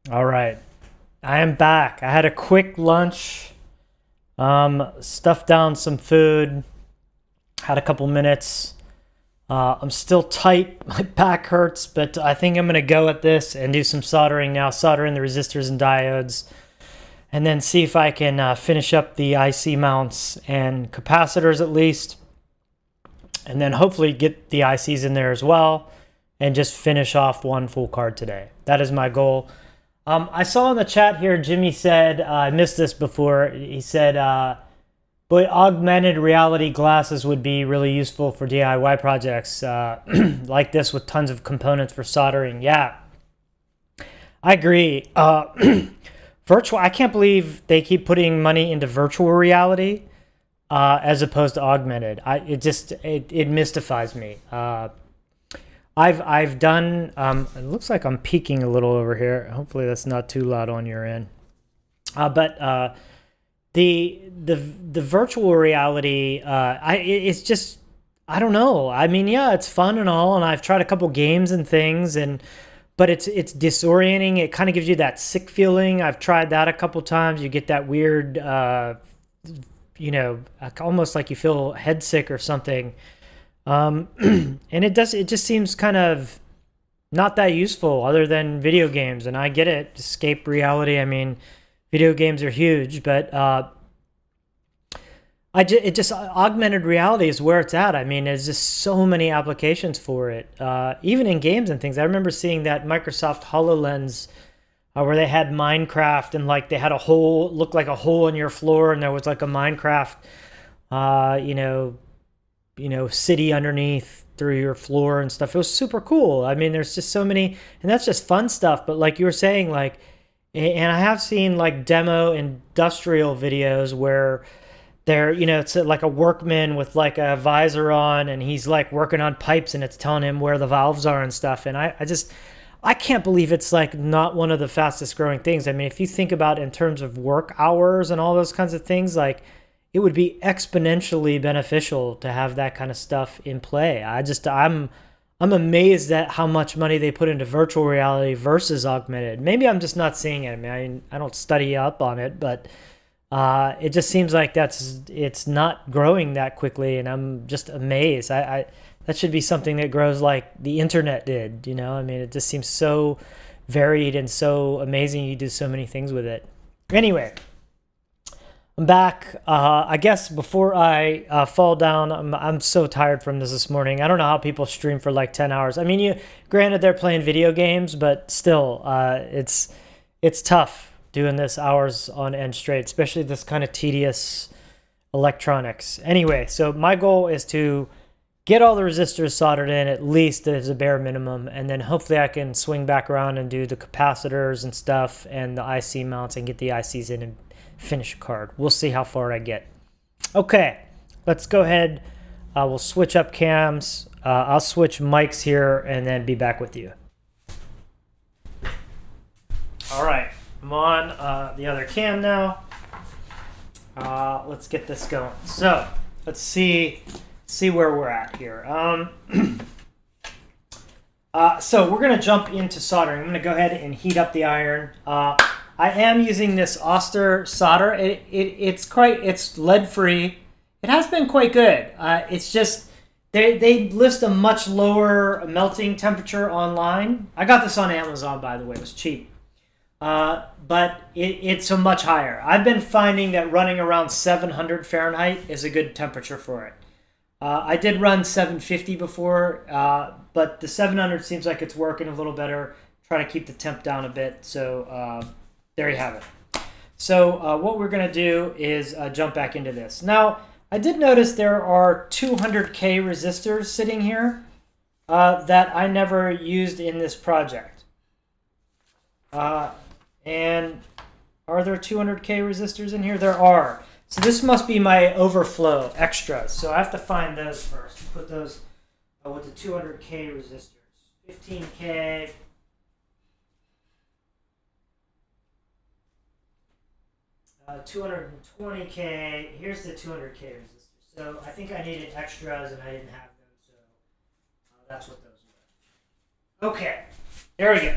All right, I am back. I had a quick lunch, stuffed down some food, had a couple minutes. I'm still tight. My back hurts, but I think I'm gonna go at this and do some soldering now, soldering the resistors and diodes, and then see if I can finish up the IC mounts and capacitors at least, and then hopefully get the ICs in there as well, and just finish off one full card today. That is my goal. I saw in the chat here, Jimmy said, I missed this before. He said, but augmented reality glasses would be really useful for DIY projects like this with tons of components for soldering. Yeah, I agree. Virtual, I can't believe they keep putting money into virtual reality as opposed to augmented. It mystifies me. I've done. It looks like I'm peeking a little over here. Hopefully that's not too loud on your end. But the virtual reality, it's just, I don't know. I mean, yeah, it's fun and all, and I've tried a couple games and things, but it's disorienting. It kind of gives you that sick feeling. I've tried that a couple times. You get that weird, almost like you feel head sick or something. And it just seems kind of not that useful other than video games. And I get it, escape reality. I mean, video games are huge, but augmented reality is where it's at. I mean, there's just so many applications for it, even in games and things. I remember seeing that Microsoft HoloLens where they had Minecraft and like they had a hole, looked like a hole in your floor, and there was like a Minecraft, city underneath through your floor and stuff. It was super cool. I mean, there's just so many, and that's just fun stuff. But like you were saying, like, and I have seen like demo industrial videos where they're, it's like a workman with like a visor on, and he's like working on pipes, and it's telling him where the valves are and stuff. And I can't believe it's like not one of the fastest growing things. I mean, if you think about in terms of work hours and all those kinds of things, like it would be exponentially beneficial to have that kind of stuff in play. I'm amazed at how much money they put into virtual reality versus augmented. Maybe I'm just not seeing it. I mean, I don't study up on it, but it just seems like it's not growing that quickly, and I'm just amazed. That should be something that grows like the internet did. I mean, it just seems so varied and so amazing. You do so many things with it. Anyway, I'm back. I guess before I fall down, I'm so tired from this morning. I don't know how people stream for like 10 hours. I mean, granted they're playing video games, but still, it's tough doing this hours on end straight, especially this kind of tedious electronics. Anyway, so my goal is to get all the resistors soldered in, at least as a bare minimum, and then hopefully I can swing back around and do the capacitors and stuff and the IC mounts and get the ICs in and finish a card. We'll see how far I get. Okay, let's go ahead. We'll switch up cams. I'll switch mics here and then be back with you. All right, I'm on the other cam now. Let's get this going. So let's see where we're at here. So we're going to jump into soldering. I'm going to go ahead and heat up the iron. I am using this Oster solder. It's lead free. It has been quite good. It's just they list a much lower melting temperature online. I got this on Amazon, by the way. It was cheap. But it's a much higher. I've been finding that running around 700 Fahrenheit is a good temperature for it. I did run 750 before, but the 700 seems like it's working a little better. Trying to keep the temp down a bit. So there you have it. So what we're going to do is jump back into this. Now, I did notice there are 200K resistors sitting here that I never used in this project. And are there 200K resistors in here? There are. So this must be my overflow extras. So I have to find those first. Put those with the 200K resistors. 15K. Uh, 220K. Here's the 200K resistors. So I think I needed extras and I didn't have them. So that's what those were. Okay. There we go.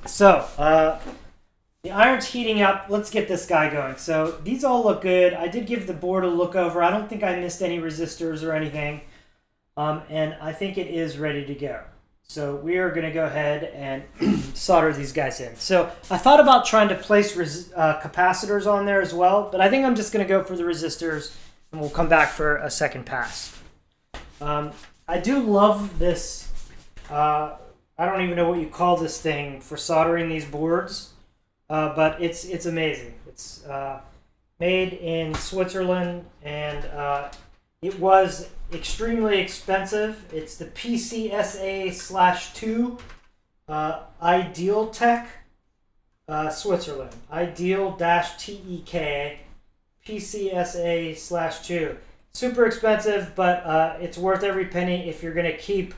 So, the iron's heating up. Let's get this guy going. So, these all look good. I did give the board a look over. I don't think I missed any resistors or anything. And I think it is ready to go. So, we are going to go ahead and solder these guys in. So, I thought about trying to place capacitors on there as well, but I think I'm just going to go for the resistors, and we'll come back for a second pass. I do love this. I don't even know what you call this thing for soldering these boards, but it's amazing. It's made in Switzerland, and it was extremely expensive. It's the PCSA/2 Ideal Tech, Switzerland. Ideal-TEK PCSA/2. Super expensive, but it's worth every penny if you're going to keep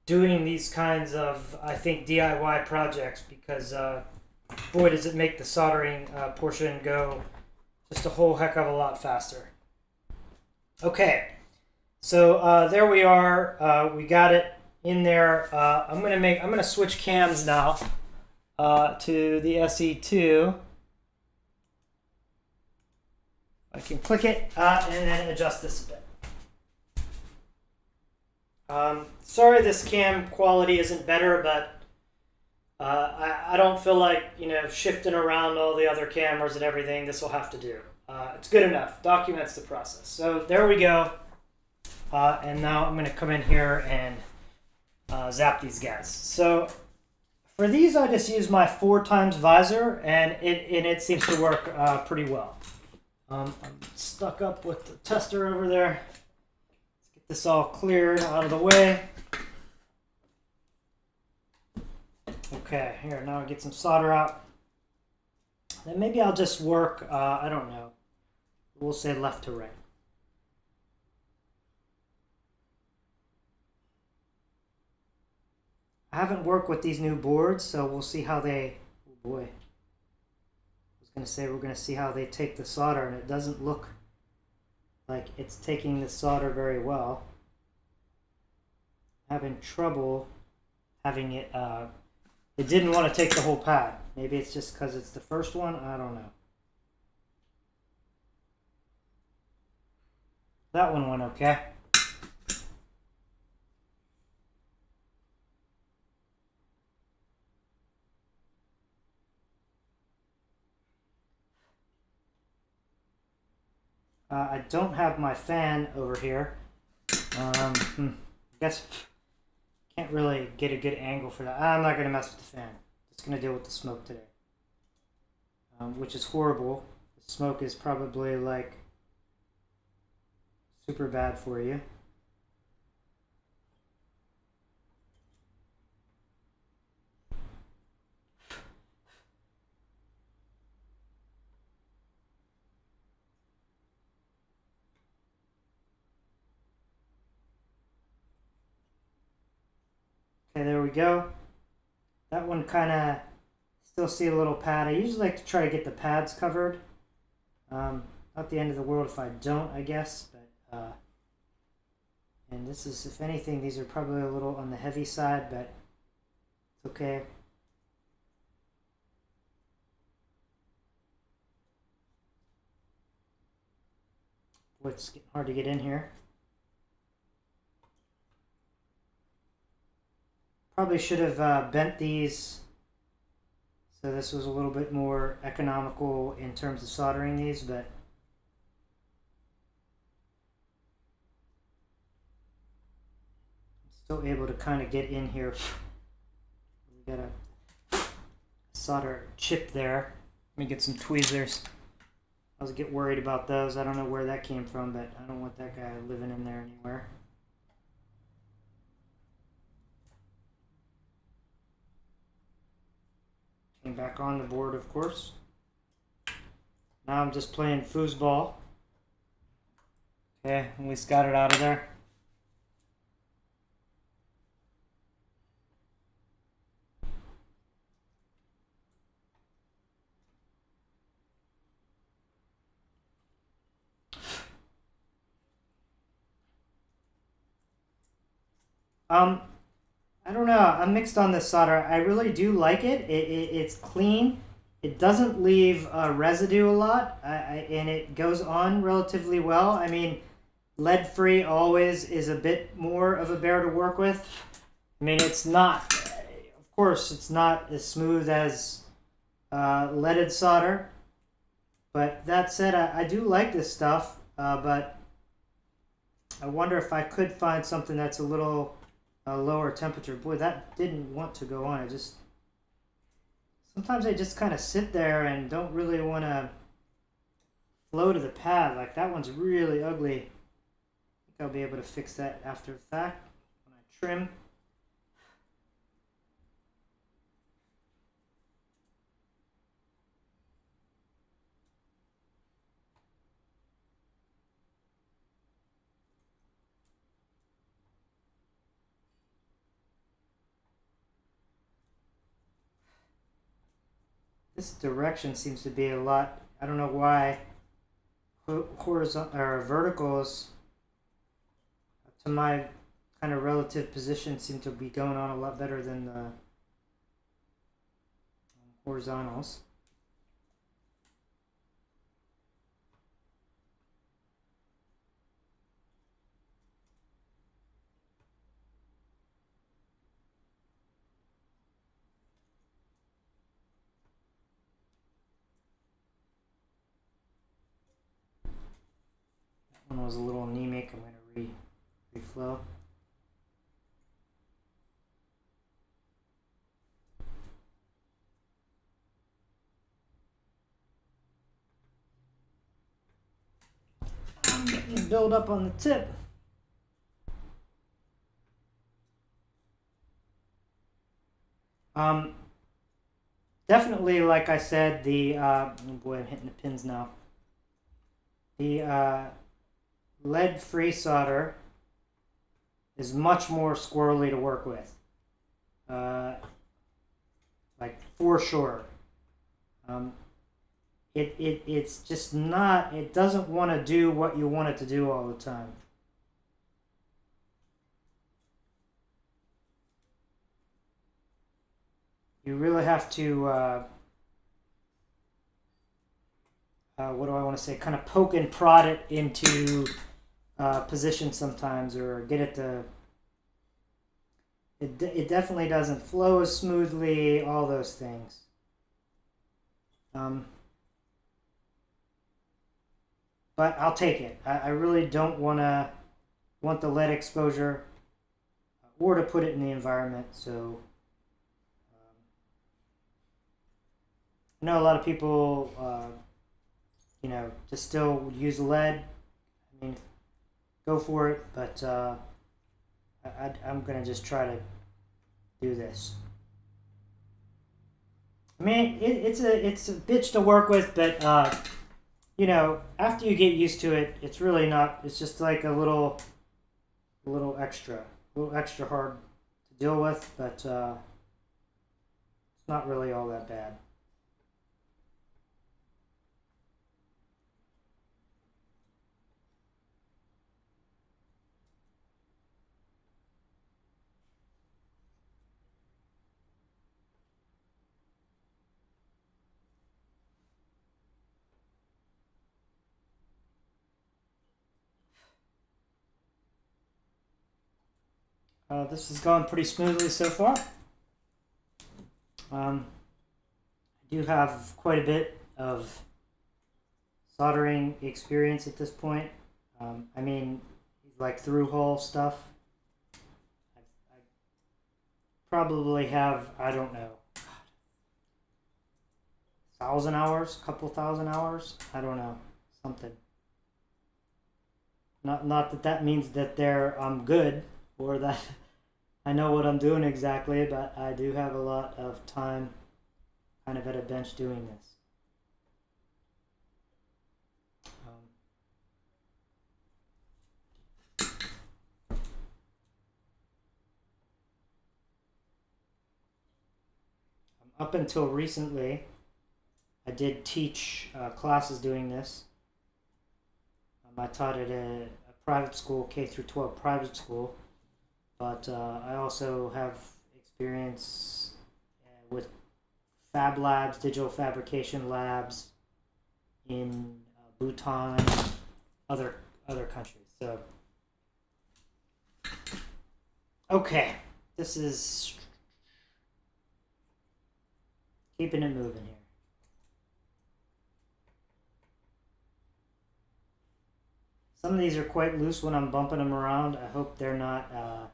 doing these kinds of, I think, DIY projects, because boy, does it make the soldering portion go just a whole heck of a lot faster. Okay, so there we are. We got it in there. I'm gonna switch cams now to the SE2. I can click it and then adjust this a bit. Sorry this cam quality isn't better, but I don't feel like, shifting around all the other cameras and everything. This will have to do. It's good enough. Documents the process. So there we go. And now I'm going to come in here and zap these guys. So for these, I just use my 4x visor, and it seems to work pretty well. I'm stuck up with the tester over there. Let's get this all cleared out of the way. Okay, here, now I'll get some solder out. Then maybe I'll just work, I don't know, we'll say left to right. I haven't worked with these new boards, so we'll see how they, oh boy. I was going to say we're going to see how they take the solder, and it doesn't look like it's taking the solder very well. Having trouble having it, it didn't want to take the whole pad. Maybe it's just because it's the first one. I don't know. That one went okay. I don't have my fan over here. I guess can't really get a good angle for that. I'm not going to mess with the fan. Just going to deal with the smoke today. Which is horrible. The smoke is probably like super bad for you. Okay, there we go. That one kind of still see a little pad. I usually like to try to get the pads covered. Not the end of the world if I don't, I guess. But and this is, if anything, these are probably a little on the heavy side, but it's okay. Boy, it's getting hard to get in here. Probably should have bent these so this was a little bit more economical in terms of soldering these, but I'm still able to kind of get in here. We got a solder chip there. Let me get some tweezers. I was get worried about those. I don't know where that came from, but I don't want that guy living in there anywhere. Came back on the board, of course. Now I'm just playing foosball. Okay, at least got it out of there. I don't know. I'm mixed on this solder. I really do like it. It's clean. It doesn't leave residue a lot, and it goes on relatively well. I mean, lead free always is a bit more of a bear to work with. I mean, it's not, of course, it's not as smooth as leaded solder. But that said, I do like this stuff, but I wonder if I could find something that's a little lower temperature. Boy, that didn't want to go on. Sometimes I just kind of sit there and don't really want to flow to the pad. Like that one's really ugly. I think I'll be able to fix that after the fact when I trim. This direction seems to be a lot. I don't know why. Horizontal or verticals to my kind of relative position seem to be going on a lot better than the horizontals. That one was a little anemic. I'm going to reflow. I'm getting the build up on the tip. Um, Definitely, like I said, the oh boy, I'm hitting the pins now. The lead-free solder is much more squirrely to work with, uh, like for sure. Um, it's just not. It doesn't want to do what you want it to do all the time. You really have to. What do I want to say? Kind of poke and prod it into position sometimes, or get it to. It definitely doesn't flow as smoothly. All those things. Um, but I'll take it. I really don't want the lead exposure or to put it in the environment. So I know a lot of people, to still use lead. I mean, go for it, but I'm gonna just try to do this. I mean, it's a bitch to work with, but after you get used to it, it's really not. It's just like a little extra hard to deal with, but it's not really all that bad. This has gone pretty smoothly so far. I do have quite a bit of soldering experience at this point. I mean, like through hole stuff. I probably have, I don't know, 1,000 hours, couple thousand hours. I don't know, something. Not that that means that I'm good or that I know what I'm doing exactly, but I do have a lot of time kind of at a bench doing this. Up until recently, I did teach classes doing this. I taught at a private school, K through 12 private school, but I also have experience with fab labs, digital fabrication labs in Bhutan, other countries. So, okay, this is keeping it moving here. Some of these are quite loose when I'm bumping them around. I hope they're not,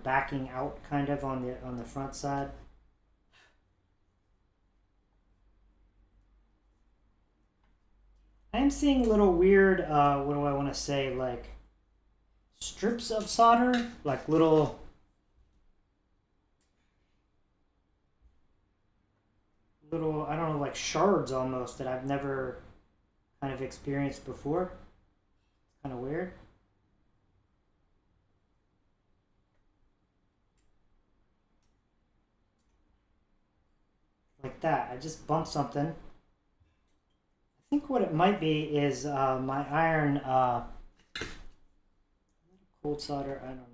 backing out kind of on the front side. I am seeing little weird, what do I want to say, like strips of solder, like little I don't know, like shards almost that I've never kind of experienced before. It's kind of weird. Like that. I just bumped something. I think what it might be is my iron cold solder. I don't know.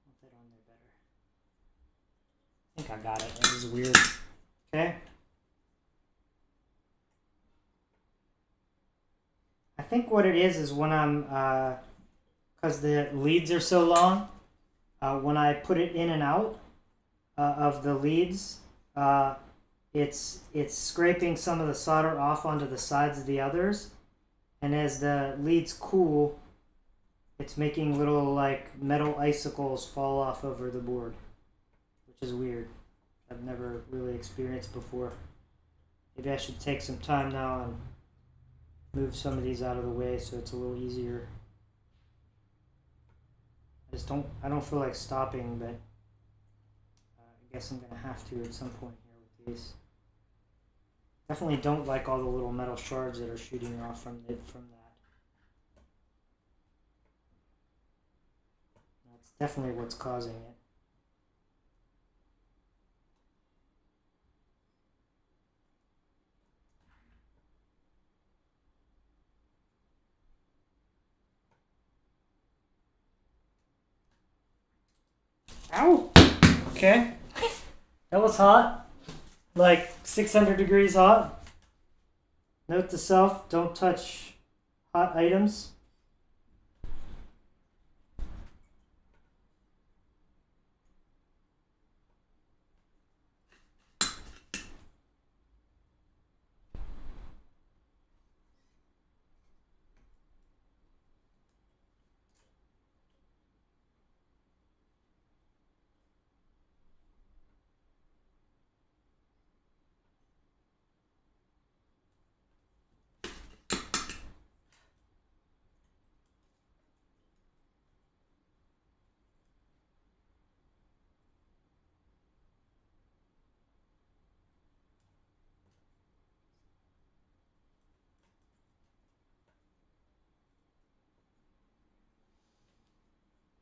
Put that on there better. I think I got it. That was weird. Okay. I think what it is when I'm, because the leads are so long, when I put it in and out of the leads, it's scraping some of the solder off onto the sides of the others, and as the leads cool, it's making little like metal icicles fall off over the board, which is weird. I've never really experienced before. Maybe I should take some time now and move some of these out of the way so it's a little easier. I don't feel like stopping, but I guess I'm gonna have to at some point here with these. Definitely don't like all the little metal shards that are shooting off from that. That's definitely what's causing it. Ow! Okay. That was hot. Like 600 degrees hot. Note to self, don't touch hot items.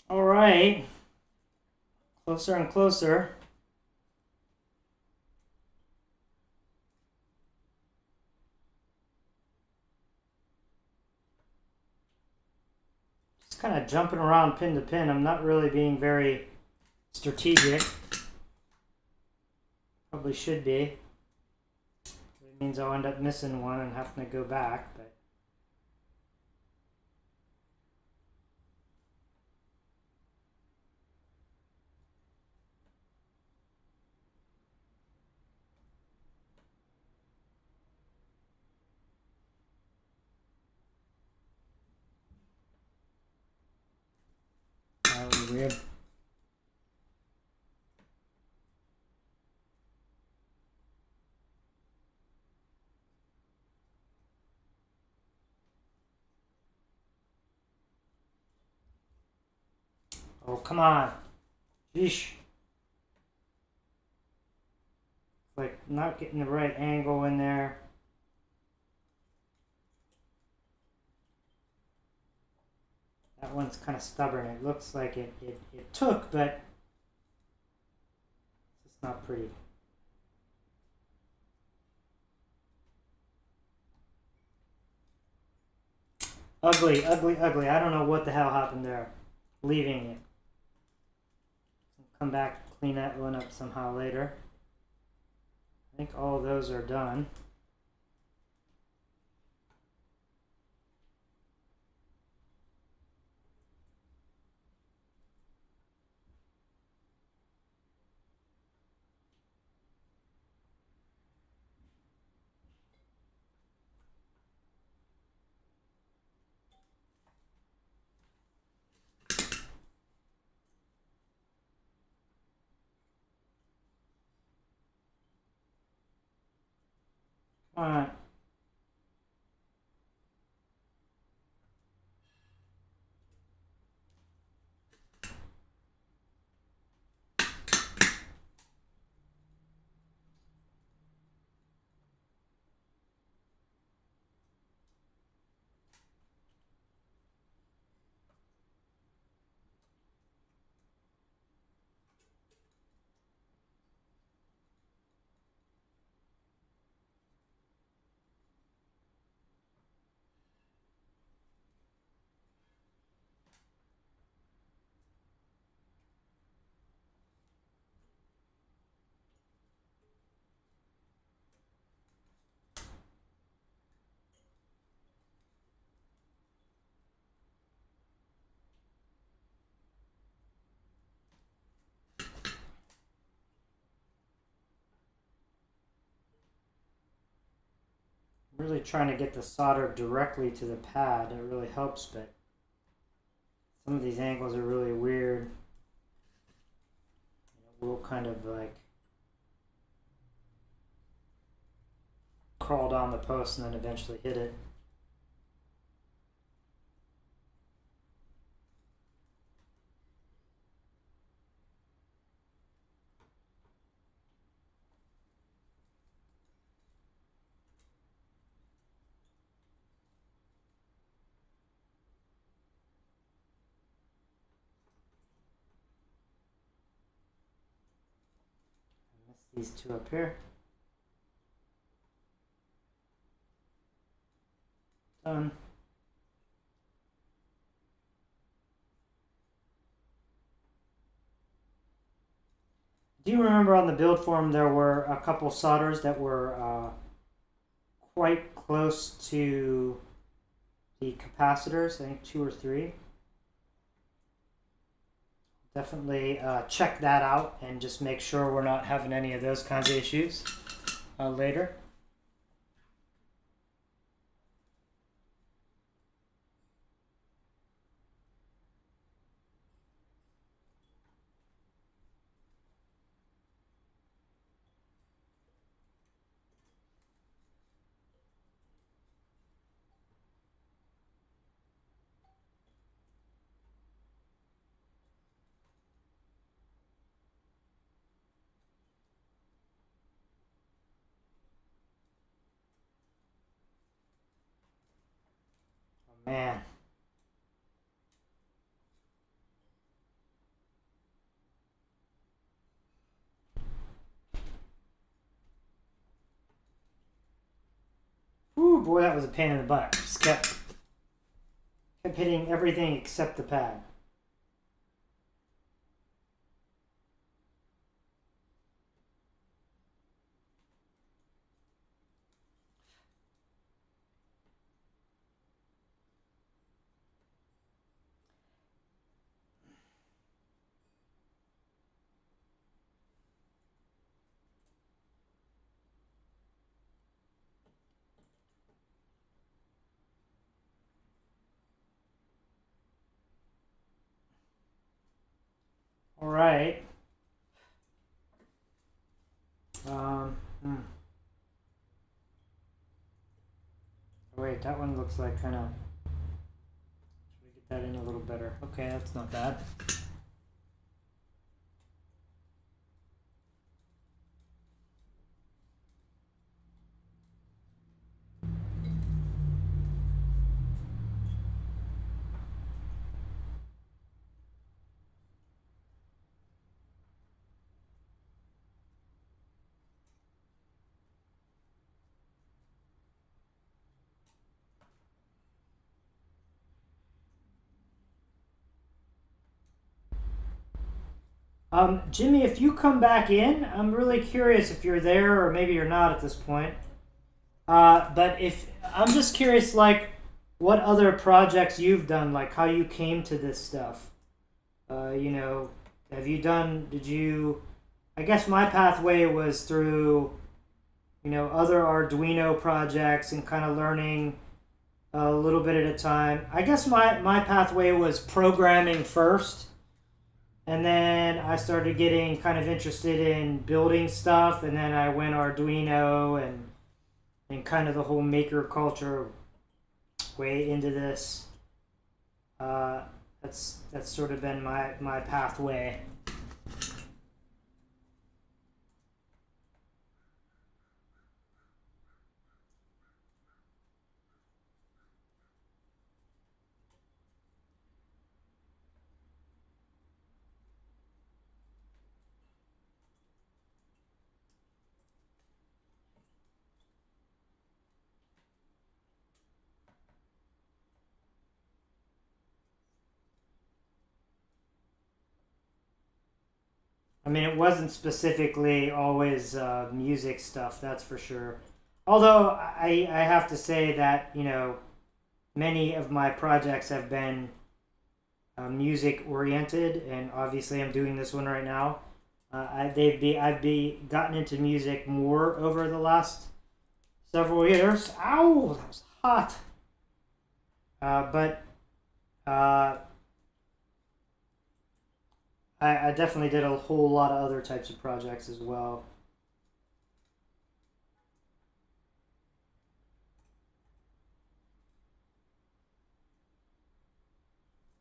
All right. Closer and closer. Just kind of jumping around pin to pin. I'm not really being very strategic. Probably should be. It means I'll end up missing one and having to go back, but that was weird. Oh, come on. Sheesh. Like, not getting the right angle in there. That one's kind of stubborn. It looks like it took, but it's not pretty. Ugly, ugly, ugly. I don't know what the hell happened there. Leaving it. Come back, clean that one up somehow later. I think all of those are done. Alright. I'm really trying to get the solder directly to the pad. It really helps, but some of these angles are really weird. It will kind of like crawl down the post and then eventually hit it. I missed these two up here. Done. Do you remember on the build form there were a couple solders that were quite close to the capacitors? I think 2 or 3. Definitely check that out and just make sure we're not having any of those kinds of issues later. Oh, man. Ooh, boy, that was a pain in the butt. Just kept hitting everything except the pad. All right. Um, hmm. Wait, that one looks like kind of. Should we get that in a little better? Okay, that's not bad. Jimmy, if you come back in, I'm really curious if you're there or maybe you're not at this point. But if I'm just curious, like, what other projects you've done, like how you came to this stuff. You know, have you done? Did you? I guess my pathway was through, other Arduino projects and kind of learning a little bit at a time. I guess my pathway was programming first, and then I started getting kind of interested in building stuff, and then I went Arduino and kind of the whole maker culture way into this. Uh, that's sort of been my pathway. I mean, it wasn't specifically always music stuff, that's for sure. Although I have to say that many of my projects have been music oriented, and obviously I'm doing this one right now. I've be gotten into music more over the last several years. Ow, that was hot. But uh, I definitely did a whole lot of other types of projects as well.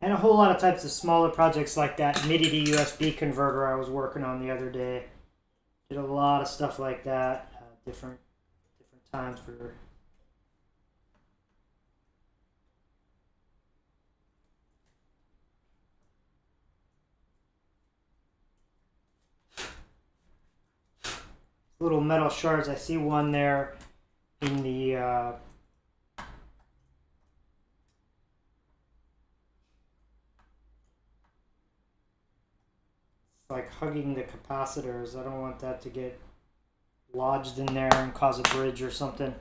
And a whole lot of types of smaller projects like that MIDI to USB converter I was working on the other day. Did a lot of stuff like that, different times for. Little metal shards. I see one there in the like hugging the capacitors. I don't want that to get lodged in there and cause a bridge or something.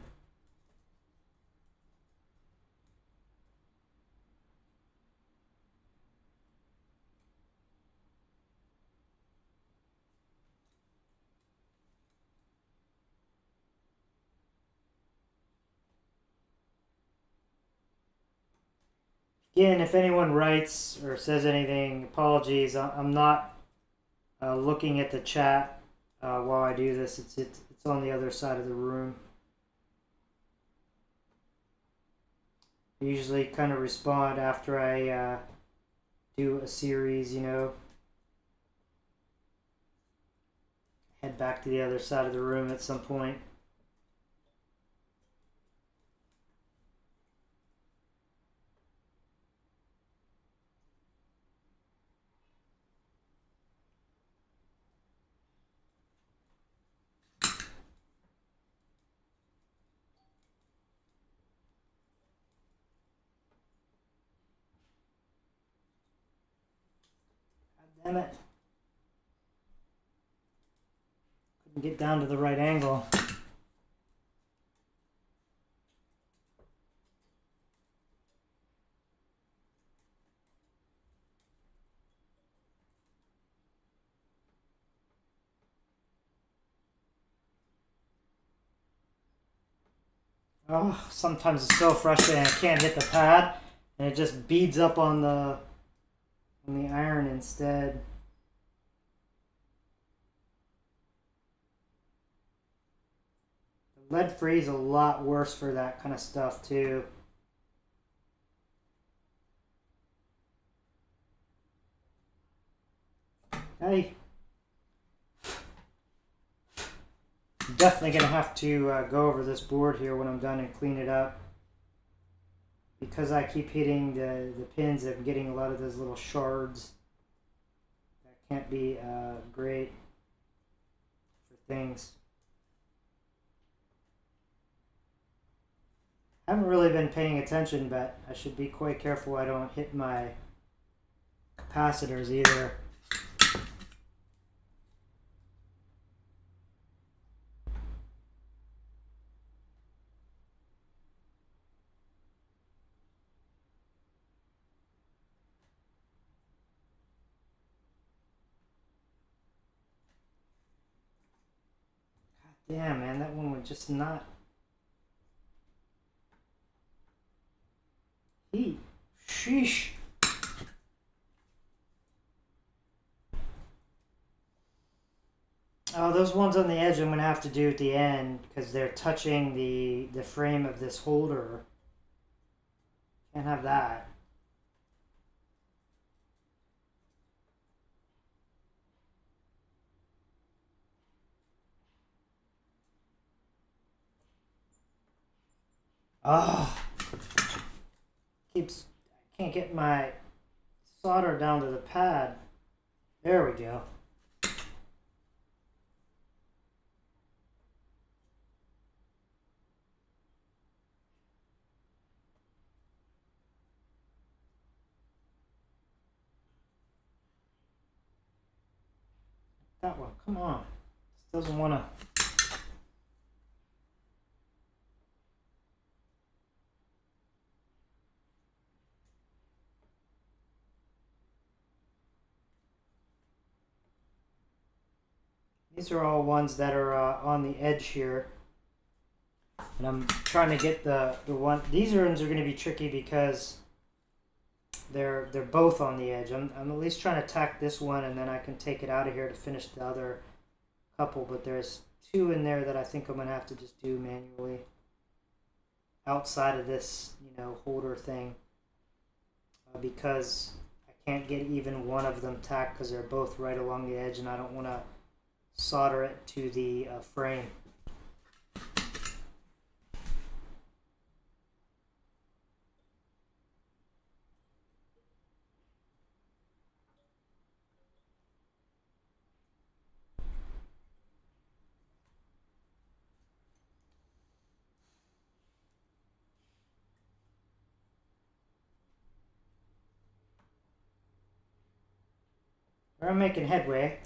Again, if anyone writes or says anything, apologies. I'm not looking at the chat while I do this. It's on the other side of the room. I usually kind of respond after I do a series, head back to the other side of the room at some point. Damn it. Couldn't get down to the right angle. Oh, sometimes it's so frustrating. I can't hit the pad, and it just beads up on the iron instead. Lead free is a lot worse for that kind of stuff too. Hey, I'm definitely gonna have to go over this board here when I'm done and clean it up, because I keep hitting the pins. I'm getting a lot of those little shards. That can't be great for things. I haven't really been paying attention, but I should be quite careful I don't hit my capacitors either. Damn, man, that one would just not heat. Sheesh. Oh, those ones on the edge I'm gonna have to do at the end because they're touching the frame of this holder. Can't have that. Oh, keeps. I can't get my solder down to the pad. There we go. That one. Come on. This doesn't want to. These are all ones that are on the edge here. And I'm trying to get the one. These ones are going to be tricky because they're both on the edge. I'm at least trying to tack this one, and then I can take it out of here to finish the other couple. But there's two in there that I think I'm going to have to just do manually outside of this, holder thing, because I can't get even one of them tacked because they're both right along the edge, and I don't want to solder it to the frame. I'm making headway.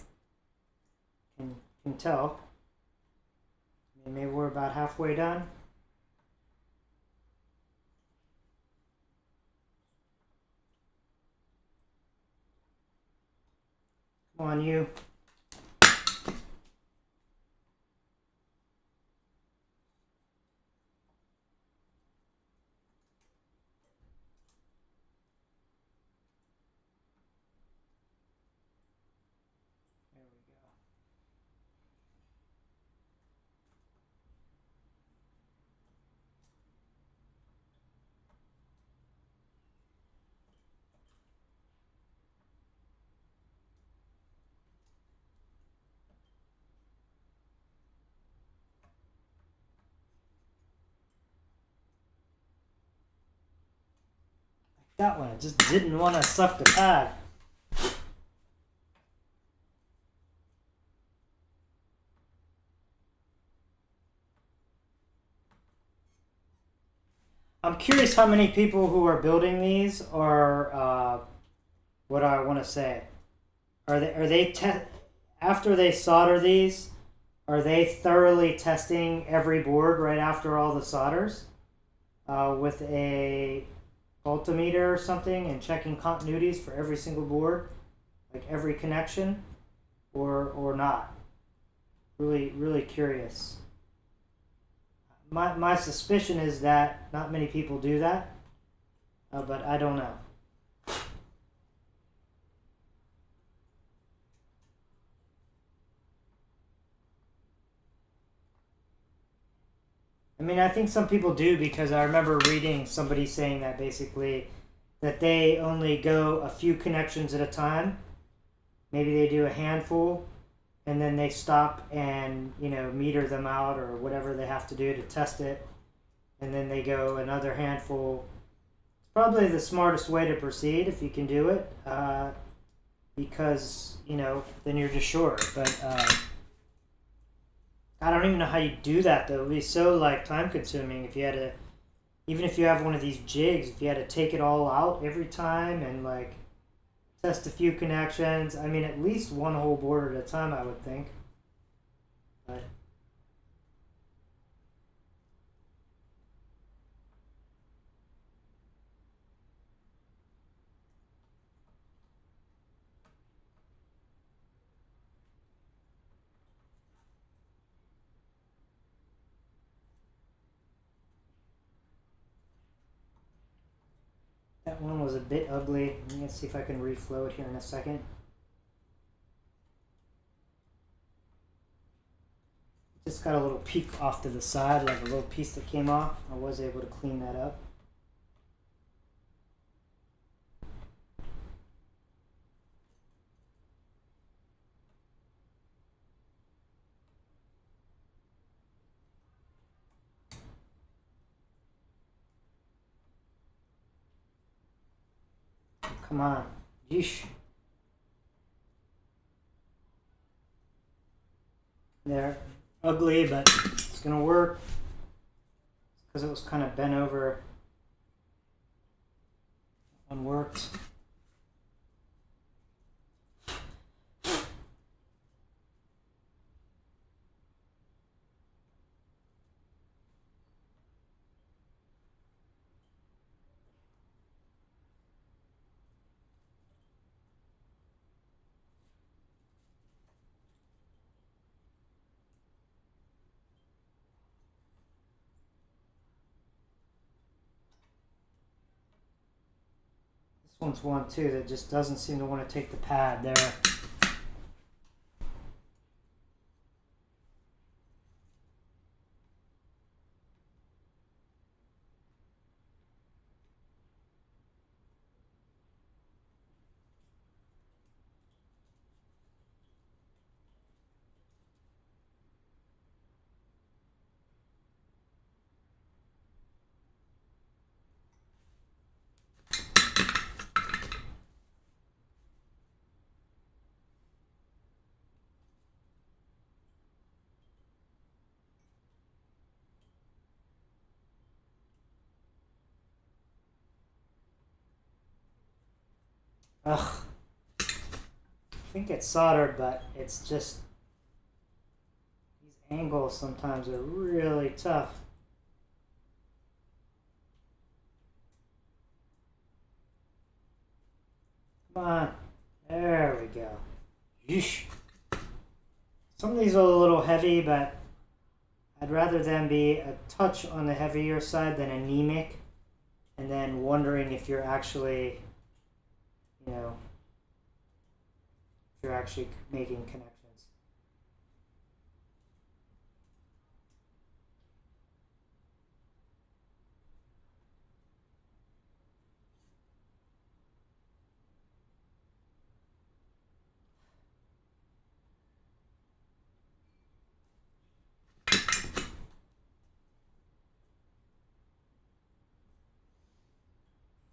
Can tell. Maybe we're about halfway done. Come on, you. There we go. That one, it just didn't want to suck the pad. I'm curious how many people who are building these are, what I want to say, are they after they solder these, are they thoroughly testing every board right after all the solders, with a multimeter or something and checking continuities for every single board, like every connection, or not? Really, really curious. My suspicion is that not many people do that, but I don't know. I mean, I think some people do because I remember reading somebody saying that basically that they only go a few connections at a time. Maybe they do a handful and then they stop and, meter them out or whatever they have to do to test it. And then they go another handful. It's probably the smartest way to proceed if you can do it, because, then you're just sure. But I don't even know how you do that though. It'd be so time consuming if you had to, even if you have one of these jigs, if you had to take it all out every time and test a few connections. I mean, at least one whole board at a time, I would think. But That one was a bit ugly. Let me see if I can reflow it here in a second. Just got a little peak off to the side, like a little piece that came off. I was able to clean that up. Come on. Yeesh. There. Ugly, but it's going to work. Because it was kind of bent over. That one worked. This one's one too that just doesn't seem to want to take the pad there. Ugh. I think it's soldered, but it's just these angles sometimes are really tough. Come on. There we go. Yeesh. Some of these are a little heavy, but I'd rather them be a touch on the heavier side than anemic, and then wondering if you're actually, you know, if you're actually making connections.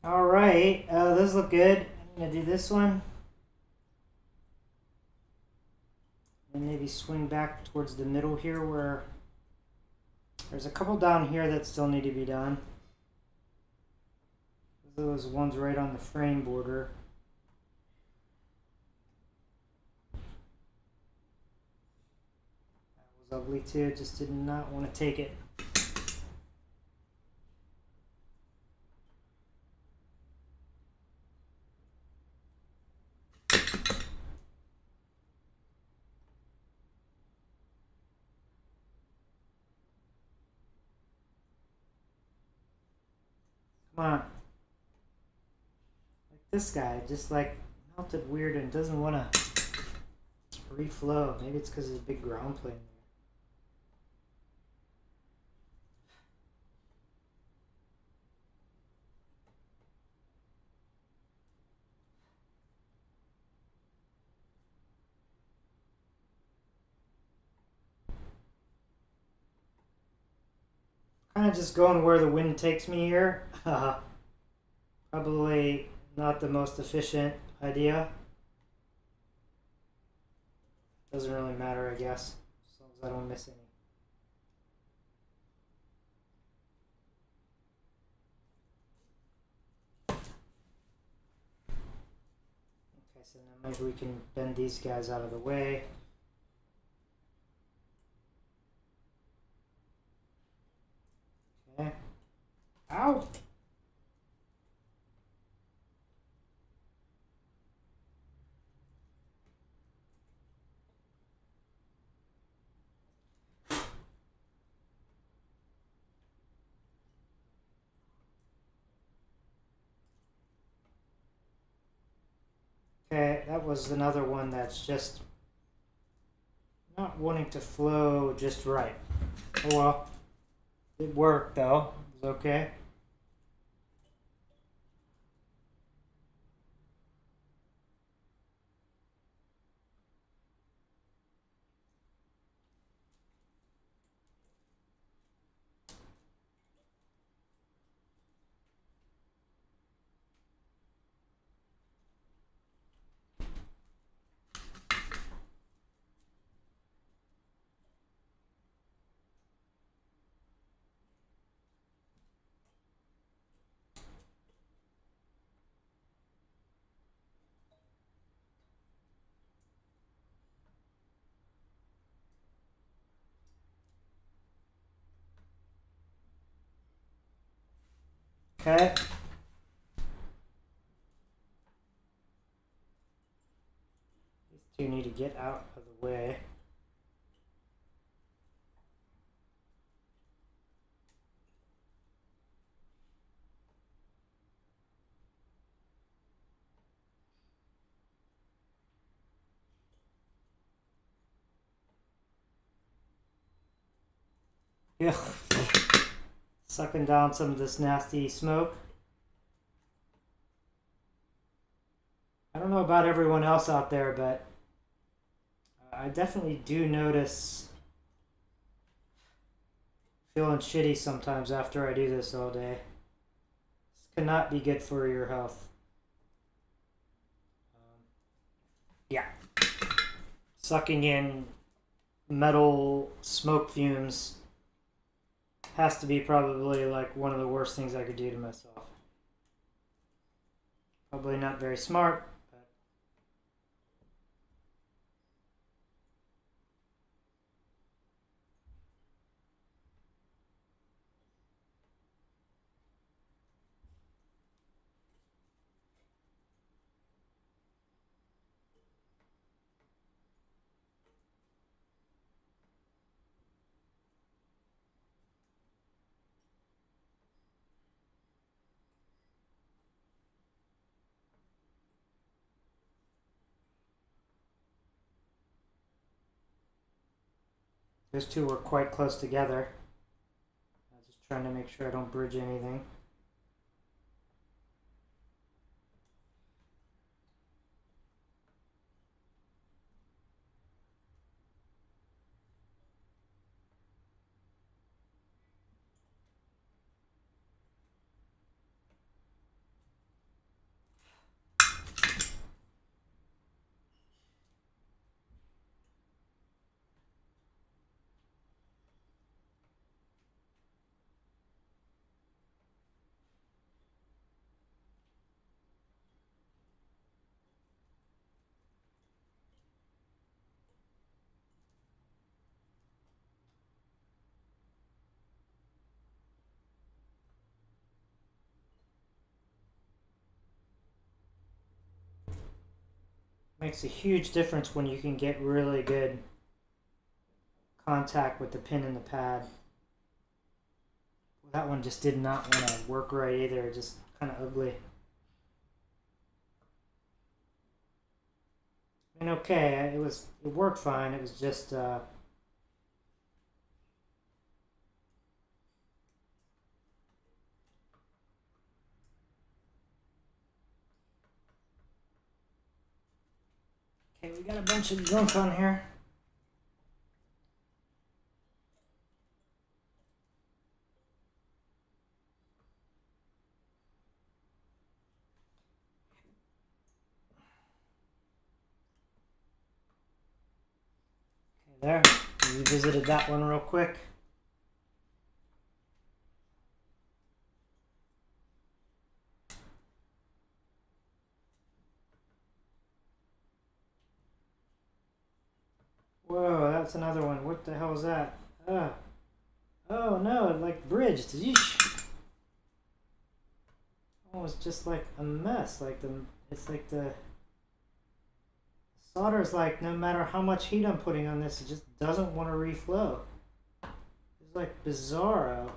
All right, those look good. I'm gonna do this one, and maybe swing back towards the middle here where there's a couple down here that still need to be done. Those ones right on the frame border. That was ugly too, just did not want to take it. Come on. Like this guy, just like melted weird and doesn't want to reflow. Maybe it's because there's a big ground plane there. Kind of just going where the wind takes me here. Probably not the most efficient idea. Doesn't really matter, I guess, as long as I don't miss any. Okay, so now maybe we can bend these guys out of the way. Okay. Ow! Okay, that was another one that's just not wanting to flow just right. Oh well, it worked though. It was okay. Okay. These two need to get out of the way. Yeah. Sucking down some of this nasty smoke. I don't know about everyone else out there, but I definitely do notice feeling shitty sometimes after I do this all day. This cannot be good for your health. Yeah. Sucking in metal smoke fumes has to be probably like one of the worst things I could do to myself. Probably not very smart, but those two were quite close together. I was just trying to make sure I don't bridge anything. Makes a huge difference when you can get really good contact with the pin and the pad. That one just did not want to work right either, just kind of ugly. I mean, okay, it worked fine. It was just okay. We got a bunch of junk on here. Okay, there. Revisited that one real quick. Whoa, that's another one. What the hell is that? Oh no, it like bridged. Yeesh. Oh, it's just like a mess. It's like the solder is like no matter how much heat I'm putting on this, it just doesn't want to reflow. It's like bizarro.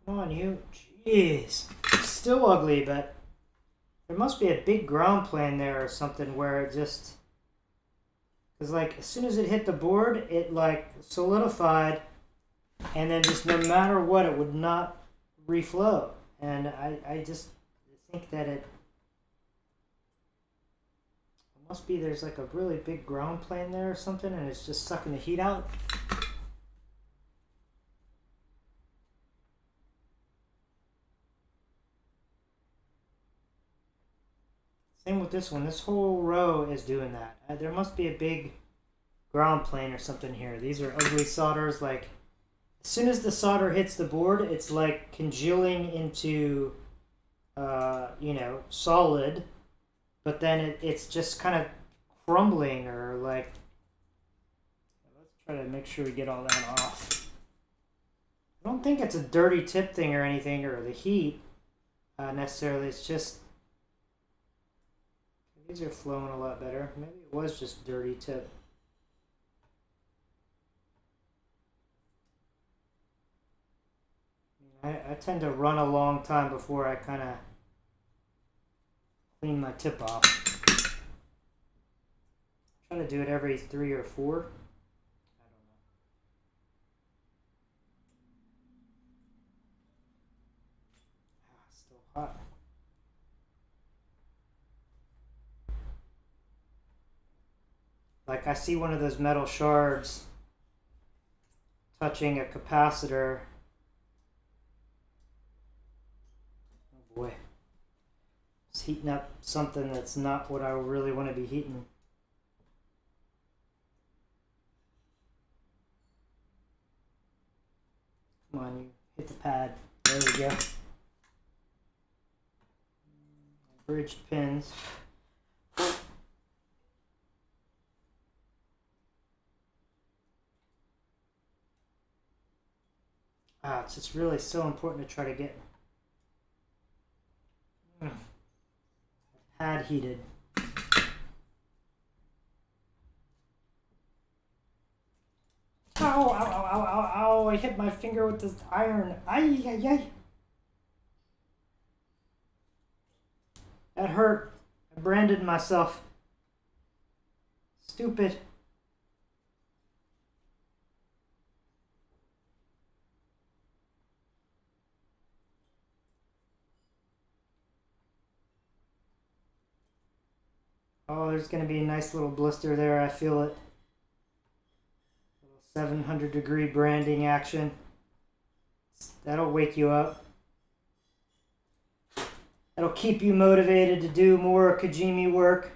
Come on, you. Jeez. It's still ugly, but There must be a big ground plane there or something where it just, because like as soon as it hit the board, it like solidified, and then just no matter what, it would not reflow. And I just think that it must be there's like a really big ground plane there or something, and it's just sucking the heat out. Same with this one. This whole row is doing that. There must be a big ground plane or something here. These are ugly solders. Like, as soon as the solder hits the board, it's like congealing into, solid. But then it's just kind of crumbling or like. Let's try to make sure we get all that off. I don't think it's a dirty tip thing or anything, or the heat necessarily. It's just. These are flowing a lot better. Maybe it was just dirty tip. I tend to run a long time before I kind of clean my tip off. I try to do it every 3 or 4. I don't know. Still hot. Like I see one of those metal shards touching a capacitor. Oh boy. It's heating up something that's not what I really want to be heating. Come on, you hit the pad. There we go. Bridged pins. It's just really so important to try to get pad heated. Ow, ow, ow, ow, ow, ow, I hit my finger with this iron. Ay, ay, ay. That hurt. I branded myself. Stupid. Oh, there's going to be a nice little blister there. I feel it. 700-degree branding action. That'll wake you up. That'll keep you motivated to do more Kijimi work.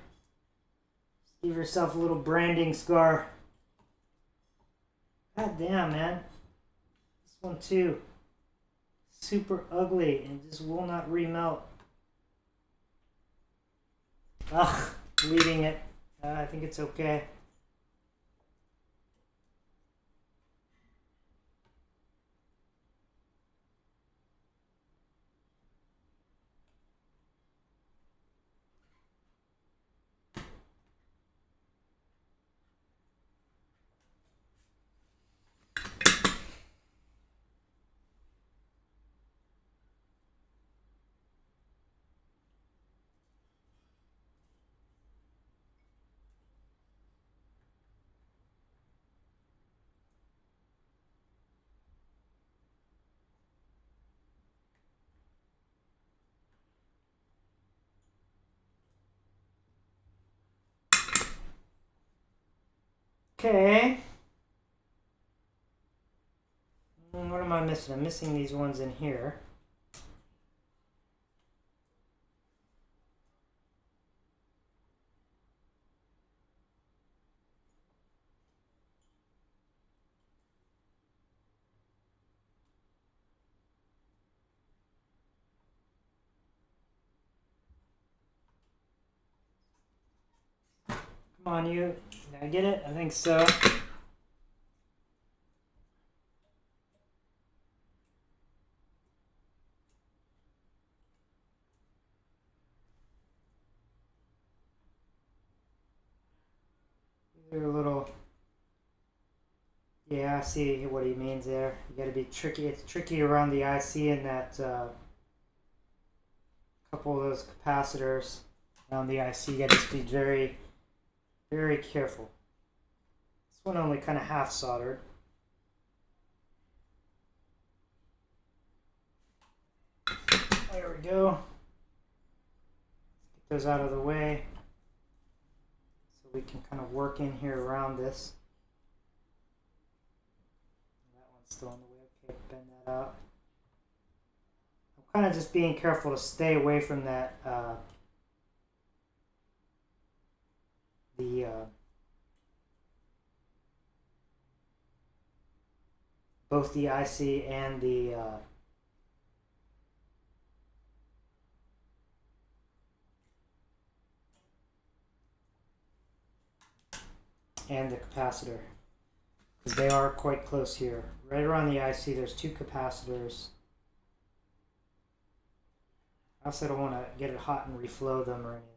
Give yourself a little branding scar. God damn, man. This one too. Super ugly and just will not remelt. Ugh, leaving it. I think it's okay. Okay. What am I missing? I'm missing these ones in here. Come on, you. Did I get it? I think so. These are a little. Yeah, I see what he means there. You got to be tricky. It's tricky around the IC in that couple of those capacitors around the IC. You got to just be very, very careful. This one only kind of half soldered. There we go. Let's get those out of the way so we can kind of work in here around this. That one's still in the way. Okay, bend that out. I'm kind of just being careful to stay away from that both the IC and the capacitor, because they are quite close here. Right around the IC, there's two capacitors. I also don't want to get it hot and reflow them or anything.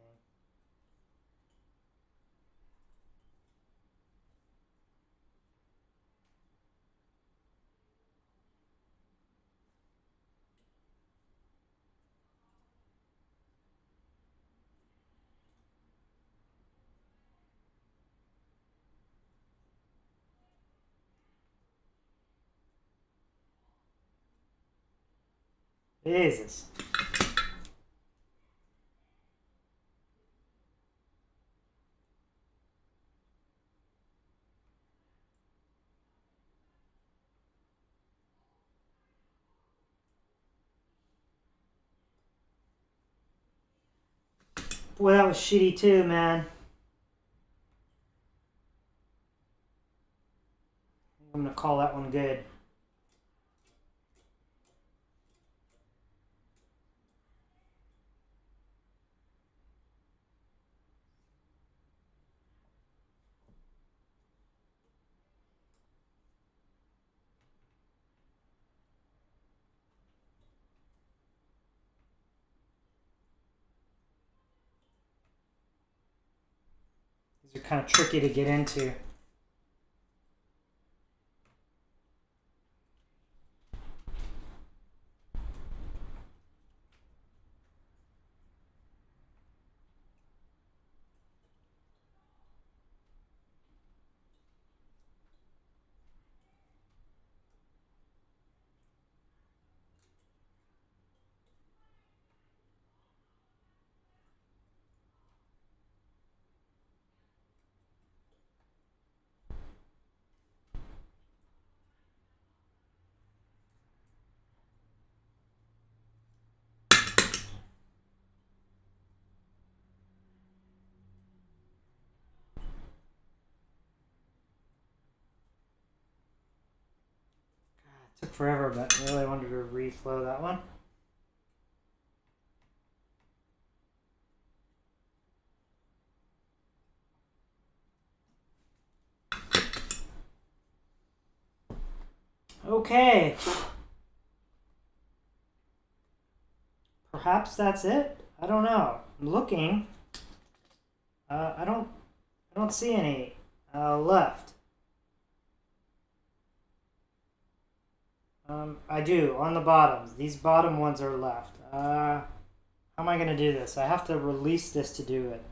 Jesus. Boy, that was shitty too, man. I'm gonna call that one good. These are kind of tricky to get into. Took forever, but I really wanted to reflow that one. Okay. Perhaps that's it. I don't know. I'm looking. I don't see any left. I do, on the bottoms. These bottom ones are left. How am I going to do this? I have to release this to do it.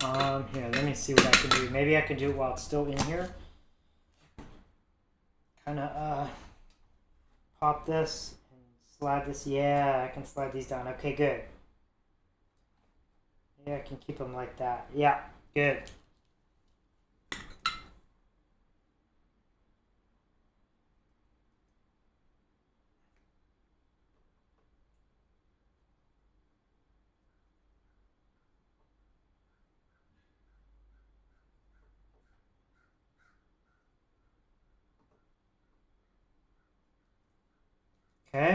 Here, let me see what I can do. Maybe I can do it while it's still in here. Kind of pop this and slide this. Yeah, I can slide these down. Okay, good. Yeah, I can keep them like that. Yeah, good. Okay.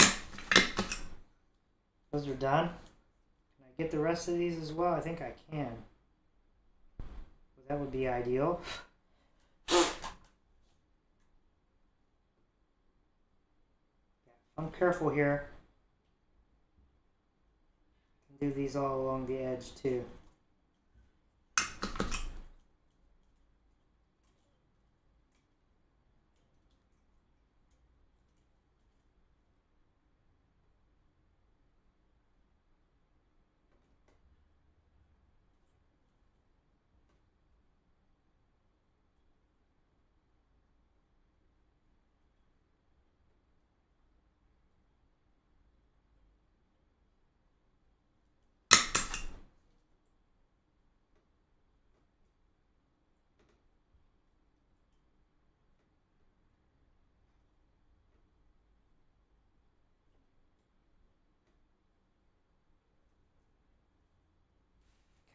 Those are done. Can I get the rest of these as well? I think I can. That would be ideal. I'm careful here. I can do these all along the edge too.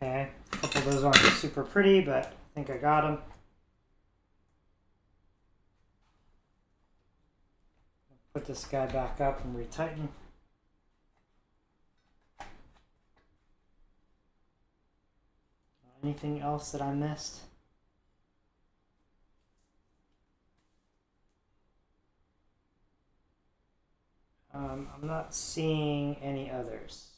Okay, a couple of those aren't super pretty, but I think I got them. Put this guy back up and retighten. Anything else that I missed? I'm not seeing any others.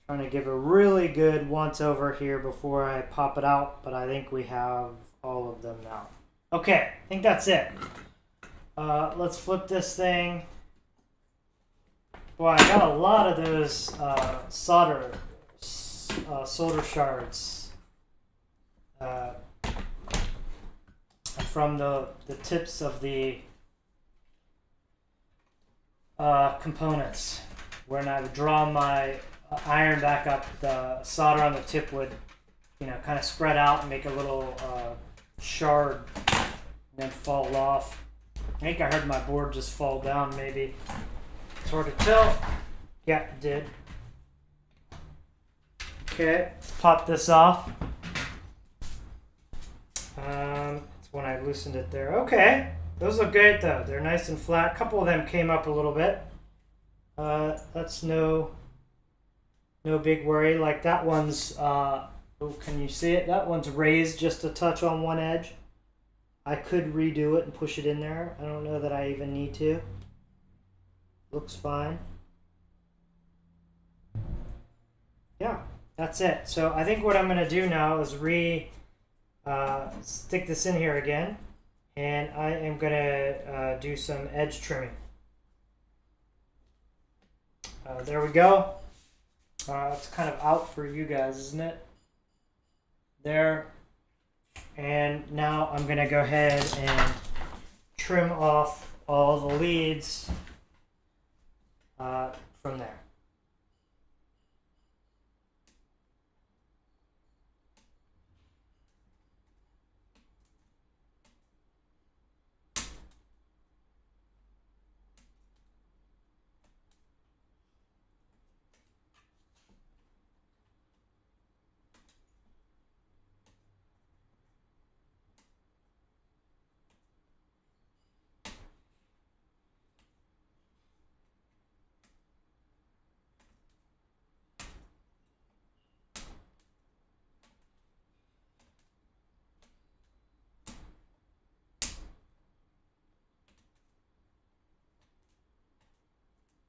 Trying to give a really good once over here before I pop it out, but I think we have all of them now. Okay, I think that's it. Let's flip this thing. Well, I got a lot of those solder shards from the tips of the components. When I would draw my iron back up, the solder on the tip would, kind of spread out and make a little shard and then fall off. I think I heard my board just fall down, maybe. It's hard to tell. Yeah, it did. Okay, let's pop this off. It's when I loosened it there. Okay, those look great though. They're nice and flat. A couple of them came up a little bit. That's no big worry. Like that one's, can you see it? That one's raised just a touch on one edge. I could redo it and push it in there. I don't know that I even need to. Looks fine. Yeah, that's it. So I think what I'm going to do now is stick this in here again, and I am going to do some edge trimming. There we go. It's kind of out for you guys, isn't it? There. And now I'm going to go ahead and trim off all the leads from there.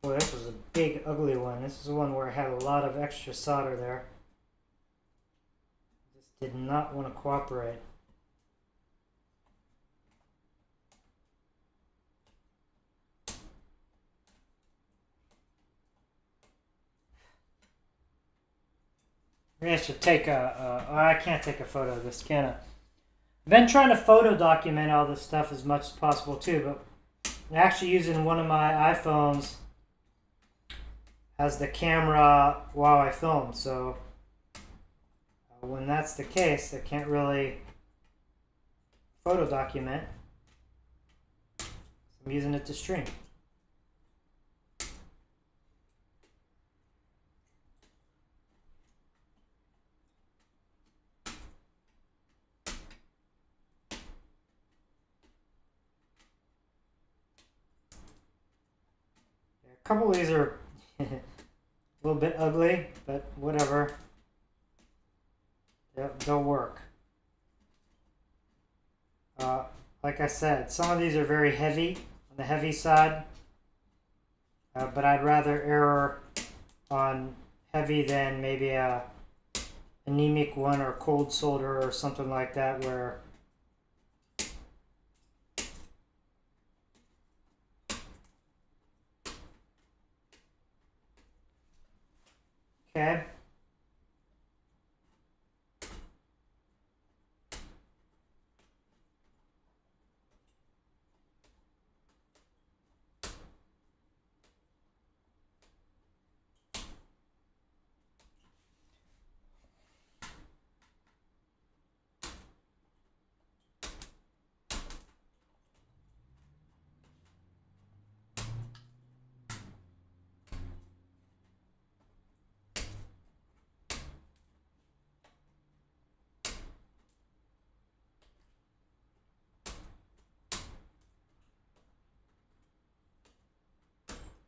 Boy, this was a big, ugly one. This is the one where I had a lot of extra solder there. Just did not want to cooperate. Maybe I should take I can't take a photo of this, can I? I've been trying to photo document all this stuff as much as possible too, but I'm actually using one of my iPhones as the camera while I film, so when that's the case, I can't really photo document. I'm using it to stream. A couple of these are a little bit ugly, but whatever. They'll work. Like I said, some of these are very heavy, on the heavy side, but I'd rather err on heavy than maybe a anemic one or cold solder or something like that where okay.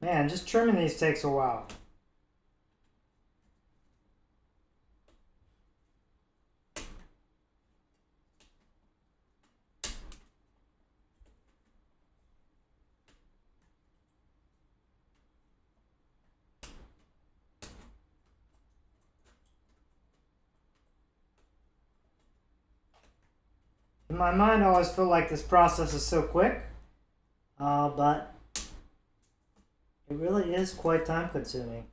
Man, just trimming these takes a while. In my mind, I always feel like this process is so quick, but it really is quite time consuming.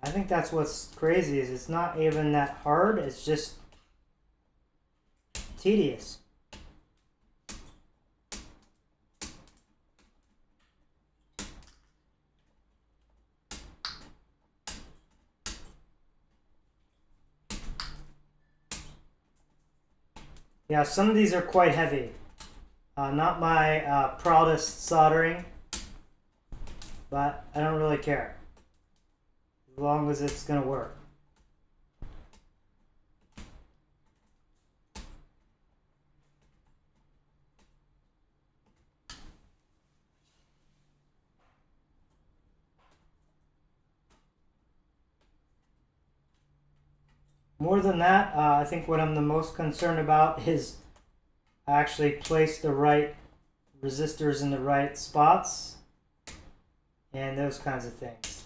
I think that's what's crazy is it's not even that hard, it's just tedious. Yeah, some of these are quite heavy. Not my proudest soldering, but I don't really care. As long as it's going to work. More than that, I think what I'm the most concerned about is actually place the right resistors in the right spots and those kinds of things.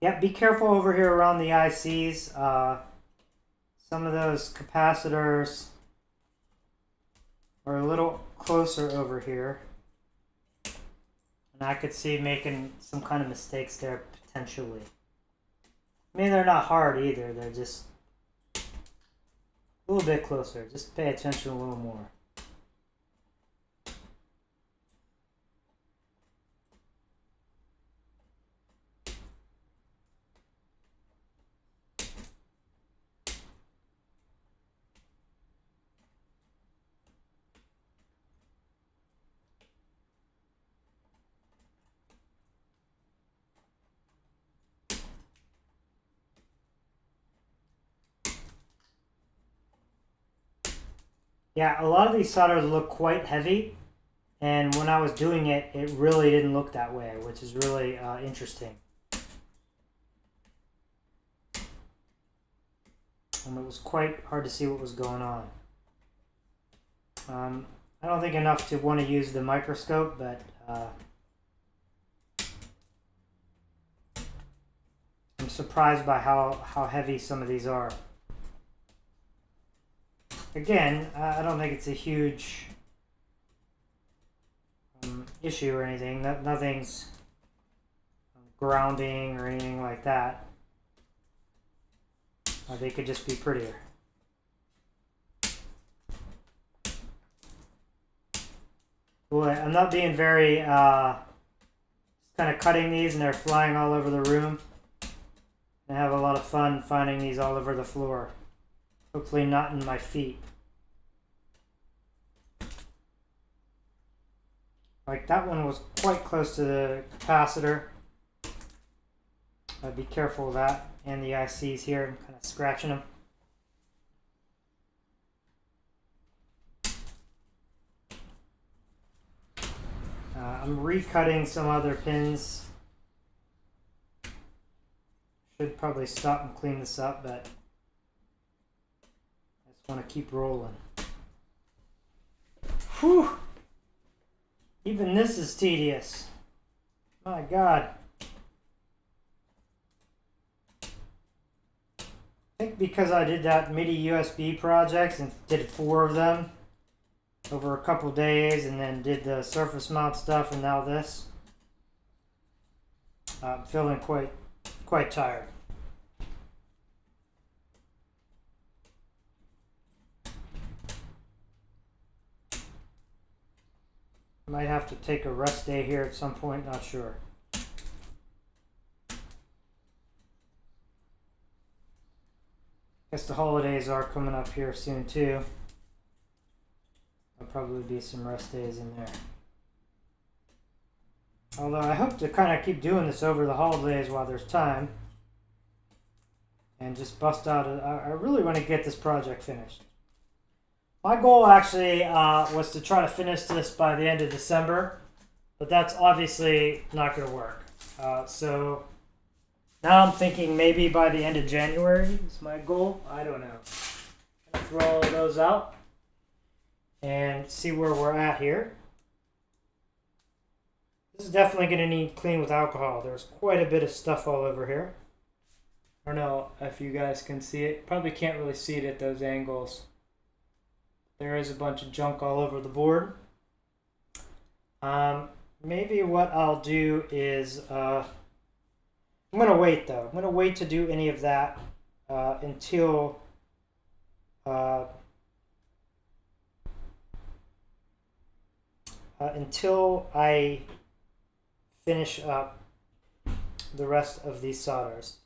Yep, be careful over here around the ICs. Some of those capacitors are a little closer over here. And I could see making some kind of mistakes there potentially. I mean, they're not hard either. They're just a little bit closer. Just pay attention a little more. Yeah, a lot of these solders look quite heavy, and when I was doing it, it really didn't look that way, which is really interesting. And it was quite hard to see what was going on. I don't think enough to want to use the microscope, but I'm surprised by how heavy some of these are. Again, I don't think it's a huge issue or anything. Nothing's grounding or anything like that. They could just be prettier. Boy, I'm not being very, kind of cutting these and they're flying all over the room. I have a lot of fun finding these all over the floor. Hopefully not in my feet. Like that one was quite close to the capacitor. I'd be careful of that. And the ICs here, I'm kind of scratching them. I'm recutting some other pins. Should probably stop and clean this up, but I just want to keep rolling. Whew! Even this is tedious. My God. I think because I did that MIDI USB project and did 4 of them over a couple days and then did the surface mount stuff and now this. I'm feeling quite tired. Might have to take a rest day here at some point, not sure. Guess the holidays are coming up here soon too. There'll probably be some rest days in there. Although I hope to kind of keep doing this over the holidays while there's time. And just bust out. I really want to get this project finished. My goal actually was to try to finish this by the end of December. But that's obviously not going to work. So now I'm thinking maybe by the end of January is my goal. I don't know. I'm going to throw all of those out and see where we're at here. This is definitely going to need clean with alcohol. There's quite a bit of stuff all over here. I don't know if you guys can see it. Probably can't really see it at those angles. There is a bunch of junk all over the board. Maybe what I'll do is I'm going to wait though. I'm going to wait to do any of that until I finish up the rest of these solders.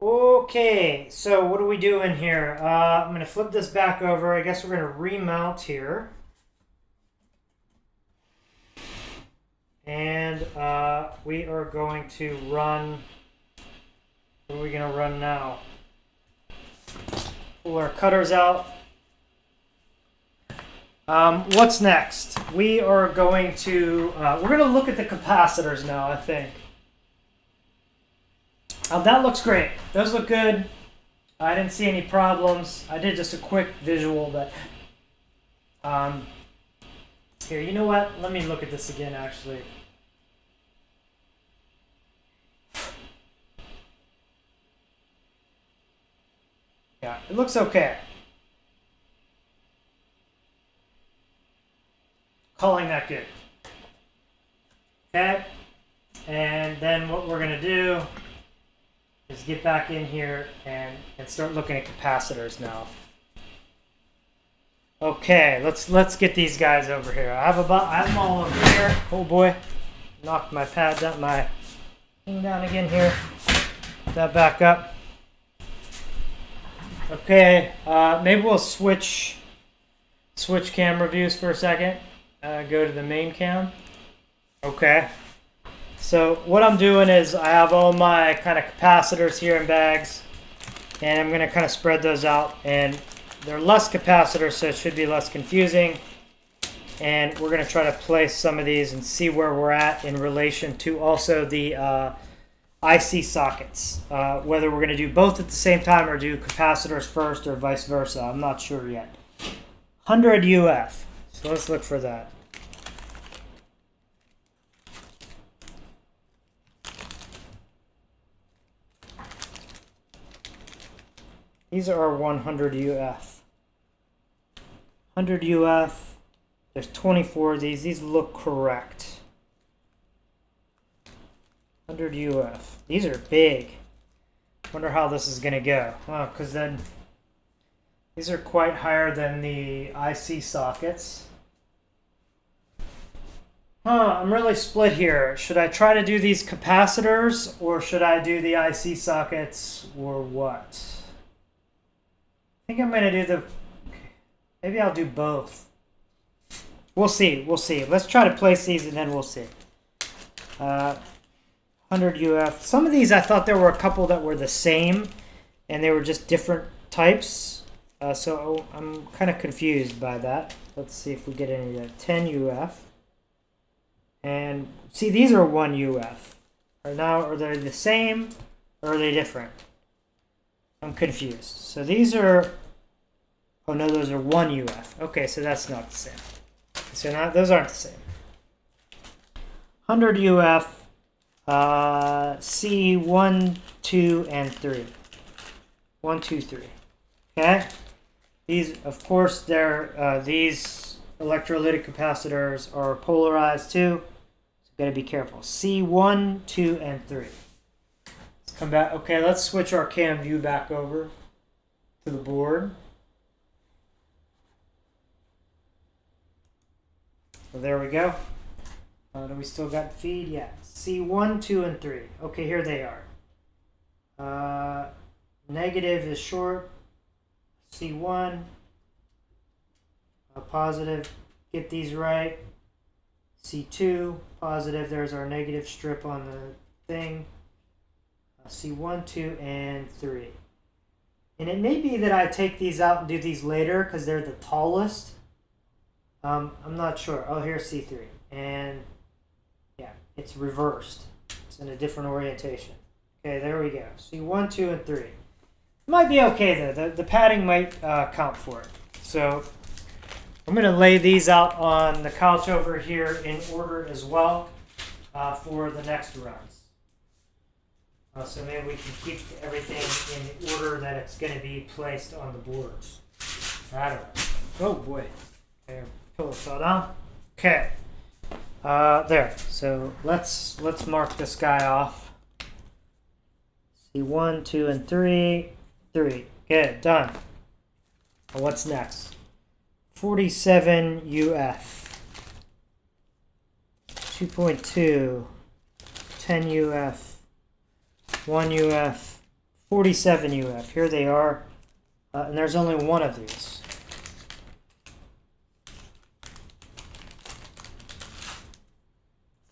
Okay, so what are we doing here? I'm going to flip this back over. I guess we're going to remount here. And we are going to run. What are we going to run now? Pull our cutters out. What's next? We are going to we're going to look at the capacitors now, I think. That looks great. Those look good. I didn't see any problems. I did just a quick visual, but here, you know what? Let me look at this again, actually. Yeah, it looks okay. Calling that good. Okay, and then what we're gonna do is get back in here and start looking at capacitors now. Okay, let's get these guys over here. I have them all over here. Oh boy, knocked my pad down, my thing down again here. Put that back up. Okay, maybe we'll switch camera views for a second. Go to the main cam. Okay. So what I'm doing is I have all my kind of capacitors here in bags, and I'm going to kind of spread those out, and they're less capacitors, so it should be less confusing. And we're going to try to place some of these and see where we're at in relation to also the IC sockets. Whether we're going to do both at the same time or do capacitors first or vice versa, I'm not sure yet. 100 UF. So let's look for that. These are 100 UF. 100 UF. There's 24 of these. These look correct. 100 UF. These are big. Wonder how this is going to go. Oh, because then these are quite higher than the IC sockets. I'm really split here. Should I try to do these capacitors or should I do the IC sockets or what? I think I'm going to do the... Maybe I'll do both. We'll see. We'll see. Let's try to place these and then we'll see. 100 UF. Some of these I thought there were a couple that were the same and they were just different types. So I'm kind of confused by that. Let's see if we get any of that. 10 UF. And see, these are 1 UF. Are they the same or are they different? I'm confused. So these are, oh no, those are 1 UF. Okay, so that's not the same. So those aren't the same. 100 UF, C1, 2, and 3. 1, 2, 3. Okay? These, of course, these electrolytic capacitors are polarized too. Got to be careful. C1, 2, and 3. Let's come back. Okay, let's switch our cam view back over to the board. So there we go. Do we still got feed? Yeah. C1, 2, and 3. Okay, here they are. Negative is short. C1. Positive. Get these right. C2, positive, there's our negative strip on the thing. C1, 2, and 3. And it may be that I take these out and do these later because they're the tallest. I'm not sure. Oh, here's C3. And yeah, it's reversed. It's in a different orientation. Okay, there we go. C1, 2, and 3. It might be okay though. The padding might count for it. So I'm going to lay these out on the couch over here in order as well for the next runs. So maybe we can keep everything in the order that it's going to be placed on the boards. I don't know. Oh boy. Okay, pillow fell down. Okay. There. So let's mark this guy off. C1, 2, and 3. 3. Good. Done. What's next? 47 UF, 2.2, 10 UF, 1 UF, 47 UF. Here they are, and there's only one of these.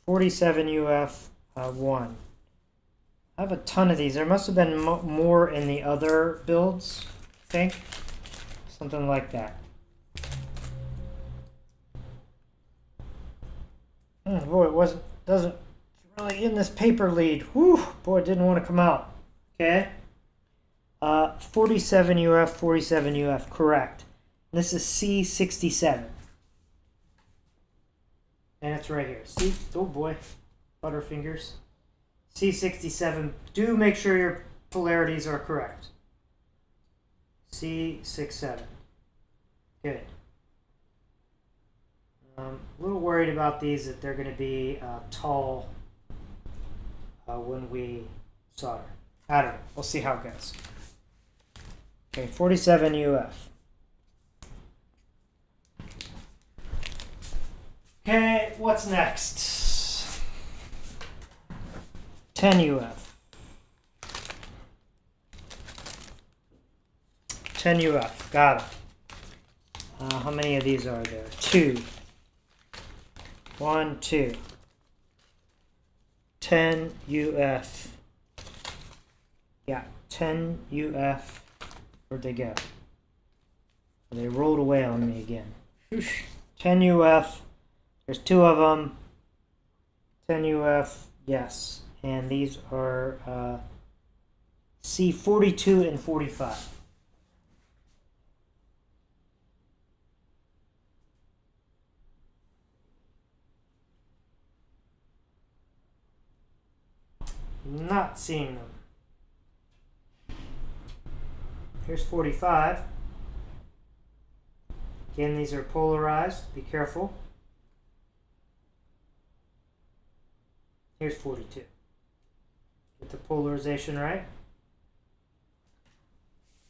UF 1. I have a ton of these. There must have been more in the other builds, I think. Something like that. Boy, doesn't really in this paper lead. Whew, boy, it didn't want to come out. Okay. 47 UF, correct. This is C67. And it's right here. See? Oh boy. Butterfingers. C67. Do make sure your polarities are correct. C67. Good. A little worried about these, that they're going to be tall when we solder. I don't know. We'll see how it goes. Okay, 47 UF. Okay, what's next? 10 UF. 10 UF. Got it. How many of these are there? 2. 1, 2. 10 UF. Yeah, 10 UF. Where'd they go? They rolled away on me again. Whoosh. 10 UF. There's 2 of them. 10 UF. Yes. And these are C42 and 45. Not seeing them. Here's 45. Again, these are polarized. Be careful. Here's 42. Get the polarization right.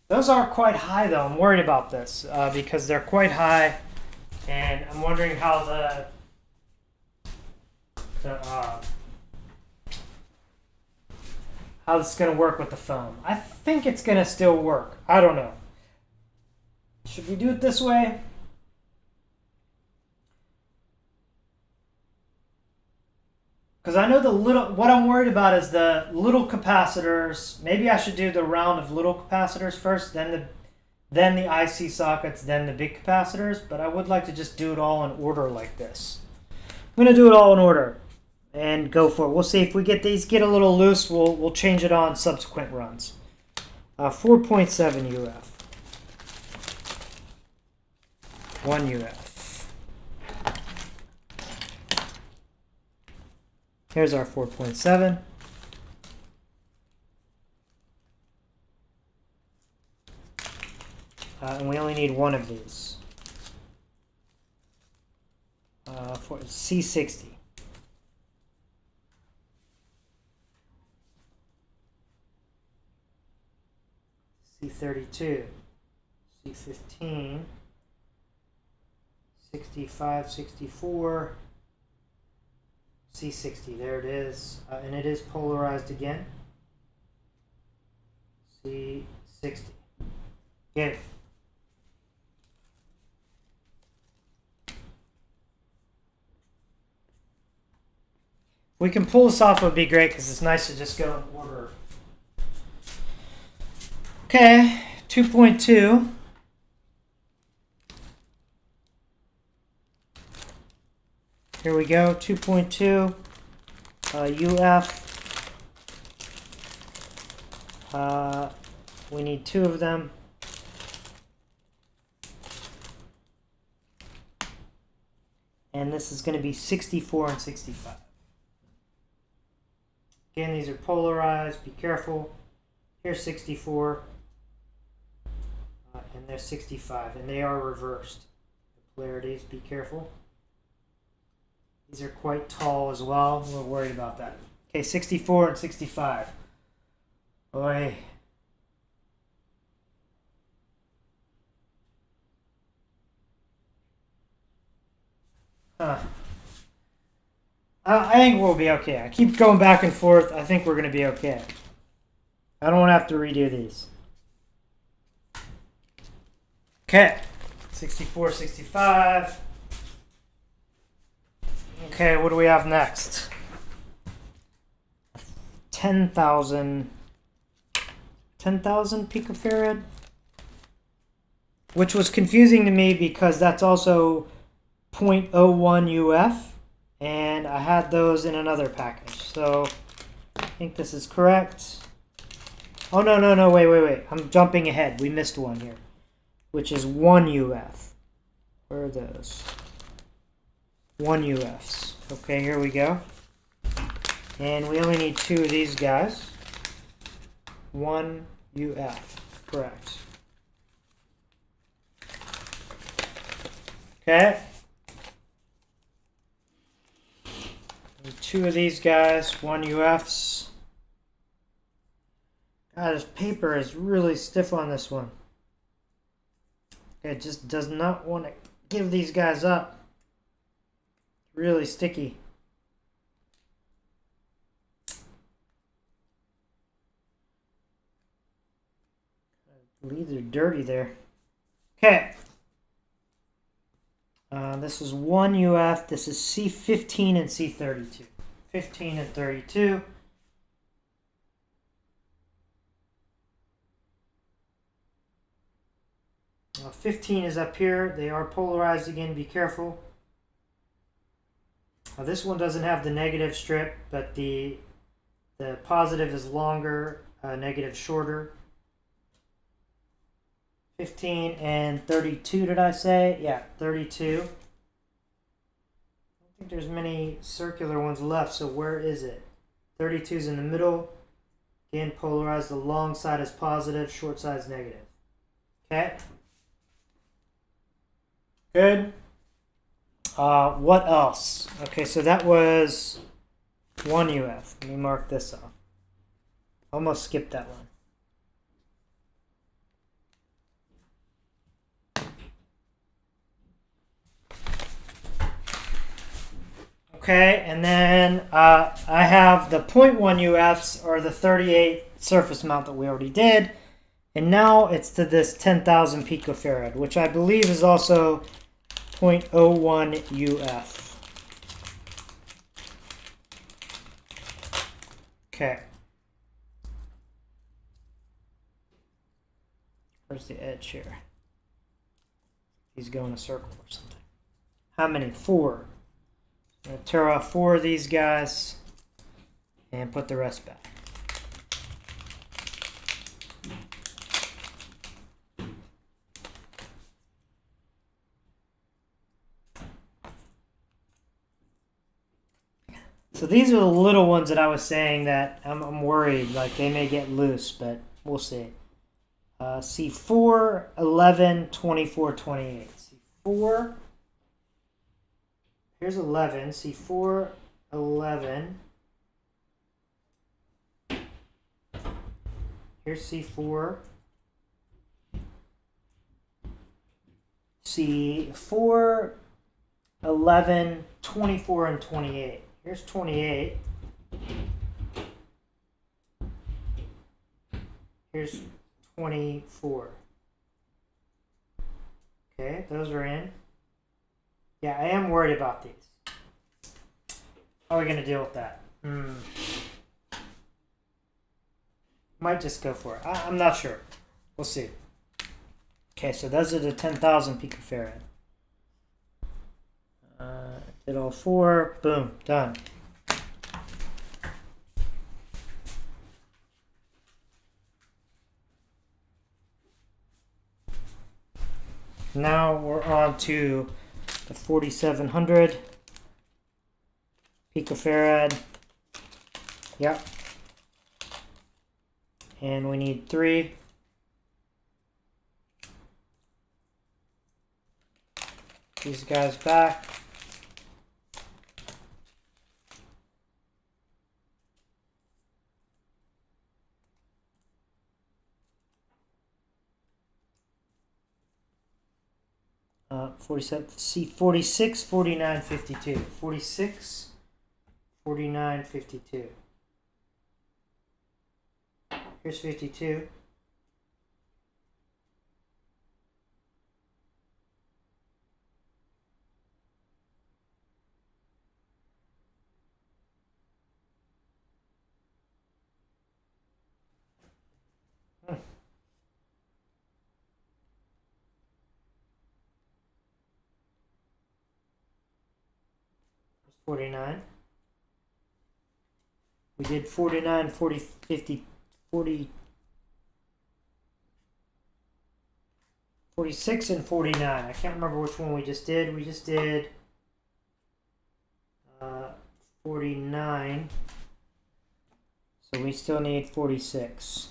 Those are quite high though. I'm worried about this because they're quite high, and I'm wondering how how this is going to work with the foam. I think it's going to still work. I don't know. Should we do it this way? Because I know what I'm worried about is the little capacitors. Maybe I should do the round of little capacitors first, then the IC sockets, then the big capacitors. But I would like to just do it all in order like this. I'm going to do it all in order and go for it. We'll see if we get these get a little loose. We'll change it on subsequent runs. 4.7 UF. 1 UF. Here's our 4.7. And we only need one of these. For C60. C32. C15. 65, 64. C60, there it is, and it is polarized again. C60. Get it. If we can pull this off, it would be great because it's nice to just go in order. Okay, 2.2. Here we go, 2.2 UF. We need two of them. And this is going to be 64 and 65. Again, these are polarized. Be careful. Here's 64. And there's 65. And they are reversed. The polarities, be careful. These are quite tall as well. We're worried about that. Okay, 64 and 65. Boy. I think we'll be okay. I keep going back and forth. I think we're going to be okay. I don't want to have to redo these. Okay. 64, 65. Okay, what do we have next? 10,000 picofarad, which was confusing to me because that's also 0.01 UF, and I had those in another package. So I think this is correct. Oh, no, wait. I'm jumping ahead. We missed one here, which is 1 UF. Where are those? 1 UFs. Okay, here we go. And we only need two of these guys. 1 UF. Correct. Okay. And two of these guys. 1 UFs. God, this paper is really stiff on this one. It just does not want to give these guys up. Really sticky. Leaves are dirty there. Okay. This is 1 UF. This is C15 and C32. 15 and 32. Uh, 15 is up here. They are polarized again. Be careful. This one doesn't have the negative strip, but the positive is longer, negative shorter. 15 and 32, did I say? Yeah, 32. I don't think there's many circular ones left, so where is it? 32 is in the middle. Again, polarized. The long side is positive, short side is negative. Okay? Good. What else? Okay, so that was 1 UF. Let me mark this off. Almost skipped that one. Okay, and then I have the 0.1 UFs, or the 38 surface mount that we already did. And now it's to this 10,000 picofarad, which I believe is also 0.01 UF. Okay. Where's the edge here? He's going a circle or something. How many? 4. I'm going to tear off 4 of these guys and put the rest back. So these are the little ones that I was saying that I'm worried, like they may get loose, but we'll see. C4, 11, 24, 28. C4, here's 11, C4, 11. Here's C4. C4, 11, 24, and 28. Here's 28. Here's 24. Okay, those are in. Yeah, I am worried about these. How are we going to deal with that? Might just go for it. I'm not sure. We'll see. Okay, so those are the 10,000 picofarad. Did all 4. Boom. Done. Now we're on to the 4,700 picofarad. Yep. And we need 3. These guys back. C46, 49, 52. 46, 49, 52. Here's 52. Here's 49. We did 49, 40, 50, 40, 46, and 49. I can't remember which one we just did. We just did 49. So we still need 46.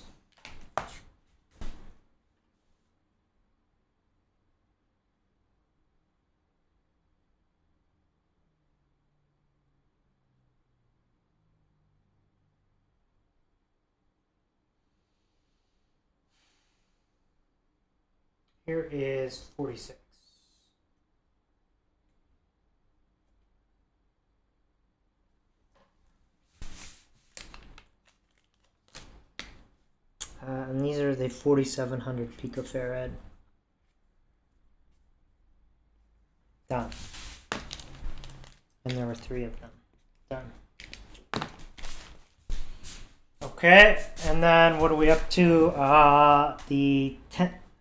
Here is 46. And these are the 4,700 picofarad. Done. And there were 3 of them. Done. Okay, and then what are we up to? The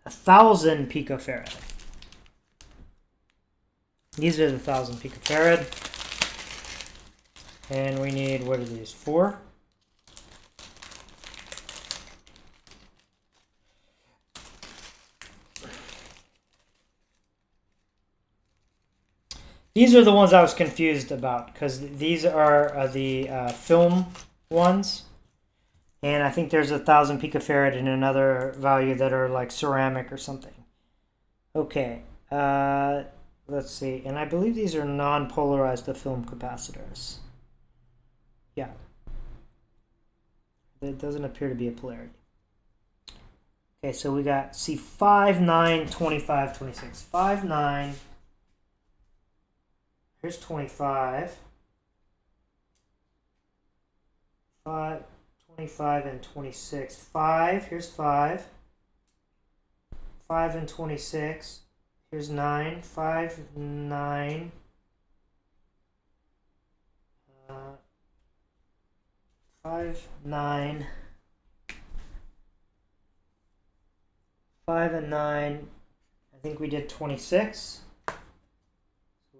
1,000 picofarad. These are the 1,000 picofarad. And we need, what are these, 4? These are the ones I was confused about, because these are the film ones. And I think there's 1,000 picofarad and another value that are like ceramic or something. Okay, let's see. And I believe these are non-polarized to film capacitors. Yeah. It doesn't appear to be a polarity. Okay, so we got C 5, 9, 25, 26. 5, 9. Here's 25. 5, 25, and 26. 5, here's 5. 5 and 26. Here's 9. 5, 9. 5, 9. 5 and 9. I think we did 26. So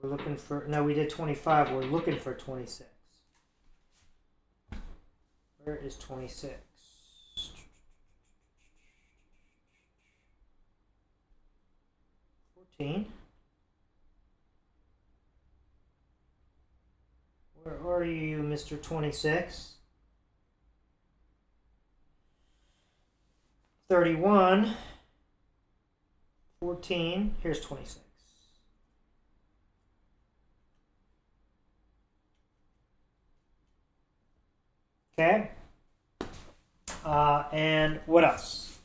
we're looking for, no, we did 25. We're looking for 26. Where is 26? 14. Where are you, Mr. 26? 31. 14. Here's 26. Okay. And what else?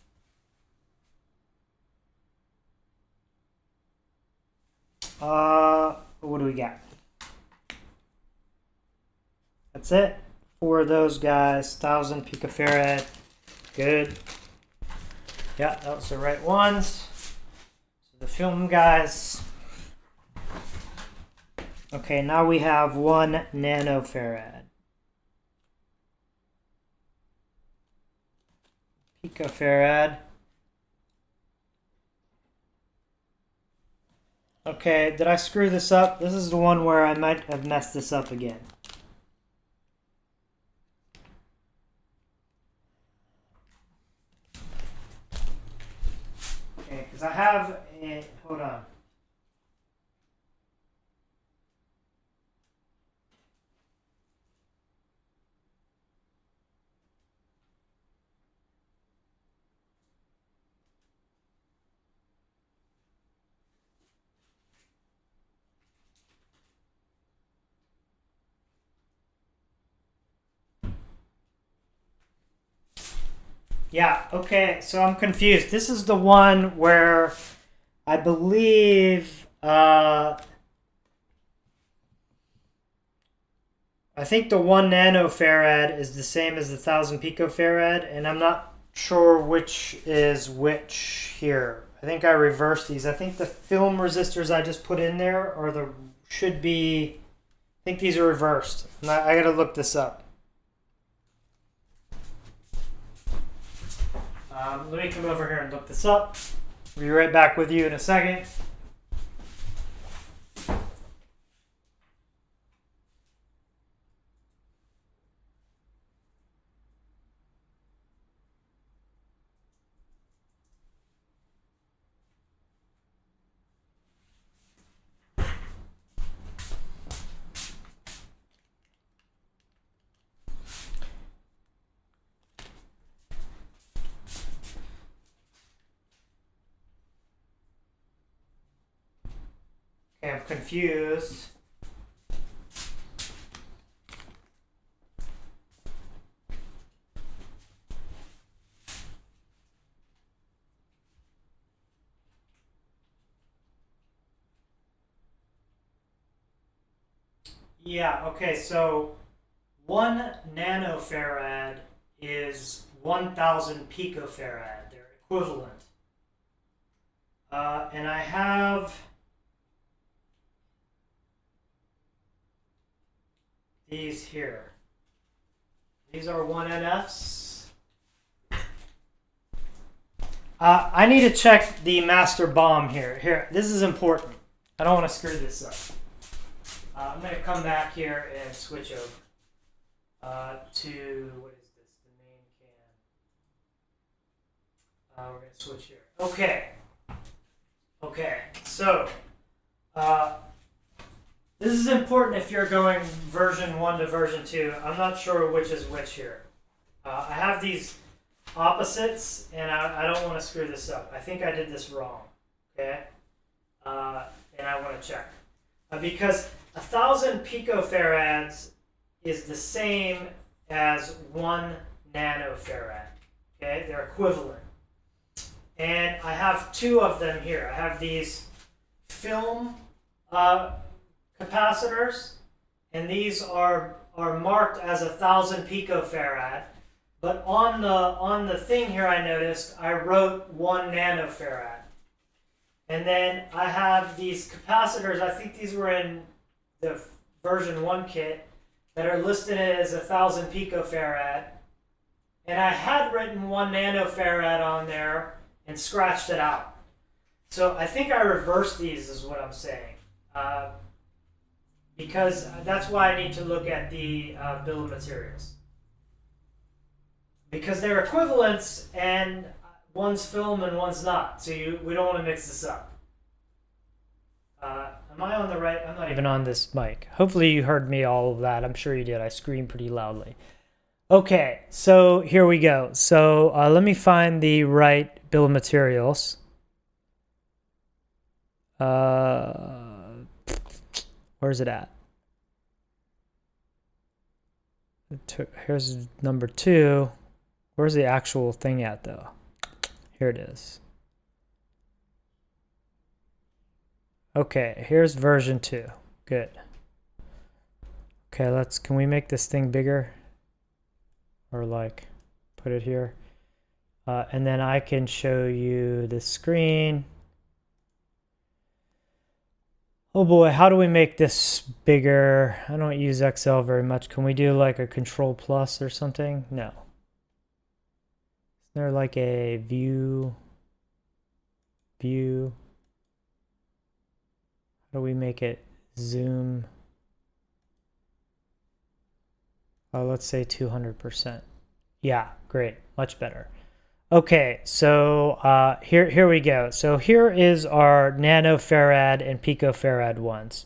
What do we got? That's it for those guys. 1,000 picofarad. Good. Yeah, that was the right ones. So the film guys. Okay, now we have 1 nanofarad. Picofarad. Okay, did I screw this up? This is the one where I might have messed this up again. Okay, because I have a, hold on. Yeah, okay, so I'm confused. This is the one where I believe, I think the 1 nanofarad is the same as the 1,000 picofarad, and I'm not sure which is which here. I think I reversed these. I think the film resistors I just put in there are the, should be, I think these are reversed. I gotta look this up. Let me come over here and look this up. I'll be right back with you in a second. Okay, I'm confused. Yeah, okay, so 1 nanofarad is 1,000 picofarad. They're equivalent. And I have these here. These are 1NFs. I need to check the master bomb here. Here, this is important. I don't want to screw this up. I'm going to come back here and switch over to, what is this, the main cam. We're going to switch here. Okay. Okay, so this is important if you're going version 1 to version 2. I'm not sure which is which here. I have these opposites, and I don't want to screw this up. I think I did this wrong, okay? And I want to check. Because 1,000 picofarads is the same as 1 nanofarad. Okay, they're equivalent. And I have two of them here. I have these film capacitors, and these are marked as 1,000 picofarad. But on the thing here, I noticed I wrote 1 nanofarad. And then I have these capacitors. I think these were in the version 1 kit that are listed as 1,000 picofarad. And I had written 1 nanofarad on there and scratched it out. So I think I reversed these, is what I'm saying. Because that's why I need to look at the bill of materials. Because they're equivalents and one's film and one's not. So we don't want to mix this up. Am I on the right? I'm not even on this mic. Hopefully you heard me all of that. I'm sure you did. I screamed pretty loudly. Okay, so here we go. So let me find the right bill of materials. Where's it at? Here's number 2. Where's the actual thing at, though? Here it is. Okay, here's version 2. Good. Okay, can we make this thing bigger? Or like, put it here. And then I can show you the screen. Oh boy, how do we make this bigger? I don't use Excel very much. Can we do like a Control Plus or something? No. Is there like a view? How do we make it zoom? Let's say 200%. Yeah, great, much better. Okay, so here we go. So here is our nanofarad and picofarad ones.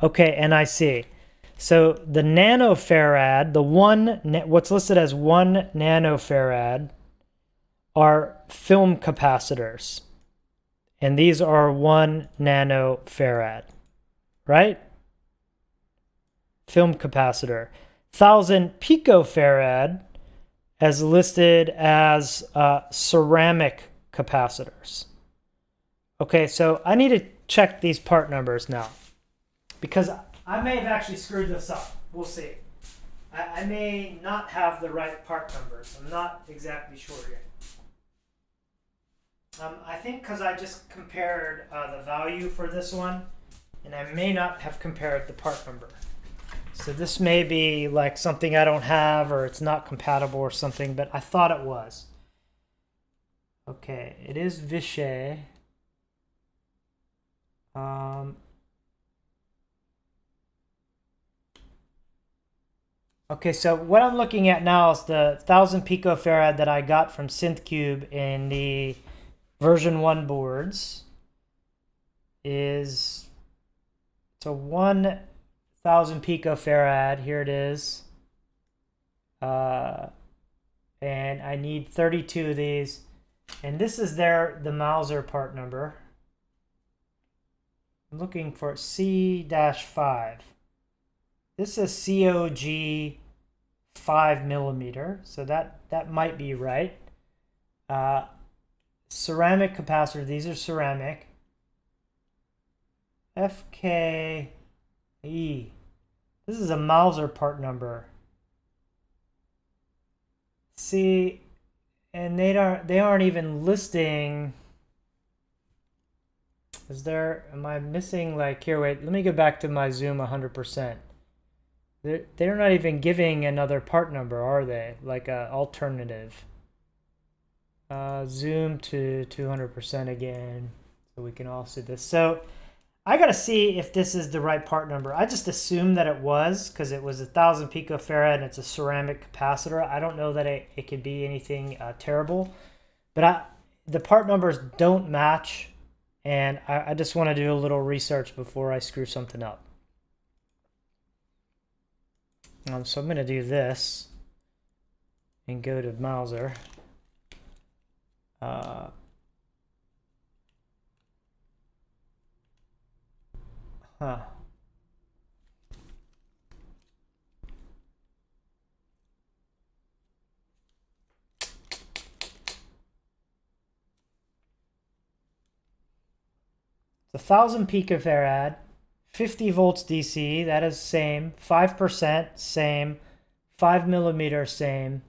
Okay, and I see. So the nanofarad, what's listed as 1 nanofarad are film capacitors. And these are 1 nanofarad, right? Film capacitor. 1,000 picofarad as listed as ceramic capacitors. Okay, so I need to check these part numbers now because I may have actually screwed this up. We'll see. I may not have the right part numbers. I'm not exactly sure yet. I think because I just compared the value for this one, and I may not have compared the part number. So this may be like something I don't have, or it's not compatible or something, but I thought it was. Okay, it is Vichy. Okay, so what I'm looking at now is the 1,000 picofarad that I got from SynthCube in the version 1 boards. It's a 1,000 picofarad. Here it is. And I need 32 of these. And this is the Mauser part number. I'm looking for C-5. This is COG 5 millimeter, so that might be right. Ceramic capacitor, these are ceramic. FKE. This is a Mauser part number. See, and they aren't even listing. Am I missing, like, here, wait, let me go back to my zoom 100%. They're not even giving another part number, are they? Like a alternative. Zoom to 200% again, so we can all see this. So I gotta see if this is the right part number. I just assumed that it was, because it was 1,000 picofarad and it's a ceramic capacitor. I don't know that it could be anything terrible, but the part numbers don't match, and I just want to do a little research before I screw something up. So I'm going to do this and go to Mauser. It's 1,000 picofarad, 50 volts DC, that is same, 5% same, 5 millimeter same.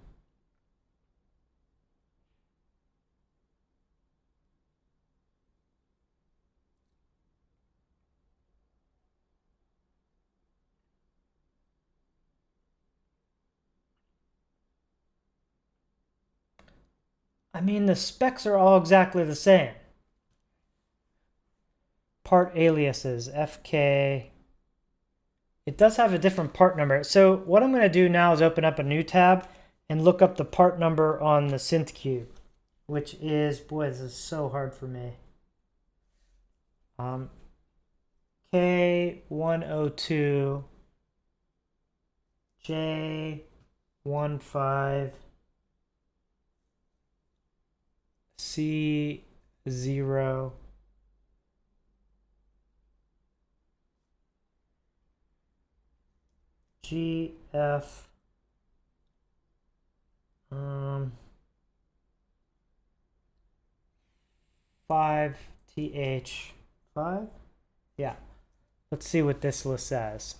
I mean, the specs are all exactly the same. Part aliases, FK. It does have a different part number. So what I'm going to do now is open up a new tab and look up the part number on the synth cube, which is, boy, this is so hard for me. K102 J15 C0 GF 5TH5. Yeah. Let's see what this list says.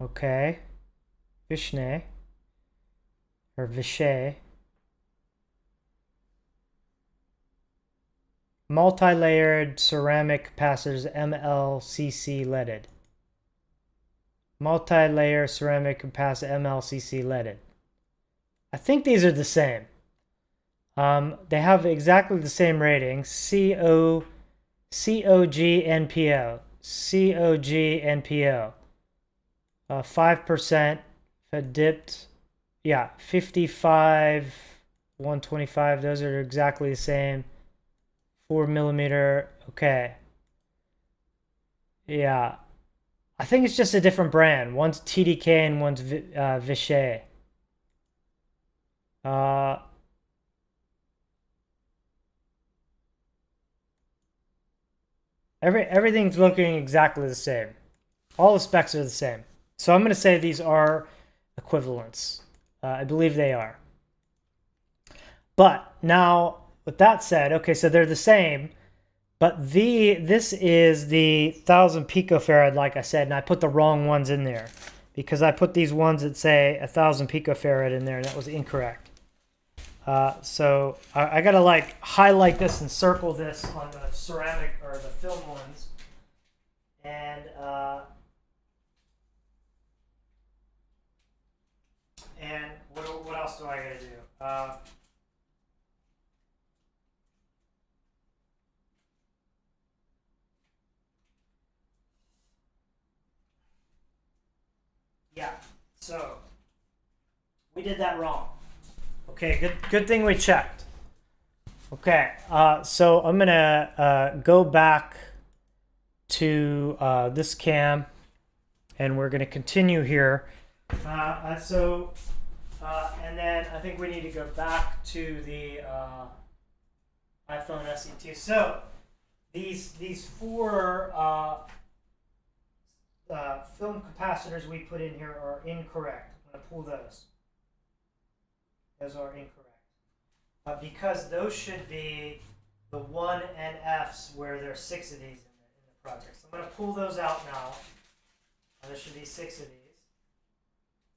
Okay. Vishne. Or Vishay. Multi-layered ceramic capacitors MLCC leaded. Multi-layer ceramic capacitor MLCC leaded. I think these are the same. They have exactly the same rating. COG NPO. COG NPO. 5% dipped. Yeah, 55, 125. Those are exactly the same. 4 millimeter. Okay. Yeah. I think it's just a different brand. One's TDK and one's Vishay. Everything's looking exactly the same. All the specs are the same. So I'm going to say these are equivalents. I believe they are. But now, with that said, okay, so they're the same, but this is the 1,000 picofarad, like I said, and I put the wrong ones in there because I put these ones that say 1,000 picofarad in there, and that was incorrect. So I gotta like highlight this and circle this on the ceramic or the film ones, and what else do I gotta do? Yeah, so we did that wrong. Okay, good thing we checked. Okay, so I'm gonna go back to this cam, and we're gonna continue here. And then I think we need to go back to the iPhone SE2. So these four film capacitors we put in here are incorrect. I'm going to pull those. Those are incorrect. Because those should be the 1 NFs where there are 6 of these in the project. So I'm going to pull those out now. There should be 6 of these.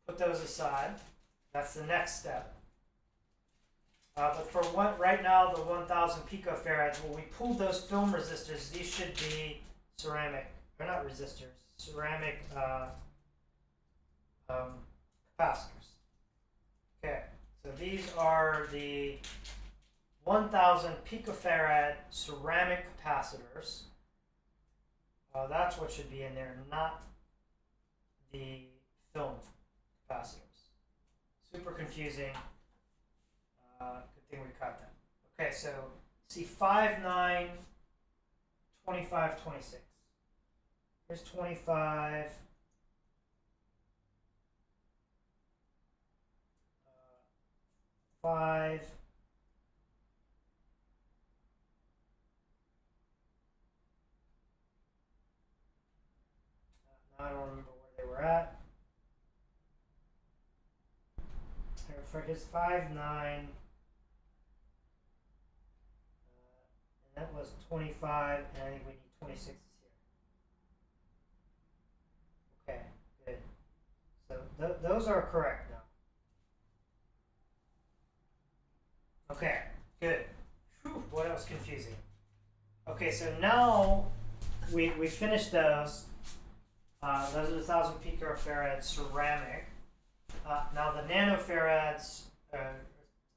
Put those aside. That's the next step. But for right now, the 1,000 picofarads, when we pulled those film resistors, these should be ceramic. They're not resistors. Ceramic capacitors. Okay, so these are the 1,000 picofarad ceramic capacitors. That's what should be in there, not the film capacitors. Super confusing. Good thing we caught that. Okay, so see 5, 9, 25, 26. Here's 25. 5. Now I don't remember where they were at. Here's 5, 9. was 25, and I think we need 26 here. Okay, good. So those are correct now. Okay, good. Whew, boy, that was confusing. Okay, so now we finished those. Those are the 1,000 picofarad ceramic. Now the nanofarads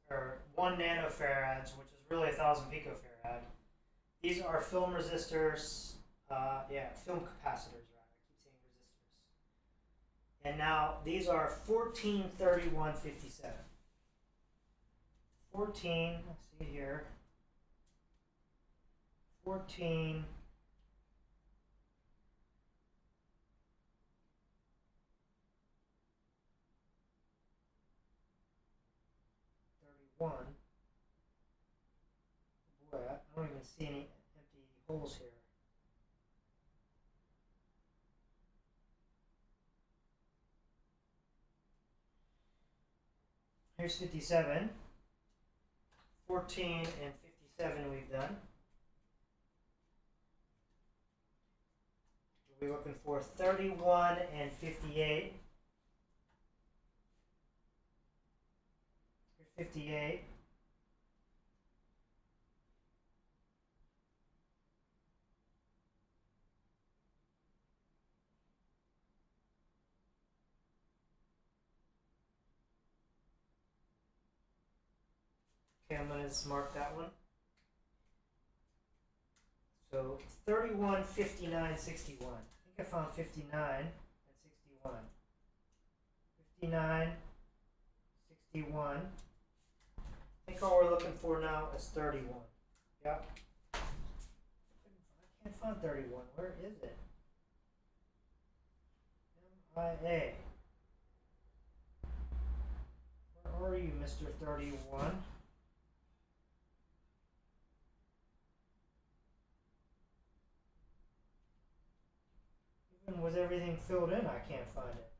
are 1 nanofarads, which is really 1,000 picofarad. These are film resistors, film capacitors, rather. I keep saying resistors. And now these are 143157. 14, let's see here. 14. One. Boy, I don't even see any empty holes here. Here's 57. 14 and 57 we've done. We're looking for 31 and 58. Here's 58. Okay, I'm going to just mark that one. So 31, 59, 61. I think I found 59 and 61. 59, 61. I think all we're looking for now is 31. Yep. I can't find 31. Where is it? MIA. Where are you, Mr. 31? Even with everything filled in, I can't find it.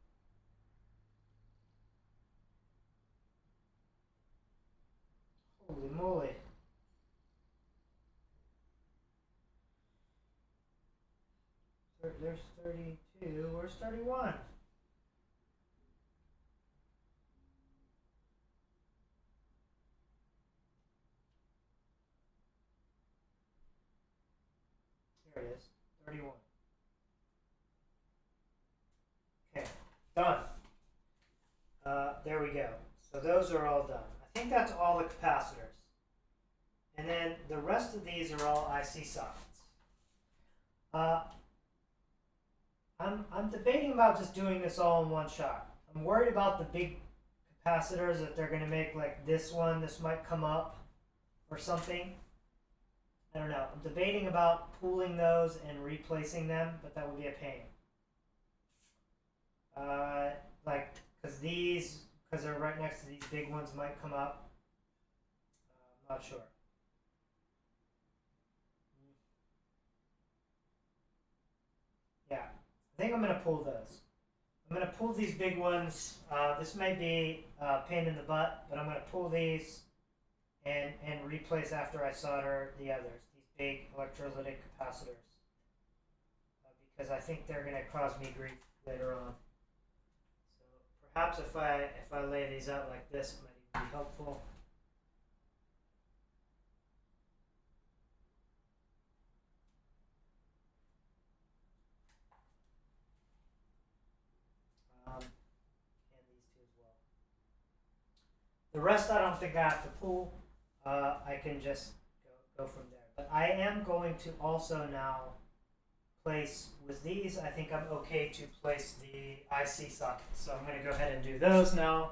Holy moly. There's 32. Where's 31? There it is. 31. Okay, done. There we go. So those are all done. I think that's all the capacitors. And then the rest of these are all IC sockets. I'm debating about just doing this all in one shot. I'm worried about the big capacitors that they're going to make, like this one. This might come up or something. I don't know. I'm debating about pooling those and replacing them, but that would be a pain. Because they're right next to these big ones, might come up. I'm not sure. Yeah, I think I'm going to pull those. I'm going to pull these big ones. This may be a pain in the butt, but I'm going to pull these and replace after I solder the others, these big electrolytic capacitors, because I think they're going to cause me grief later on. So perhaps if I lay these out like this, it might even be helpful. And these two as well. The rest I don't think I have to pull. I can just go from there. But I am going to also now place with these. I think I'm okay to place the IC sockets. So I'm going to go ahead and do those now.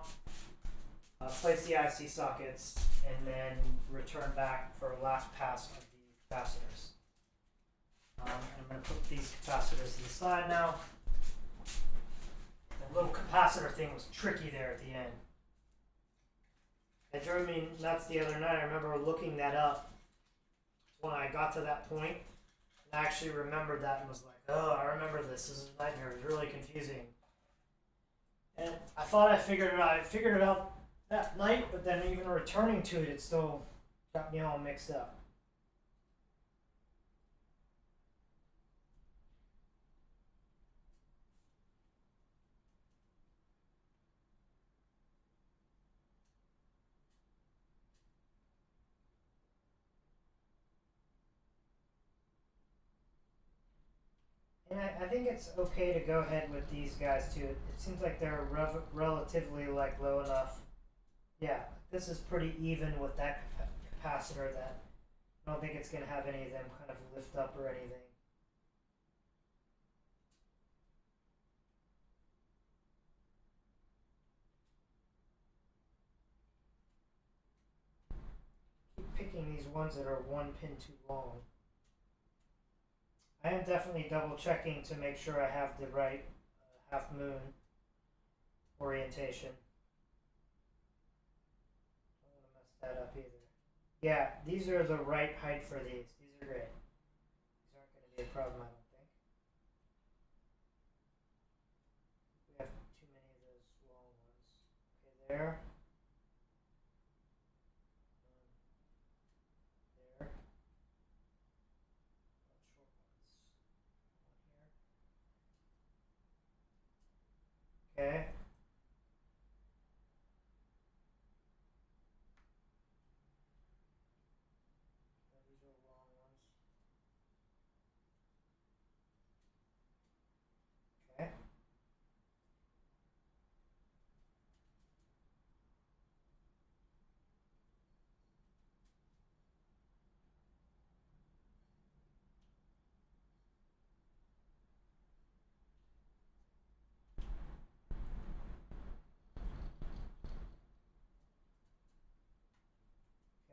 Place the IC sockets and then return back for a last pass of the capacitors. I'm going to put these capacitors to the side now. The little capacitor thing was tricky there at the end. It drove me nuts the other night. I remember looking that up when I got to that point, and I actually remembered that and was like, oh, I remember this. This is a nightmare. It was really confusing. And I thought I figured it out. I figured it out that night, but then even returning to it, it still got me all mixed up. And I think it's okay to go ahead with these guys too. It seems like they're relatively like low enough. Yeah, this is pretty even with that capacitor that I don't think it's going to have any of them kind of lift up or anything. Keep picking these ones that are one pin too long. I am definitely double checking to make sure I have the right half moon orientation. Don't want to mess that up either. Yeah, these are the right height for these. These are great. These aren't going to be a problem, I don't think. We have too many of those long ones. Okay, there. There. Short ones. One here. Okay. These are long ones. Okay.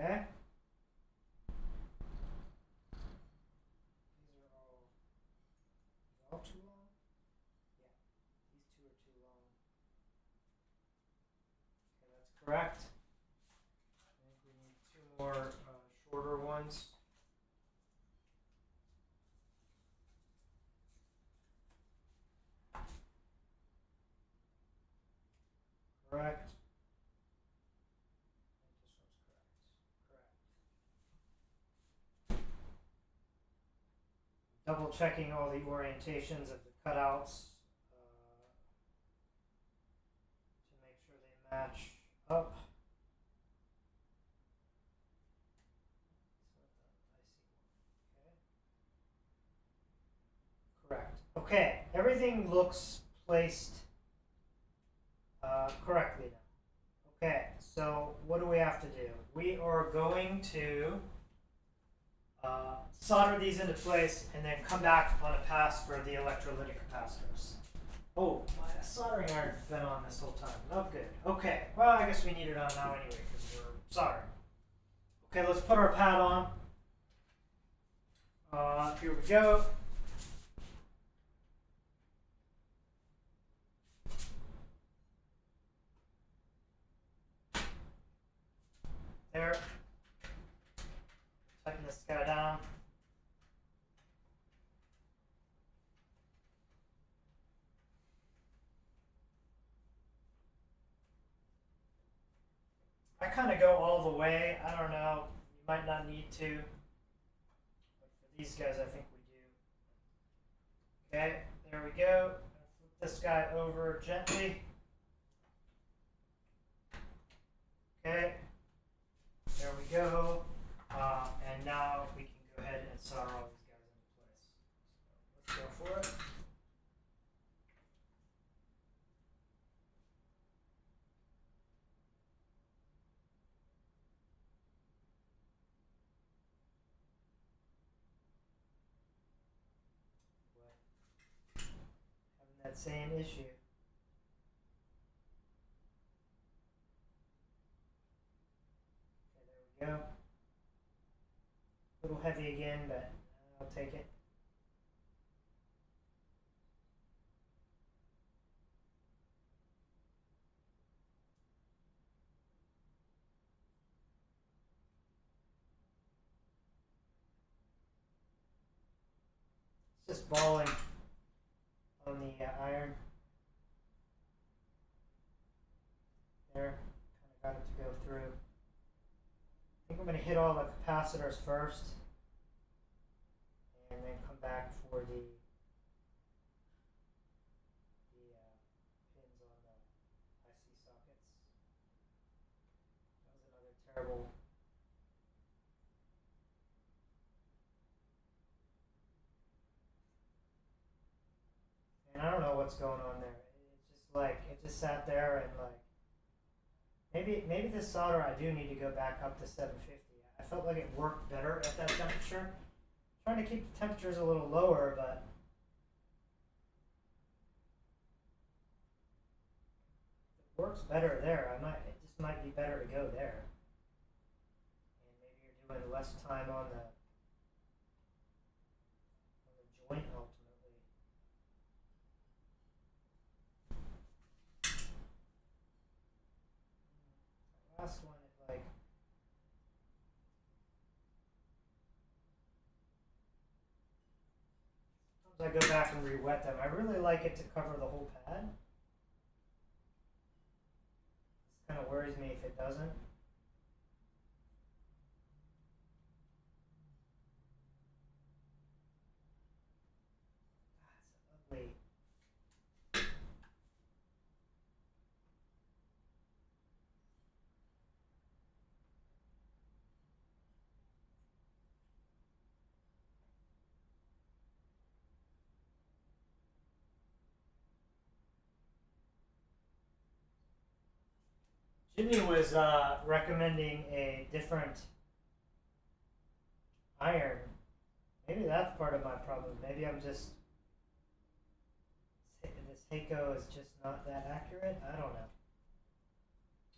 Okay. These are all too long? Yeah, these two are too long. Okay, that's correct. I think we need two more shorter ones. Correct. I think this one's correct. Correct. Double checking all the orientations of the cutouts to make sure they match up. Correct. Okay, everything looks placed correctly now. Okay, so what do we have to do? We are going to solder these into place and then come back on a pass for the electrolytic capacitors. Oh, my soldering iron's been on this whole time. Not good. Okay, well, I guess we need it on now anyway because we're soldering. Okay, let's put our pad on. Here we go. There. Tighten this guy down. I kind of go all the way. I don't know. You might not need to. But for these guys, I think we do. Okay, there we go. Flip this guy over gently. Okay, there we go. And now we can go ahead and solder all these guys into place. So let's go for it. Having that same issue. Okay, there we go. A little heavy again, but I'll take it. It's just balling on the iron. There, kind of got it to go through. I think I'm going to hit all the capacitors first and then come back for the pins on the IC sockets. That was another terrible. And I don't know what's going on there. It's just like it just sat there and like maybe this solder I do need to go back up to 750. I felt like it worked better at that temperature. I'm trying to keep the temperatures a little lower, but it works better there. It just might be better to go there. And maybe you're doing less time on the joint ultimately. The last one is like sometimes I go back and re-wet them. I really like it to cover the whole pad. This kind of worries me if it doesn't. That's ugly. Jimmy was recommending a different iron. Maybe that's part of my problem. Maybe I'm just this Heiko is just not that accurate. I don't know.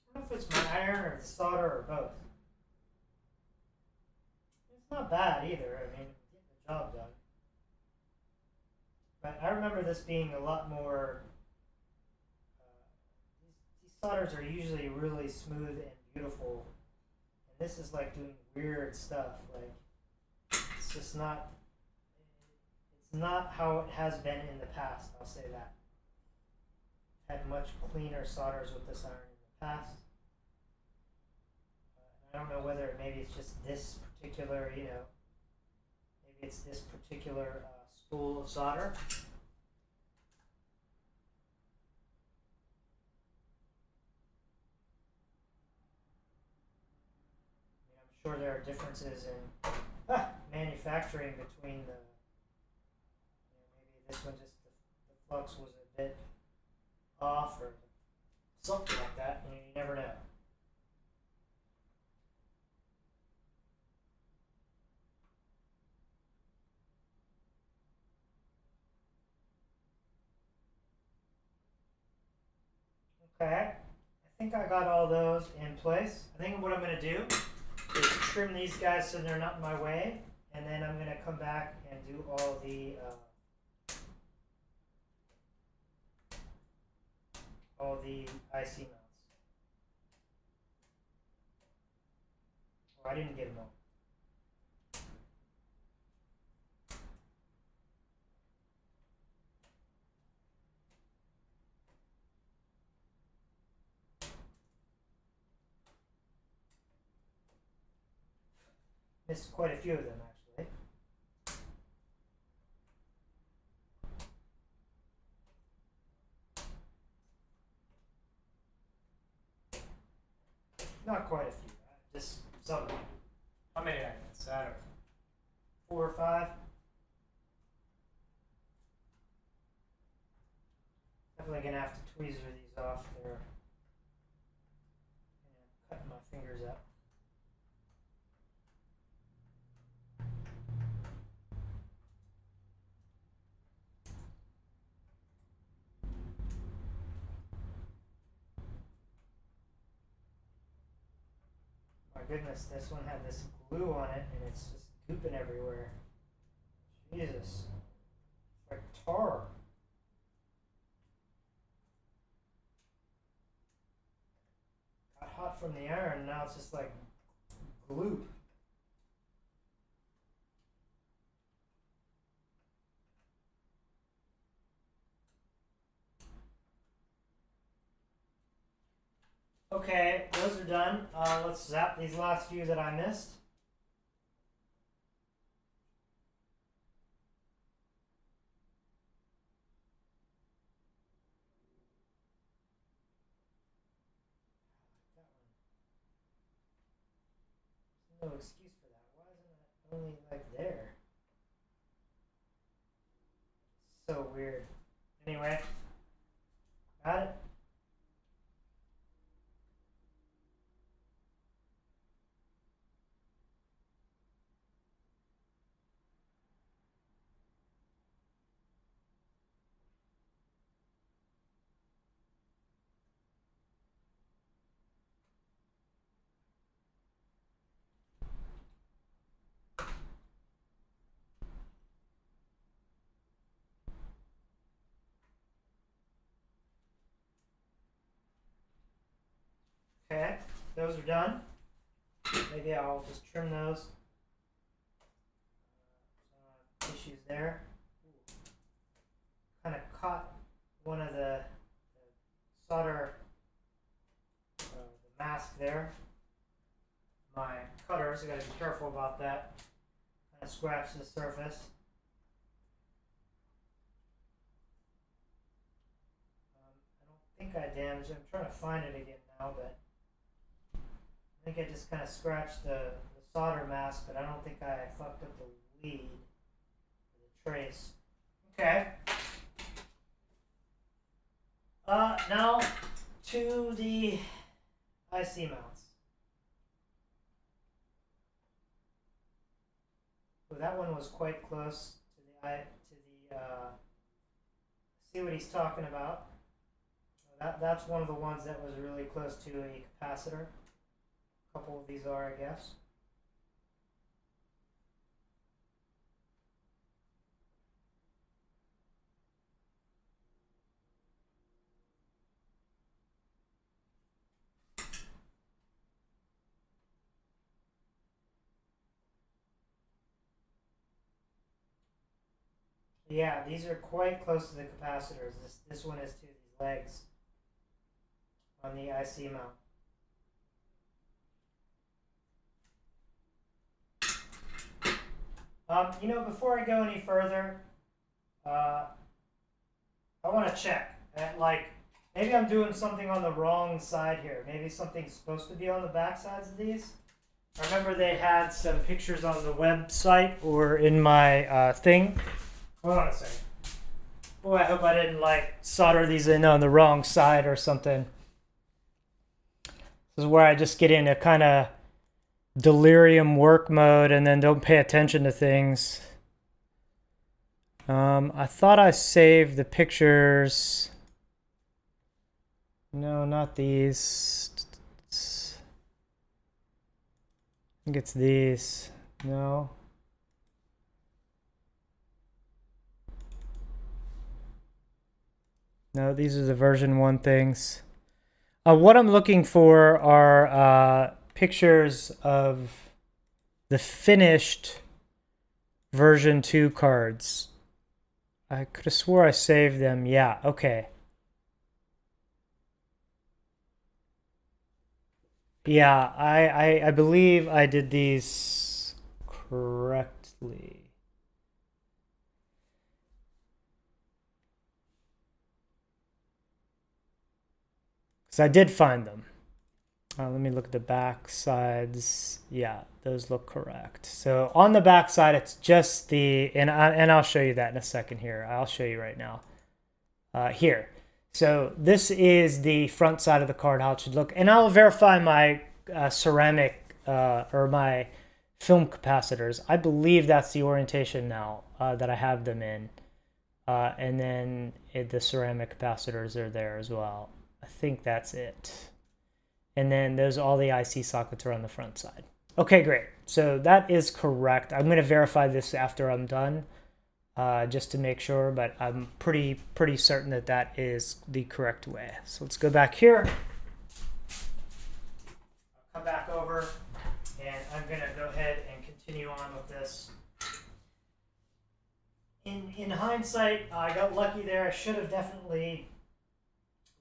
I don't know if it's my iron or the solder or both. It's not bad either. I mean, get the job done. But I remember this being a lot more. These solders are usually really smooth and beautiful, and this is like doing weird stuff. Like it's just not. It's not how it has been in the past. I'll say that. I've had much cleaner solders with this iron in the past. I don't know whether maybe it's just this particular, maybe it's this particular spool of solder. I'm sure there are differences in manufacturing between maybe this one just the flux was a bit off or something like that. You never know. Okay, I think I got all those in place. I think what I'm going to do is trim these guys so they're not in my way, and then I'm going to come back and do all the IC mounts. Oh, I didn't get them all. Missed quite a few of them actually. Not quite a few, just some. How many I missed? I don't know. 4 or 5. Definitely gonna have to tweezer these off. They're cutting my fingers out. My goodness, this one had this glue on it and it's just gooping everywhere. Jesus. It's like tar. Got hot from the iron, now it's just like glue. Okay, those are done. Let's zap these last few that I missed. That one. There's no excuse for that. Why isn't it only like there? So weird. Anyway. anyway. Got it? Okay, those are done. Maybe I'll just trim those. Issues there. Kind of caught one of the solder the mask there. My cutters, I gotta be careful about that. Kind of scratch the surface. I don't think I damaged it. I'm trying to find it again now, but I think I just kind of scratched the solder mask, but I don't think I fucked up the lead, the trace. Okay. Now to the IC mounts. So that one was quite close to the see what he's talking about. That's one of the ones that was really close to a capacitor. A couple of these are, I guess. Yeah, these are quite close to the capacitors. This one is to these legs on the IC mount. Before I go any further, I want to check. Maybe I'm doing something on the wrong side here. Maybe something's supposed to be on the back sides of these. I remember they had some pictures on the website or in my thing. Hold on a second. Boy, I hope I didn't solder these in on the wrong side or something. This is where I just get into kind of delirium work mode and then don't pay attention to things. I thought I saved the pictures. No, not these. I think it's these. No. No, these are the version 1 things. What I'm looking for are pictures of the finished version 2 cards. I could have swore I saved them. Yeah, okay. Yeah, I believe I did these correctly. So I did find them. Let me look at the back sides. Yeah, those look correct. So on the back side, it's just and I'll show you that in a second here. I'll show you right now. Here. So this is the front side of the card, how it should look. And I'll verify my ceramic or my film capacitors. I believe that's the orientation now that I have them in. And then the ceramic capacitors are there as well. I think that's it. And then all the IC sockets are on the front side. Okay, great. So that is correct. I'm going to verify this after I'm done, just to make sure, but I'm pretty certain that that is the correct way. So let's go back here. I'll come back over, and I'm going to go ahead and continue on with this. In hindsight, I got lucky there. I should have definitely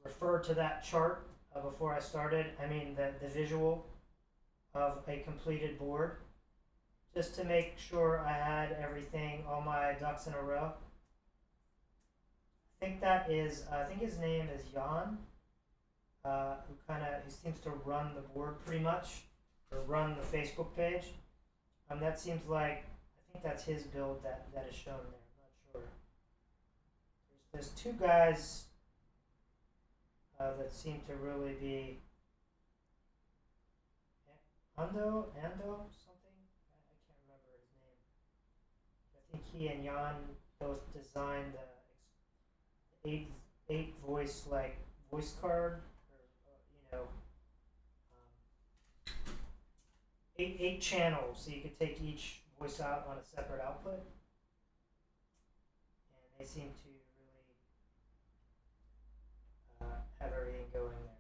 referred to that chart before I started. I mean, the visual of a completed board, just to make sure I had everything, all my ducks in a row. I think his name is Jan, he seems to run the board pretty much, or run the Facebook page. That seems like, I think that's his build that is shown there. I'm not sure. There's there's two guys that seem to really be Ando something. I can't remember his name. I think he and Jan both designed the eight voice like voice card, or eight channels, so you could take each voice out on a separate output, and they seem to really have everything going there.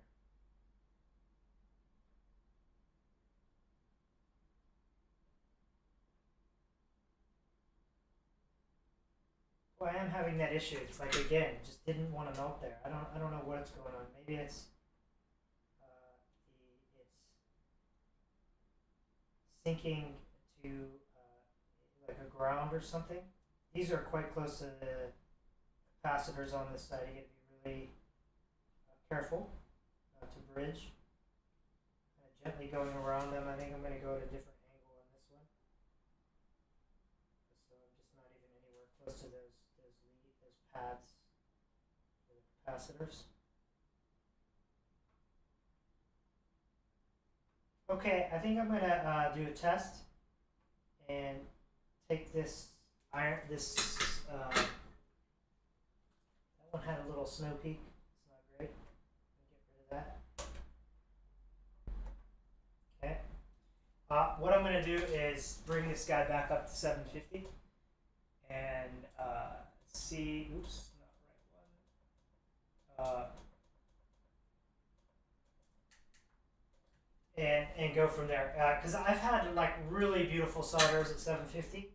Well, I am having that issue. It's like again, it just didn't want to melt there. I don't know what's going on. Maybe it's it's sinking to like a ground or something. These are quite close to the capacitors on this side. You got to be really careful not to bridge. Gently going around them. I think I'm going to go at a different angle on this one, so I'm just not even anywhere close to those pads for the capacitors. Okay, I think I'm going to do a test and take this iron. That one had a little snow peak. It's not great. Get rid of that. Okay. What I'm going to do is bring this guy back up to 750 and see. Oops, not right one. And go from there. Because I've had like really beautiful solders at 750,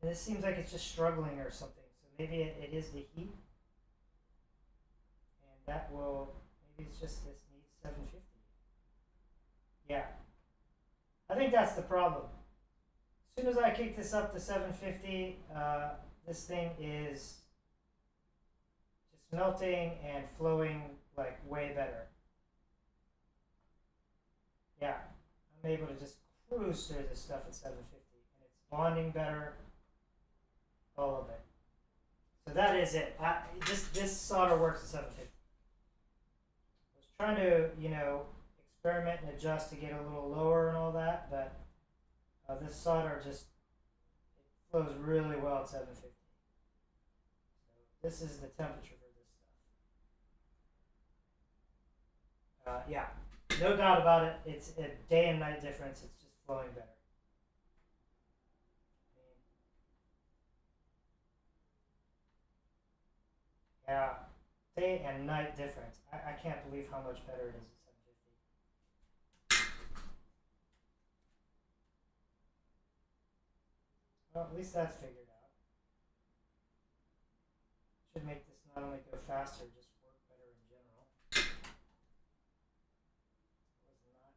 and this seems like it's just struggling or something. So maybe it is the heat, and that will, maybe it's just this needs 750. Yeah, I think that's the problem. As soon as I kick this up to 750, this thing is just melting and flowing like way better. Yeah, I'm able to just cruise through this stuff at 750, and it's bonding better, all of it. So that is it. This solder works at 750. I was trying to experiment and adjust to get a little lower and all that, but this solder just it flows really well at 750. So this is the temperature for this stuff. Yeah. No doubt about it. It's a day and night difference. It's just flowing better. Yeah, day and night difference. I can't believe how much better it is at 750. Well, at least that's figured out. Should make this not only go faster, just work better in general. It was not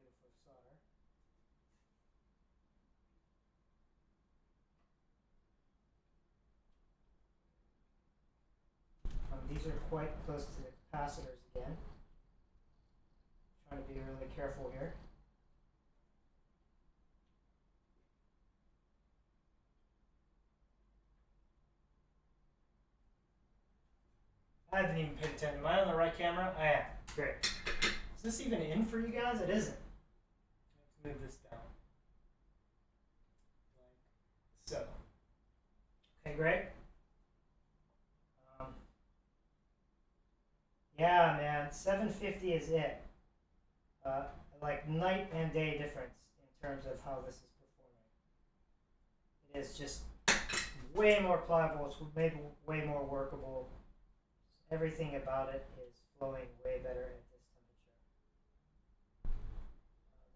beautiful solder. These are quite close to the capacitors again. Trying to be really careful here. I haven't even paid attention. Am I on the right camera? I am. Great. Is this even in for you guys? It isn't. Let's move this down. Like so. Okay, great. Yeah, man, 750 is it. Like night and day difference in terms of how this is performing. It is just way more pliable. It's made way more workable. Everything about it is flowing way better at this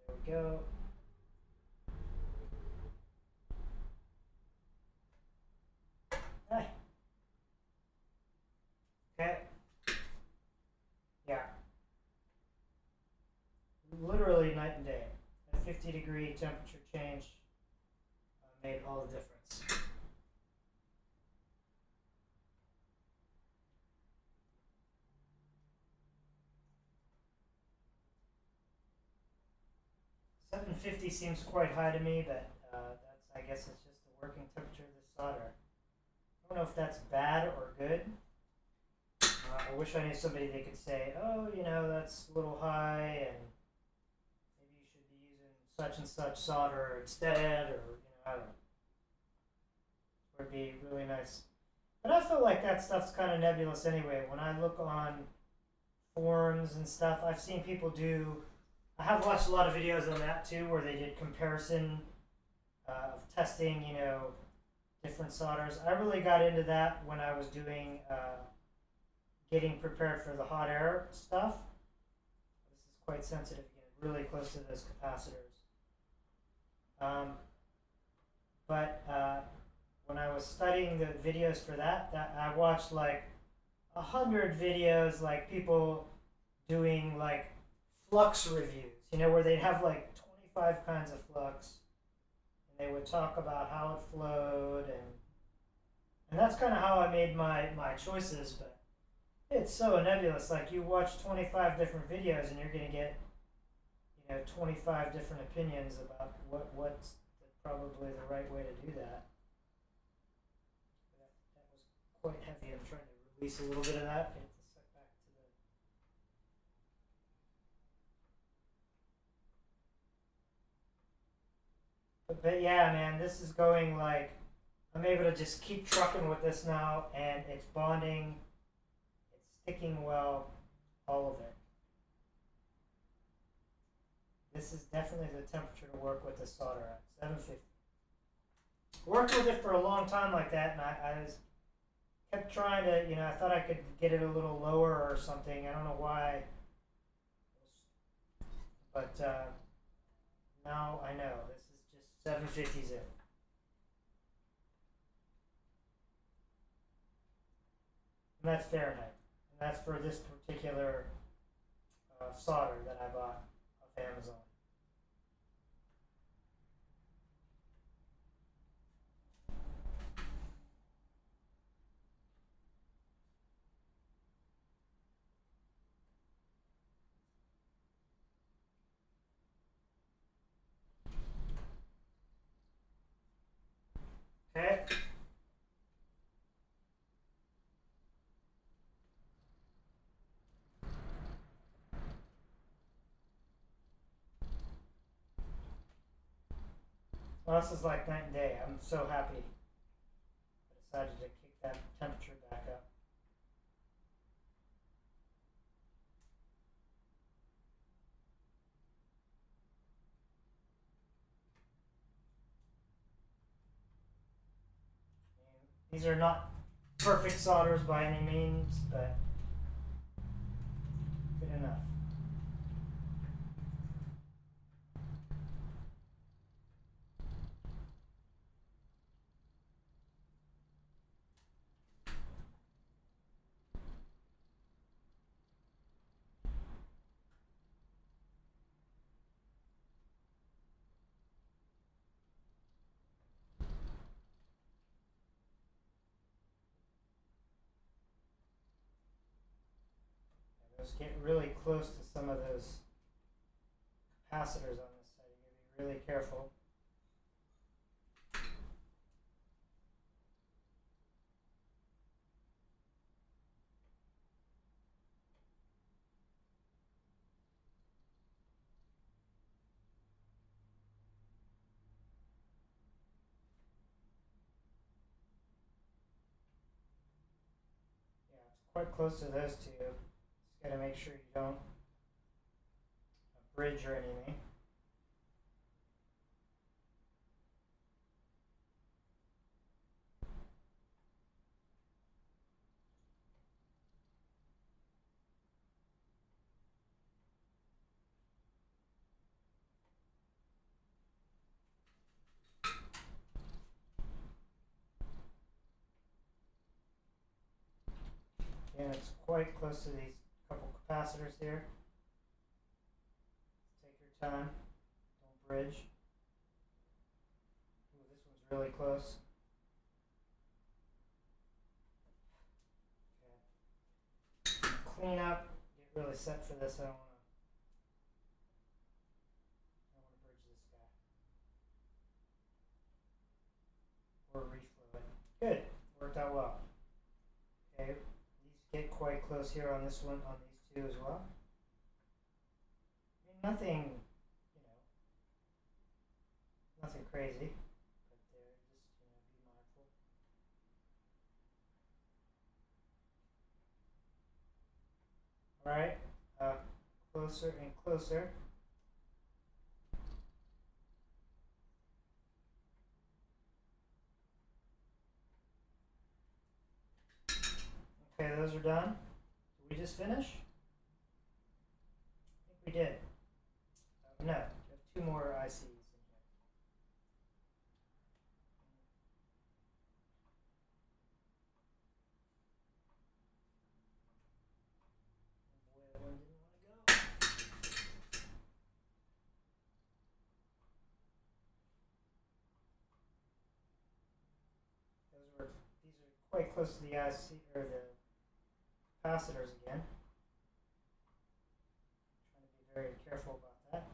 temperature. There we go. Hey. Okay. Yeah. Literally night and day. A 50-degree temperature change made all the difference. $750 seems quite high to me, but I guess it's just the working temperature of this solder. I don't know if that's bad or good. I wish I knew somebody that could say, oh, that's a little high, and maybe you should be using such and such solder instead, or I don't know. It would be really nice. But I feel like that stuff's kind of nebulous anyway. When I look on forums and stuff, I've seen people do. I have watched a lot of videos on that too, where they did comparison of testing, different solders. I really got into that when I was doing getting prepared for the hot air stuff. This is quite sensitive, really close to those capacitors. But when I was studying the videos for that I watched like 100 videos, like people doing like flux reviews, where they'd have like 25 kinds of flux, and they would talk about how it flowed, and that's kind of how I made my choices. But it's so nebulous. Like you watch 25 different videos, and you're gonna get 25 different opinions about what's probably the right way to do that. That was quite heavy. I'm trying to release a little bit of that. Get the set back to the. But yeah, man, this is going like I'm able to just keep trucking with this now, and it's bonding, it's sticking well, all of it. This is definitely the temperature to work with the solder at, 750. Worked with it for a long time like that, and I kept trying to, I thought I could get it a little lower or something. I don't know why. But now I know. This is just 750 zip. And that's Fahrenheit. And that's for this particular solder that I bought off Amazon. Okay. Well, this is like night and day. I'm so happy I decided to kick that temperature back up. These are not perfect solders by any means, but good enough. Let's get really close to some of those capacitors on this side. You gotta be really careful. Yeah, it's quite close to those two. Just gotta make sure you don't bridge or anything. And it's quite close to these couple capacitors here. Take your time. Don't bridge. Ooh, this one's really close. Okay. Clean up. Get really set for this. I don't want to bridge this guy or reflow it. Good. Worked worked out well. Okay, these get quite close here on this one, on these two as well. I mean, nothing, you know, nothing crazy, but they're just, be mindful. All right, closer and closer. Okay, those are done. Did we just finish? I think we did. No, we have two more ICs in here. Boy, that one didn't want to go. These are quite close to the IC or the capacitors again. Trying to be very careful about that.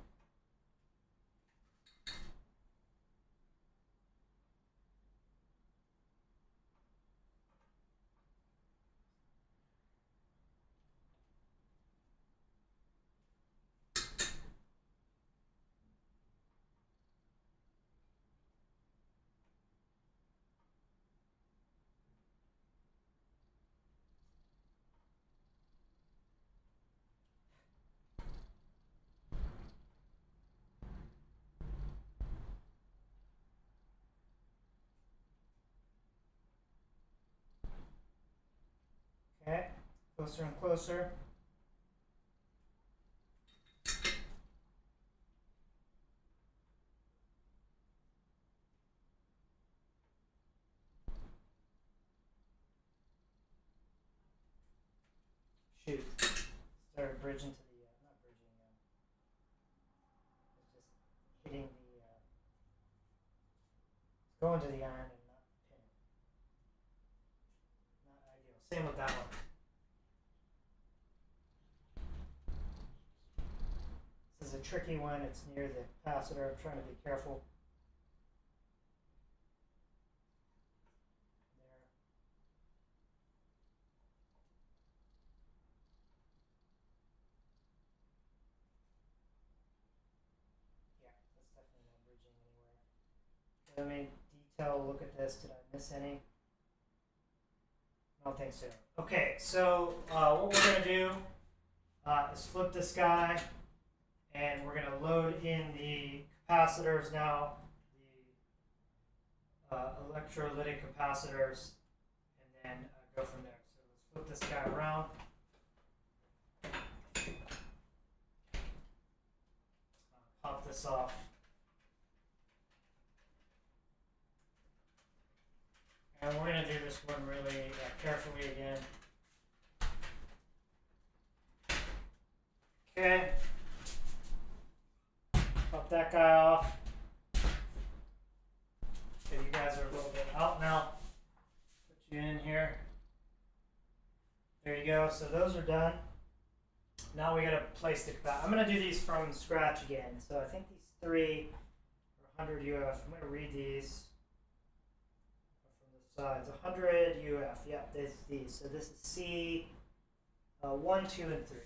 Okay, closer and closer. Shoot. Started bridging to the, not bridging, it's just hitting the, it's going to the iron and not pinning. Not ideal. Same with that one. This is a tricky one. It's near the capacitor. I'm trying to be careful. There. Yeah, that's definitely not bridging anywhere. Let me detail look at this. Did I miss any? I don't think so. Okay, so what we're going to do is flip this guy, and we're going to load in the capacitors now, the electrolytic capacitors, and then go from there. So let's flip this guy around. Pop this off. And we're going to do this one really carefully again. Okay. Pop that guy off. Okay, you guys are a little bit out now. Put you in here. There you go. So those are done. Now we got to place the capacitor. I'm going to do these from scratch again. So I think these three are 100 UF. I'm going to read these from the sides. 100 UF. Yeah, there's these. So this is C 1, 2, and 3.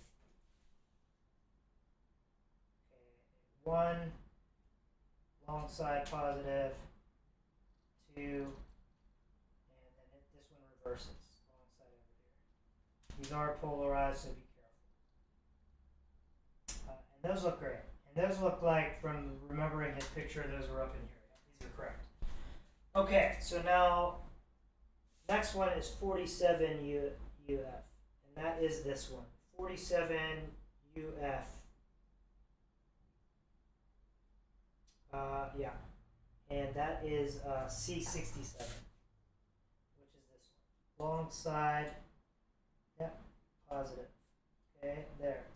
Okay, 1 long side positive, 2, and then this one reverses long side over here. These are polarized, so be careful. And those look great. And those look like, from remembering his picture, those were up in here. Yeah, these are correct. Okay, so now next one is 47 UF, and that is this one, 47 UF. Yeah, and that is C67, which is this one. Long side, yep, positive. Okay, there,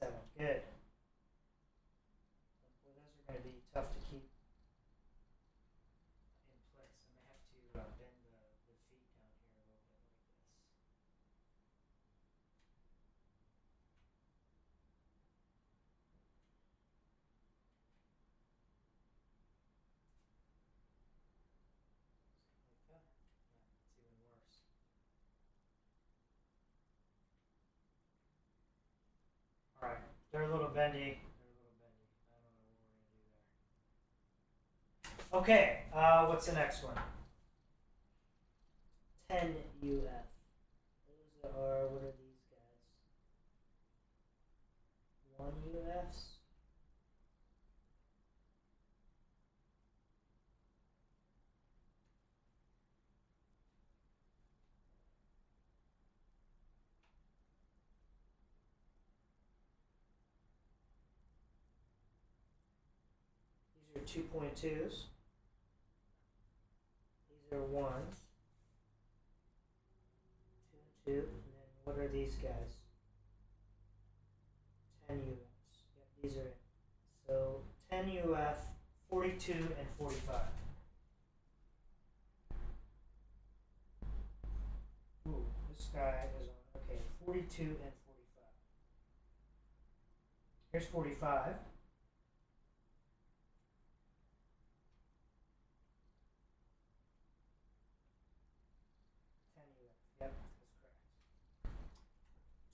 C67, good. Well, those are going to be tough to keep in place. I may have to bend the feet down here a little bit like this. Like that. Yeah, it's even They're a little bendy. They're a little bendy. I don't know what we're gonna do there. Okay, what's the next one? 10 UF. Those are, what are these guys? 1 UFs? These are 2.2s. These are 1s. 2 and 2. And then what are these guys? 10 UFs. Yep, these are it. So 10 UF, 42 and 45. Ooh, this guy is on, okay, 42 and 45. Here's 45. 10 UF, yep, that's correct.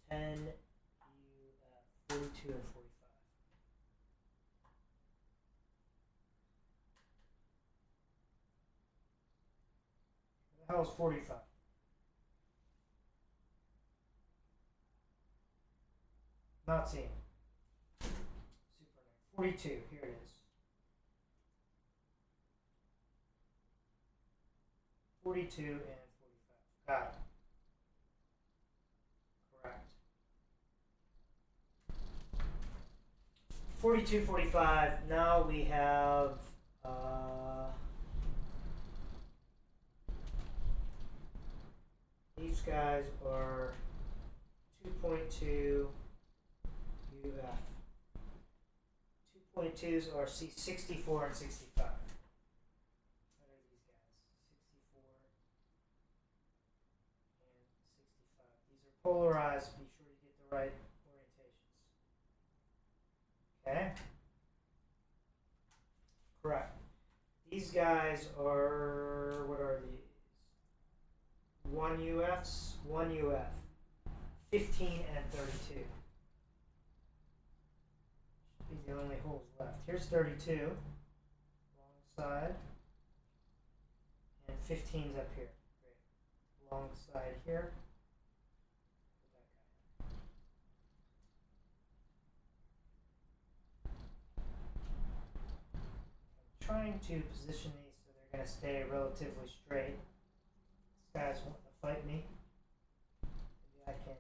10 UF, 42 and 45. What the hell is 45? Not seeing. Super nice. 42, here it is. 42 and 45. Got it. Correct. 42, 45. Now we have these guys are 2.2 UF. 2.2s are C64 and 65. What are these guys? 64 and 65. These are polarized. Be sure you get the right orientations. Okay? Correct. These guys are, what are these? 1 UFs, 1 UF. 15 and 32. Should be the only holes left. Here's 32, long side, and 15's up here. Great. Long side here. I'm trying to position these so they're going to stay relatively straight. This guy's wanting to fight me. Maybe I can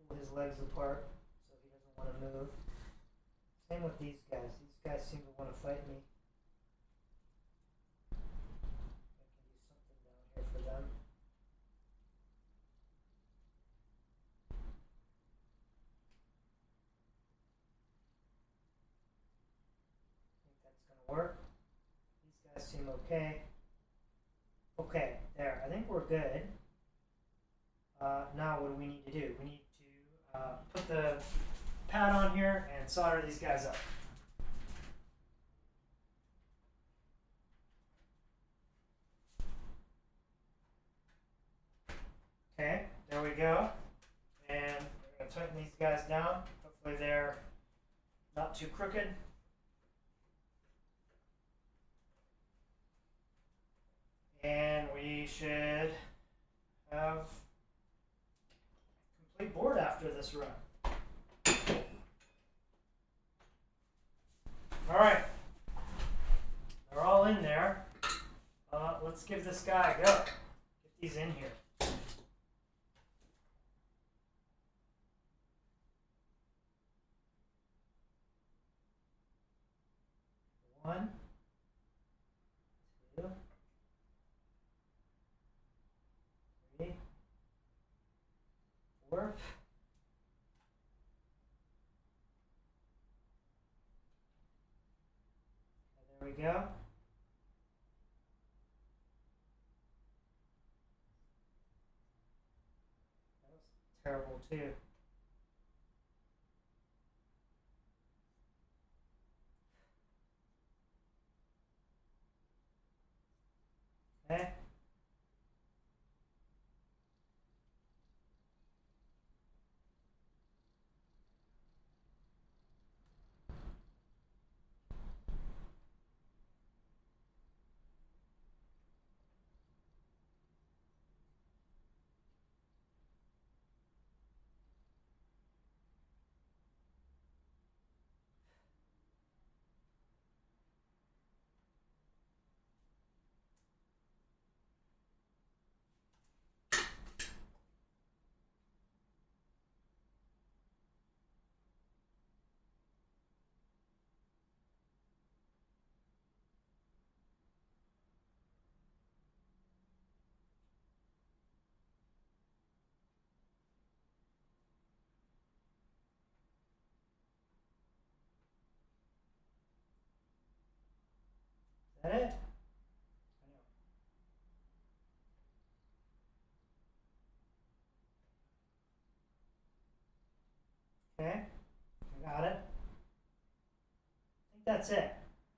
pull his legs apart so he doesn't want to move. Same with these guys. These guys seem to want to fight me. I can do something down here for them. I think that's going to work. These guys seem okay. Okay, there. I think we're good. Now what do we need to do? We need to put the pad on here and solder these guys up. Okay, there we go. And we're going to tighten these guys down. Hopefully they're not too crooked. And we should have complete board after this run. All right, they're all in there. Let's give this guy a go. Get these in here. One, two, three, 4. And there we go. That was terrible too. Okay. that it? Okay, I got it. I think that's it.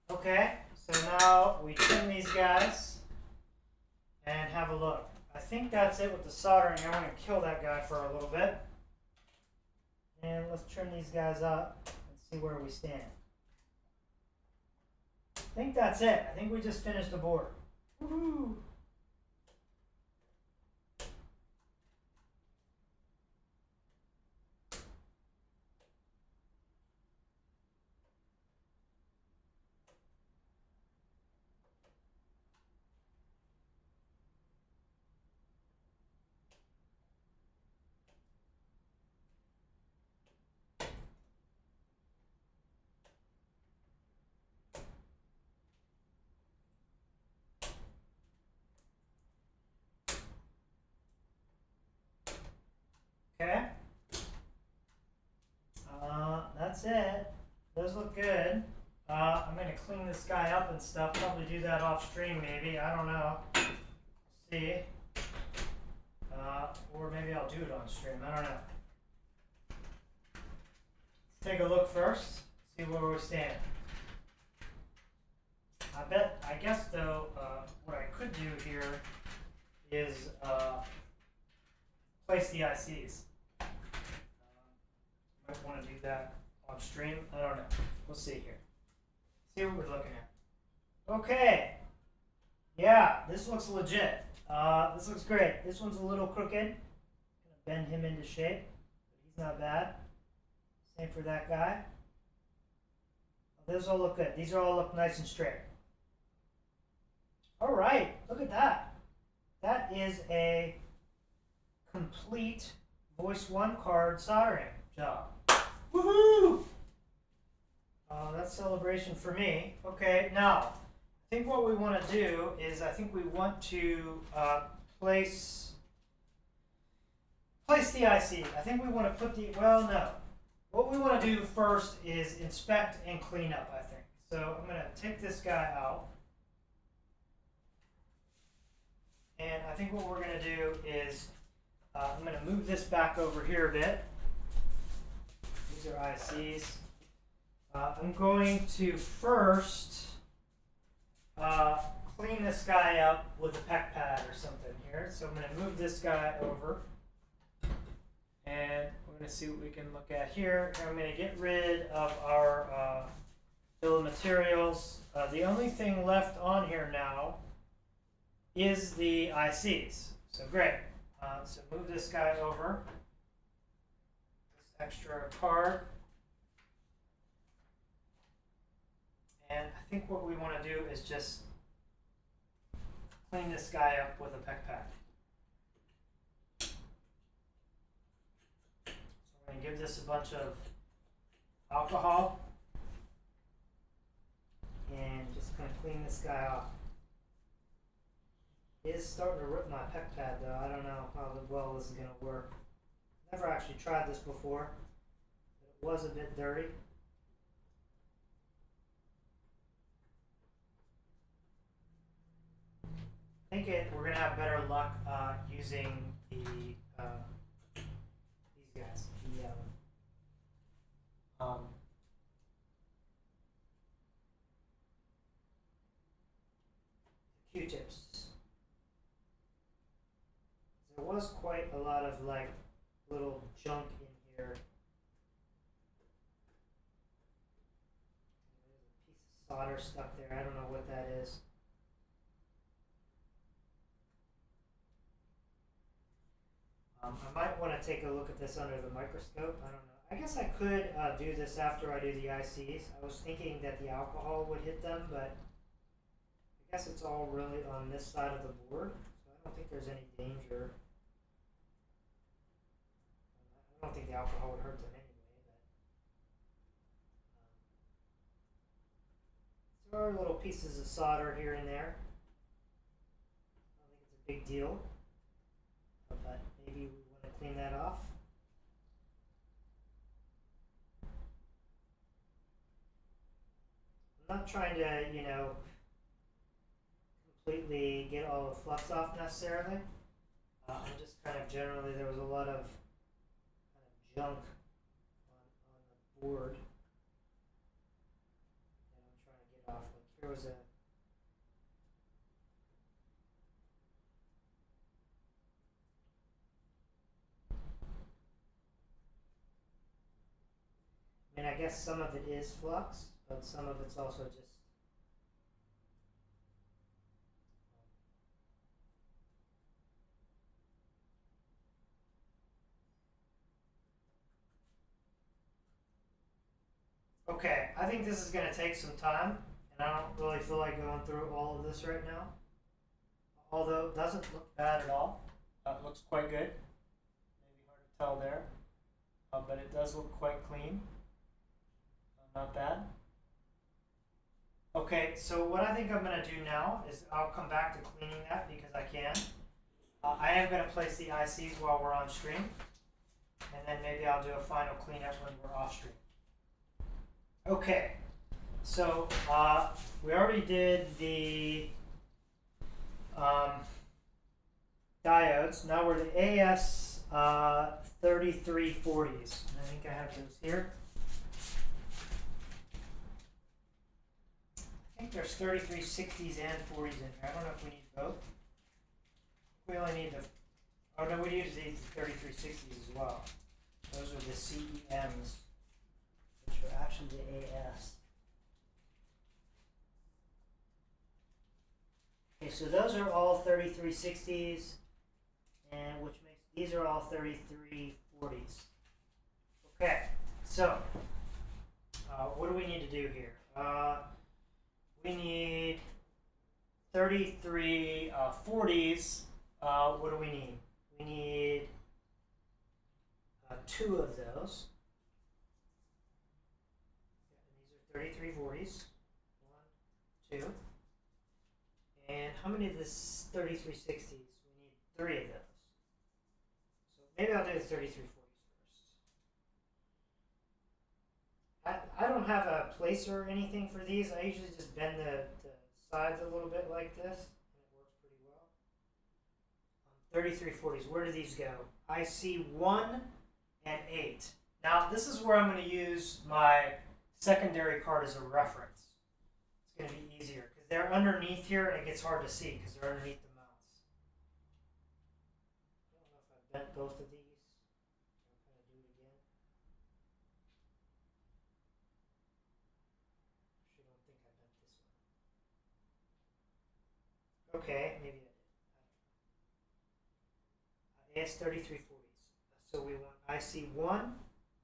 Okay, so now we trim these guys and have a look. I think that's it with the soldering. I'm going to kill that guy for a little bit. And let's trim these guys up and see where we stand. I think that's it. I think we just finished the board. Woohoo! Okay. That's it. Those look good. I'm going to clean this guy up and stuff. Probably do that off stream maybe. I don't know. See. Or maybe I'll do it on stream. I don't know. Let's take a look first. See where we stand. I guess though, what I could do here is place the ICs. Might want to do that on stream. I don't know. We'll see here. See what we're looking at. Okay. Yeah, this looks legit. This looks great. This one's a little crooked. Gonna bend him into shape, but he's not bad. Same for that guy. Those all look good. These are all look nice and straight. All right, look at that. That is a complete Voice 1 card soldering job. Woohoo! That's celebration for me. Okay, now, I think what we want to do is I think we want to place the IC. I think we want to put the, well, no. What we want to do first is inspect and clean up, I think. So I'm going to take this guy out. And I think what we're going to do is I'm going to move this back over here a bit. These are ICs. I'm going to first clean this guy up with a pec pad or something here. So I'm going to move this guy over. And we're going to see what we can look at here. And I'm going to get rid of our bill of materials. The only thing left on here now is the ICs. So great. So move this guy over. This extra card. And I think what we want to do is just clean this guy up with a pec pad. So we're going to give this a bunch of alcohol and just kind of clean this guy off. It is starting to rip my pec pad though. I don't know how well this is going to work. Never actually tried this before, but it was a bit dirty. I think we're going to have better luck using the these guys, the Q-tips. There was quite a lot of like little junk in here. There's a piece of solder stuck there. I don't know what that is. I might want to take a look at this under the microscope. I don't know. I guess I could do this after I do the ICs. I was thinking that the alcohol would hit them, but I guess it's all really on this side of the board, so I don't think there's any danger. I don't think the alcohol would hurt them anyway, but there are little pieces of solder here and there. I don't think it's a big deal, but maybe we want to clean that off. I'm not trying to, completely get all the flux off necessarily. And just kind of generally, there was a lot of kind of junk on the board that I'm trying to get off. Like here was a I mean, I guess some of it is flux, but some of it's also just. Okay, I think this is going to take some time, and I don't really feel like going through all of this right now. Although it doesn't look bad at all. It looks quite good. Maybe hard to tell there, but it does look quite clean. Not bad. Okay, so what I think I'm going to do now is I'll come back to cleaning that because I can. I am going to place the ICs while we're on stream, and then maybe I'll do a final cleanup when we're off stream. Okay, so we already did the diodes. Now we're the AS 3340s. And I think I have those here. I think there's 3360s and 40s in here. I don't know if we need both. We only need the. Oh no, we need these 3360s as well. Those are the CEMs, which are actually the AS. Okay, so those are all 3360s, and which makes these are all 3340s. Okay, so what do we need to do here? We need 3340s. What do we need? We need 2 of those. And these are 3340s. 1, 2. And how many of this 3360s? We need 3 of those. So maybe I'll do the 3340s first. I don't have a placer or anything for these. I usually just bend the sides a little bit like this, and it works pretty well. 3340s, where do these go? I see 1 and 8. Now this is where I'm going to use my secondary card as a reference. It's going to be easier because they're underneath here and it gets hard to see because they're underneath the mounts. I don't know if I bent both of these. I'll kind of do it again. Actually, don't think I bent this one. Okay, maybe I did. AS 3340s. So we want IC1,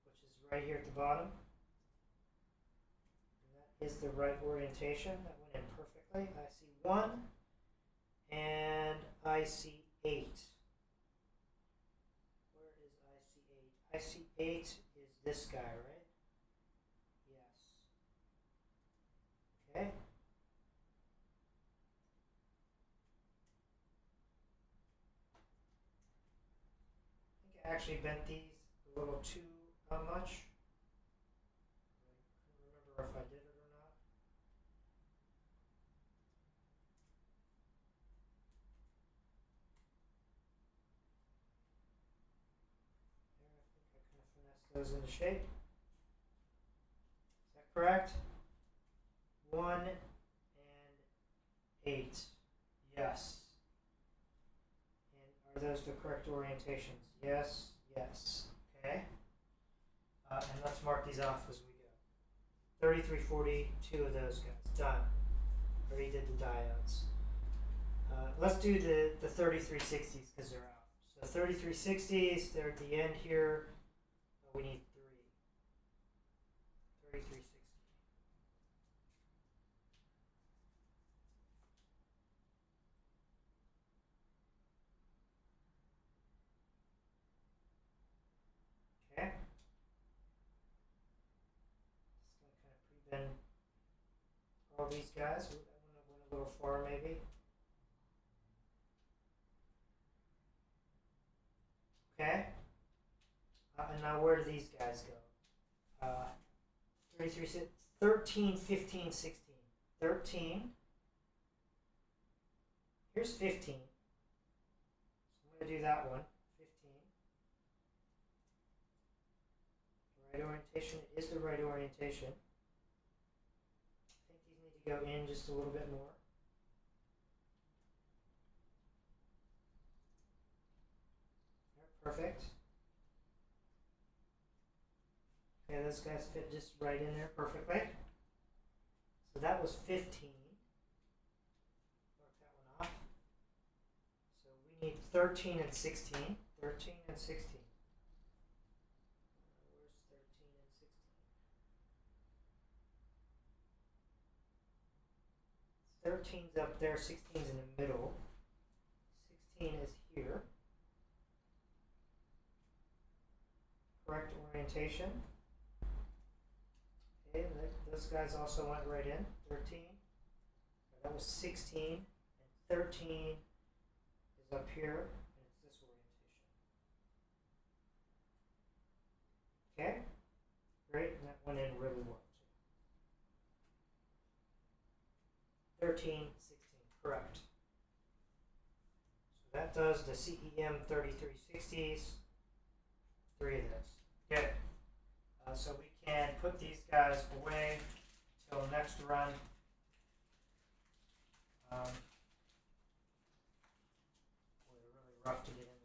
which is right here at the bottom. Is the right orientation. That went in perfectly. IC1 and IC8. Where is IC8? IC8 is this guy, right? Yes. Okay. I think I actually bent these a little too much. I don't remember if I did. Those into shape. Is that correct? 1 and 8. Yes. And are those the correct orientations? Yes. Yes. Okay. And let's mark these off as we go. 3340, 2 of those guys. Done. Already did the diodes. Let's do the 3360s because they're out. So 3360s, they're at the end here. We need 3. 3360. Okay. Just going to kind of pre-bend all these guys. Ooh, that one went a little far maybe. Okay. And now where do these guys go? 33, 13, 15, 16. 13. Here's 15. So I'm going to do that one. 15. The right orientation is the right orientation. I think these need to go in just a little bit more. Perfect. Okay, those guys fit just right in there perfectly. So that was 15. Mark that one off. So we need 13 and 16. 13 and 16. Where's 13 and 16? 13's up there, 16's in the middle. 16 is here. Correct orientation. Okay, those guys also went right in. 13. That was 16. And 13 is up here. And it's this orientation. Okay? Great. And that went in really well. 13, 16. Correct. So that does the CEM 3360s. 3 of those. Okay. So we can put these guys away until next run. Boy, they're really rough to get in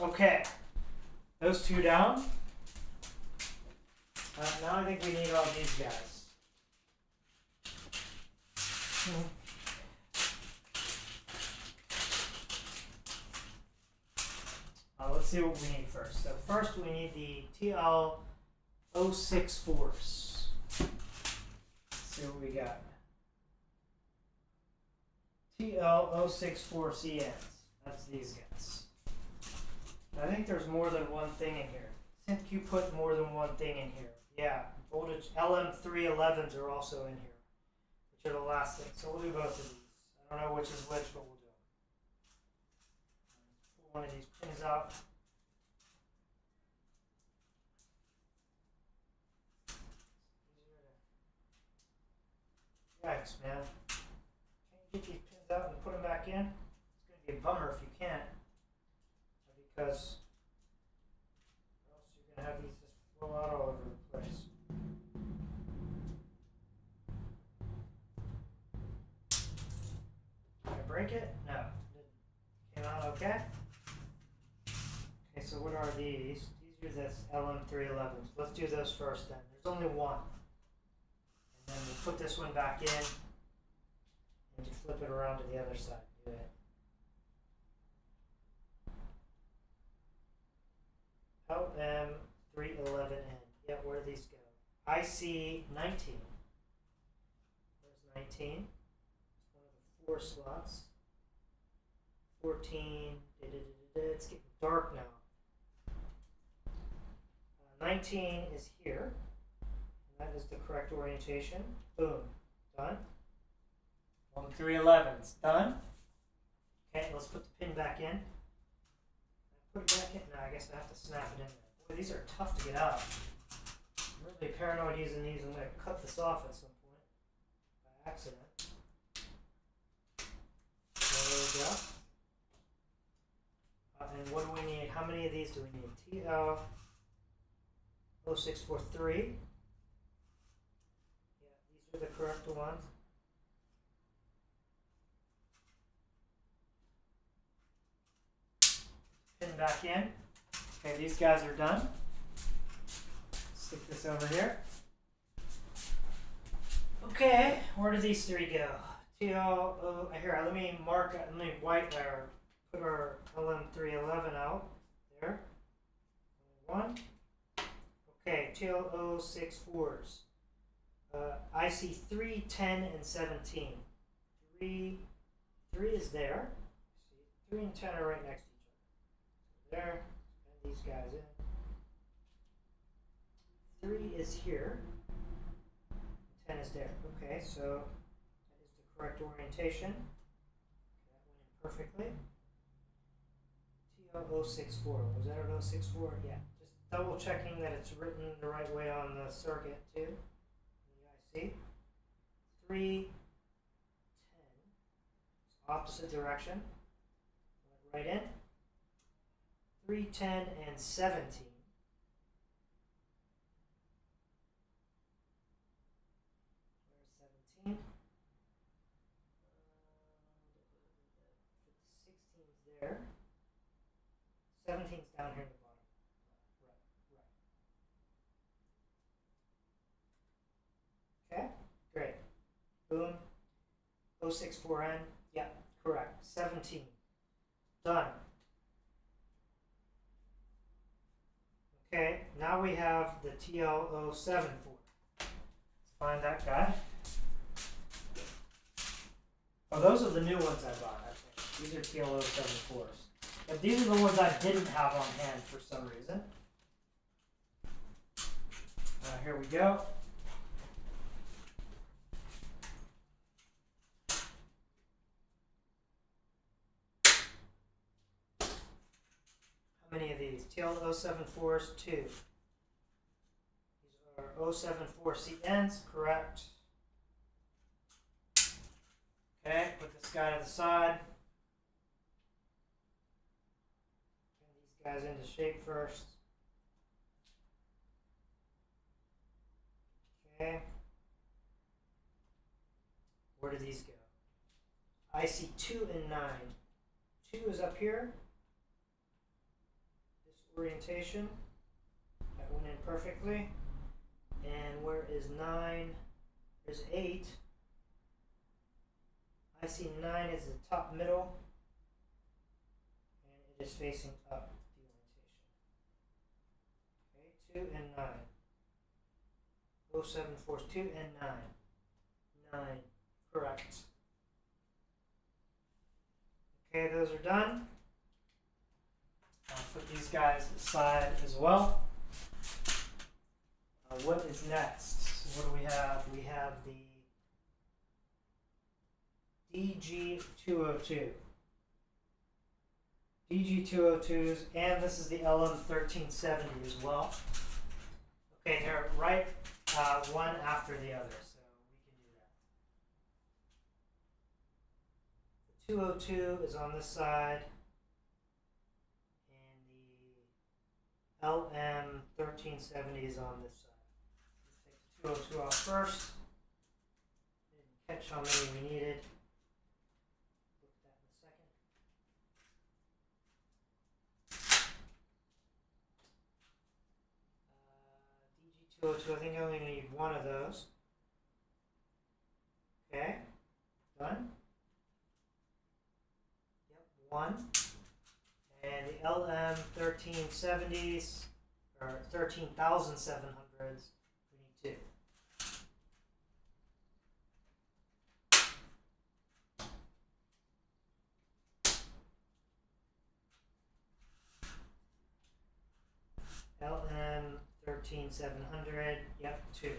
there. Okay. Those two down. Now I think we need all these guys. Let's see what we need first. So first we need the TL064s. Let's see what we got. TL064CNs. That's these guys. I think there's more than one thing in here. I think you put more than one thing in here. Yeah, voltage LM311s are also in here, which are the last thing. So we'll do both of these. I don't know which is which, but we'll do them. Pull one of these pins out. Yikes, man. Can't you get these pins out and put them back in? It's going to be a bummer if you can't. Because or else you're going to have these just flow out all over the place. Did I break it? No. It came out okay? Okay, so what are these? These are the LM311s. Let's do those first then. There's only one. And then we'll put this one back in and you flip it around to the other side. Do it. LM311N. Yeah, where do these go? IC19. Where's 19? It's one of the 4 slots. 14. It's getting dark now. 19 is here. And that is the correct orientation. Boom. Done. 311's done. Okay, let's put the pin back in. Put it back in. No, I guess I have to snap it in there. Boy, these are tough to get out. I'm really paranoid using these. I'm going to cut this off at some point by accident. So there we go. And what do we need? How many of these do we need? TL0643. Yeah, these are the correct ones. Pin back in. Okay, these guys are done. Stick this over here. Okay, where do these 3 go? Here, let me mark it. Let me put our LM311 out there. 1. Okay, TL064s. IC3, 10, and 17. 3 is there. See, 3 and 10 are right next to each other. There, and these guys in. 3 is here. 10 is there. Okay, so that is the correct orientation. Okay, that went in perfectly. TL064. Was that an 064? Yeah. Just double checking that it's written the right way on the circuit too. The 3, 10. Opposite direction. Went right in. 3, 10, and 17. Where's 17? 16's there. 17's down here in the bottom. Right. Okay, great. Boom. 064N. Yeah, correct. 17. Done. Okay, now we have the TL074. Let's find that guy. Oh, those are the new ones I bought, I think. These are TL074s. But these are the ones I didn't have on hand for some reason. Here we go. How many of these? TL074s, 2. These are 074CNs, correct. Okay, put this guy to the side. Bring these guys into shape first. Okay. Where do these go? I see 2 and 9. 2 is up here. This orientation. That went in perfectly. And where is 9? There's 8. I see 9 is the top middle. And it is facing up the orientation. Okay, 2 and 9. 074 is 2 and 9. 9. Correct. Okay, those are done. I'll put these guys aside as well. What is next? So what do we have? We have the DG202. DG202s, and this is the LM1370 as well. Okay, they're right one after the other, so we can do that. The 202 is on this side, and the LM1370 is on this side. Let's take the 202 off first. Didn't catch how many we needed. Look at that in a second. DG202, I think I only need one of those. Okay, done. Yep, one. And the LM1370s, or 13,700s, we need 2. LM13700, yep, 2.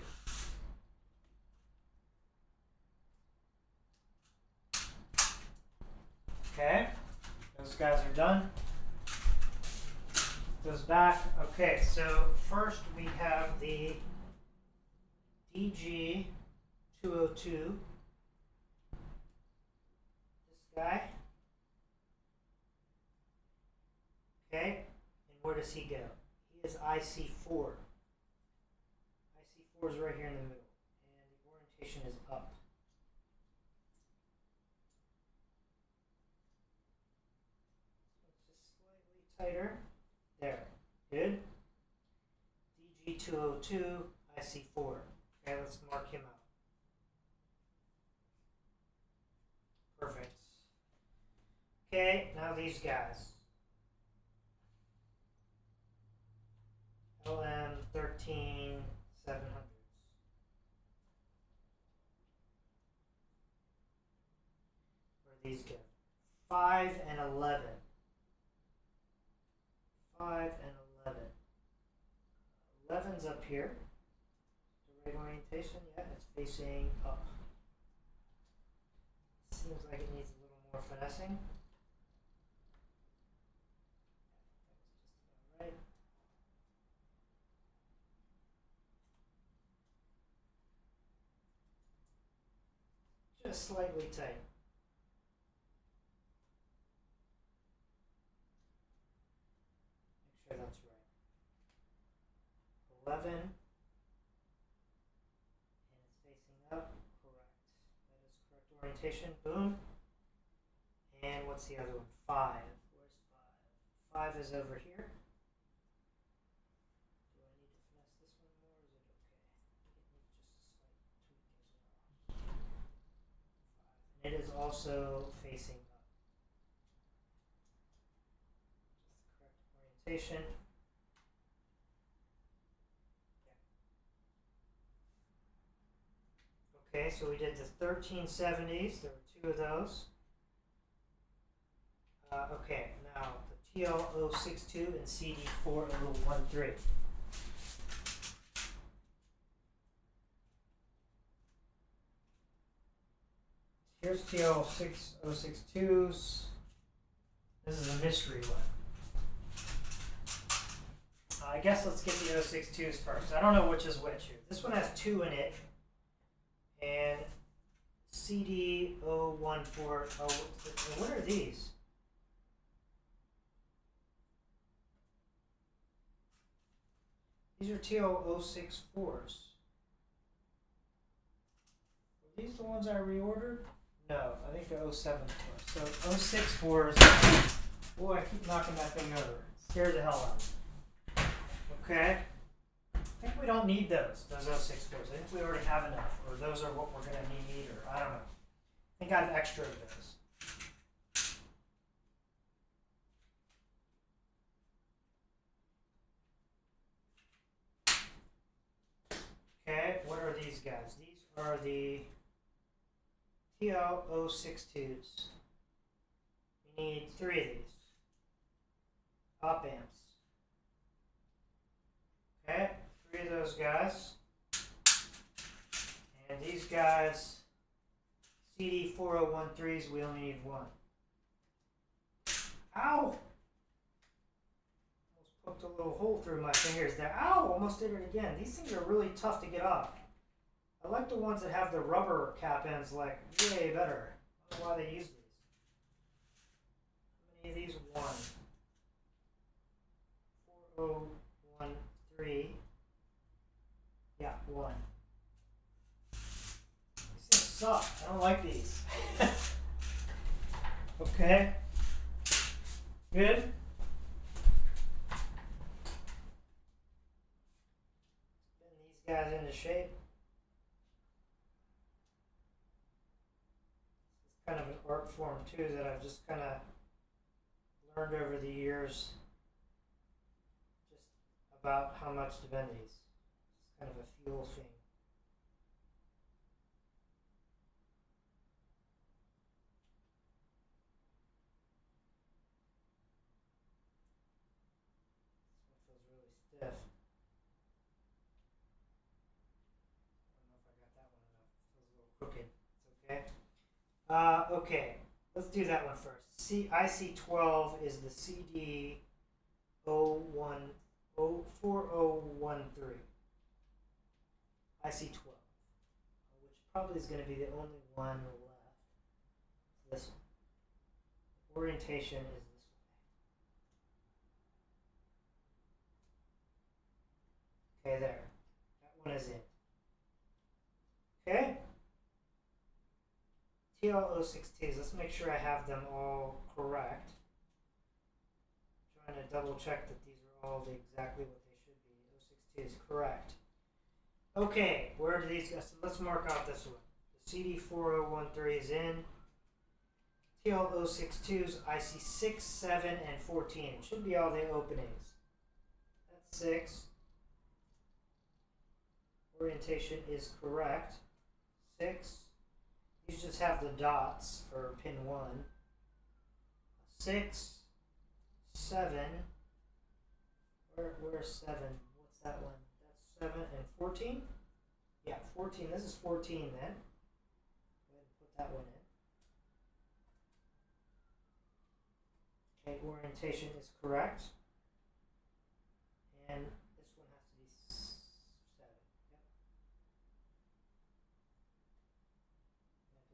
Okay, those guys are done. Goes back. Okay, so first we have the DG202. This guy. Okay, and where does he go? He is IC4. IC4 is right here in the middle, and the orientation is up. Just slightly tighter. There. Good. DG202, IC4. Okay, let's mark him out. Perfect. Okay, now these guys. LM13700s. Where are these go? 5 and 11. 5 and 11. 11's up here. The right orientation, yeah, it's facing up. Seems like it needs a little more finessing. That was just about right. Just slightly tight. Make sure that's right. 11. And it's facing up. Correct. That is correct orientation. Boom. And what's the other one? 5. Where's 5? 5 is over here. Do I need to finesse this one more, or is it okay? I think it needs just a slight tweak as well. 5. And it is also facing up. Just the correct orientation. Yeah. Okay, so we did the 1370s. There were 2 of those. Okay, now the TL062 and CD4013. Here's TL062s. This is a mystery one. I guess let's get the 062s first. I don't know which is which here. This one has 2 in it. And CD014. Oh, what are these? These are TL064s. Are these the ones I reordered? No, I think they're 074s. So 064s. Boy, I keep knocking that thing over. It scares the hell out of me. Okay. I think we don't need those 064s. I think we already have enough. Or those are what we're going to need, or I don't know. I think I have extra of those. Okay, what are these guys? These are the TL062s. We need 3 of these. Op amps. Okay, 3 of those guys. And these guys, CD4013s, we only need 1. Ow! Poked a little hole through my fingers there. Ow! Almost did it again. These things are really tough to get off. I like the ones that have the rubber cap ends, like, way better. I don't know why they use these. How many of these? 1. 4013. Yeah, 1. These things suck. I don't like these. Okay. Good. Guys into shape. It's kind of an art form too that I've just kind of learned over the years, just about how much to bend these. It's kind of a feel thing. This one feels really stiff. Crooked. It's okay. Okay. Let's do that one first. IC12 is the CD4013. IC12, which probably is going to be the only one left. This one. Orientation is this way. Okay, there. That one is in. Okay. TL062s, let's make sure I have them all correct. I'm trying to double check that these are all exactly what they should be. 062 is correct. Okay, where do these go? So let's mark out this one. The CD4013 is in. TL062s, IC 6, 7, and 14. It should be all the openings. That's 6. Orientation is correct. 6. These just have the dots for pin 1. 6, 7. Where's 7? What's that one? That's 7 and 14? Yeah, 14. This is 14 then. Go ahead and put that one in. Okay, orientation is correct. And this one has to be 7.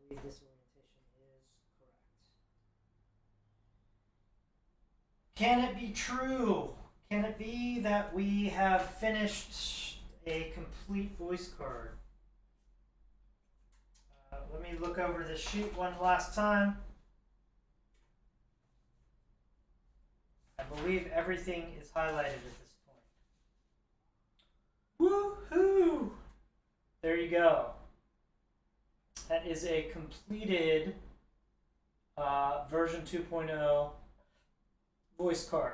Yep. this orientation is correct. Can it be true? Can it be that we have finished a complete voice card? Let me look over the sheet one last time. I believe everything is highlighted at this point. Woohoo! There you go. That is a completed version 2.0 voice card.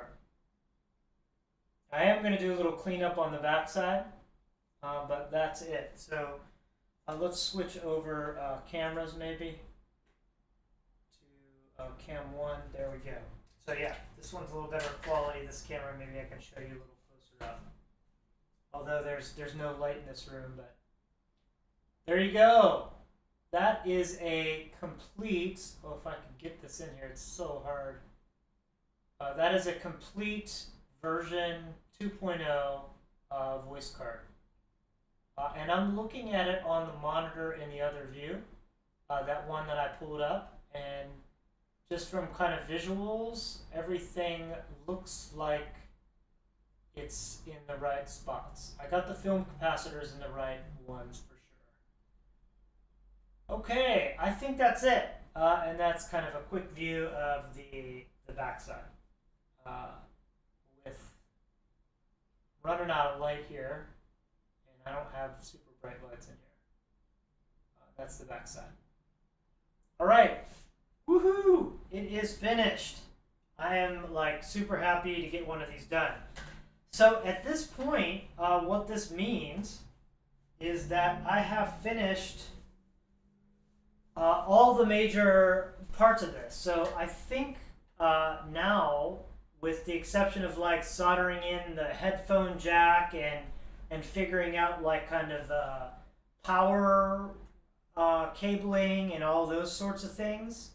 I am going to do a little cleanup on the backside, but that's it. So let's switch over cameras maybe to cam 1. There we go. So yeah, this one's a little better quality. This camera, maybe I can show you a little closer up. Although there's no light in this room, but there you go. That is a complete, oh, if I can get this in here, it's so hard. That is a complete version 2.0 voice card. And I'm looking at it on the monitor in the other view, that one that I pulled up, and just from kind of visuals, everything looks like it's in the right spots. I got the film capacitors in the right ones for sure. Okay, I think that's it. And that's kind of a quick view of the backside. With running out of light here, and I don't have super bright lights in here. That's the backside. All right. Woohoo! It is finished. I am like super happy to get one of these done. So at this point, what this means is that I have finished all the major parts of this. So I think now, with the exception of like soldering in the headphone jack and figuring out like kind of power cabling and all those sorts of things,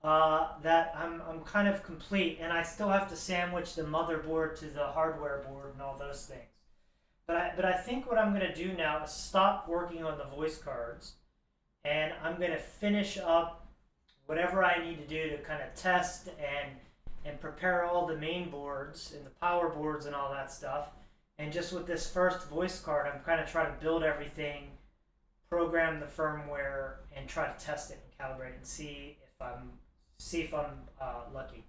that I'm kind of complete, and I still have to sandwich the motherboard to the hardware board and all those things. But I think what I'm going to do now is stop working on the voice cards, and I'm going to finish up whatever I need to do to kind of test and prepare all the main boards and the power boards and all that stuff. And just with this first voice card, I'm kind of trying to build everything, program the firmware, and try to test it and calibrate and see if I'm lucky.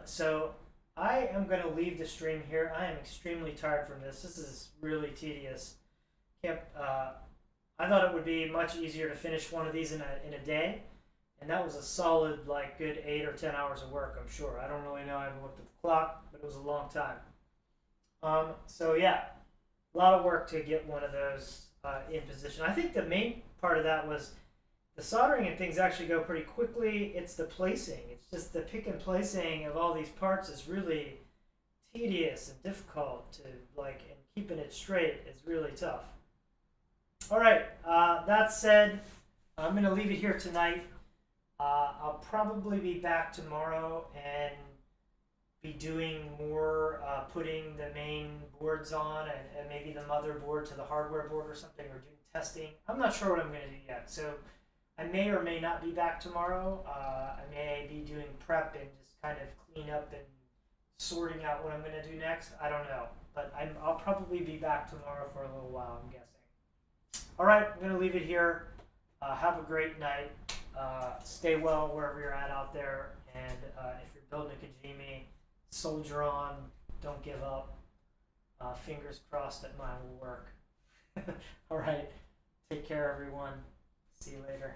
So I am going to leave the stream here. I am extremely tired from this. This is really tedious. I thought it would be much easier to finish one of these in a day, and that was a solid, like, good 8 or 10 hours of work, I'm sure. I don't really know. I haven't looked at the clock, but it was a long time. So yeah, a lot of work to get one of those in position. I think the main part of that was the soldering and things actually go pretty quickly. It's the placing. It's just the pick and placing of all these parts is really tedious and difficult to like, and keeping it straight is really tough. All right, that said, I'm going to leave it here tonight. I'll probably be back tomorrow and be doing more putting the main boards on and maybe the motherboard to the hardware board or something, or doing testing. I'm not sure what I'm going to do yet. So I may or may not be back tomorrow. I may be doing prep and just kind of clean up and sorting out what I'm going to do next. I don't know. But I'll probably be back tomorrow for a little while, I'm guessing. All right, I'm going to leave it here. Have a great night. Stay well wherever you're at out there. And if you're building a Kijimi, soldier on. Don't give up. Fingers crossed that mine will work. All right. Take care, everyone. See you later.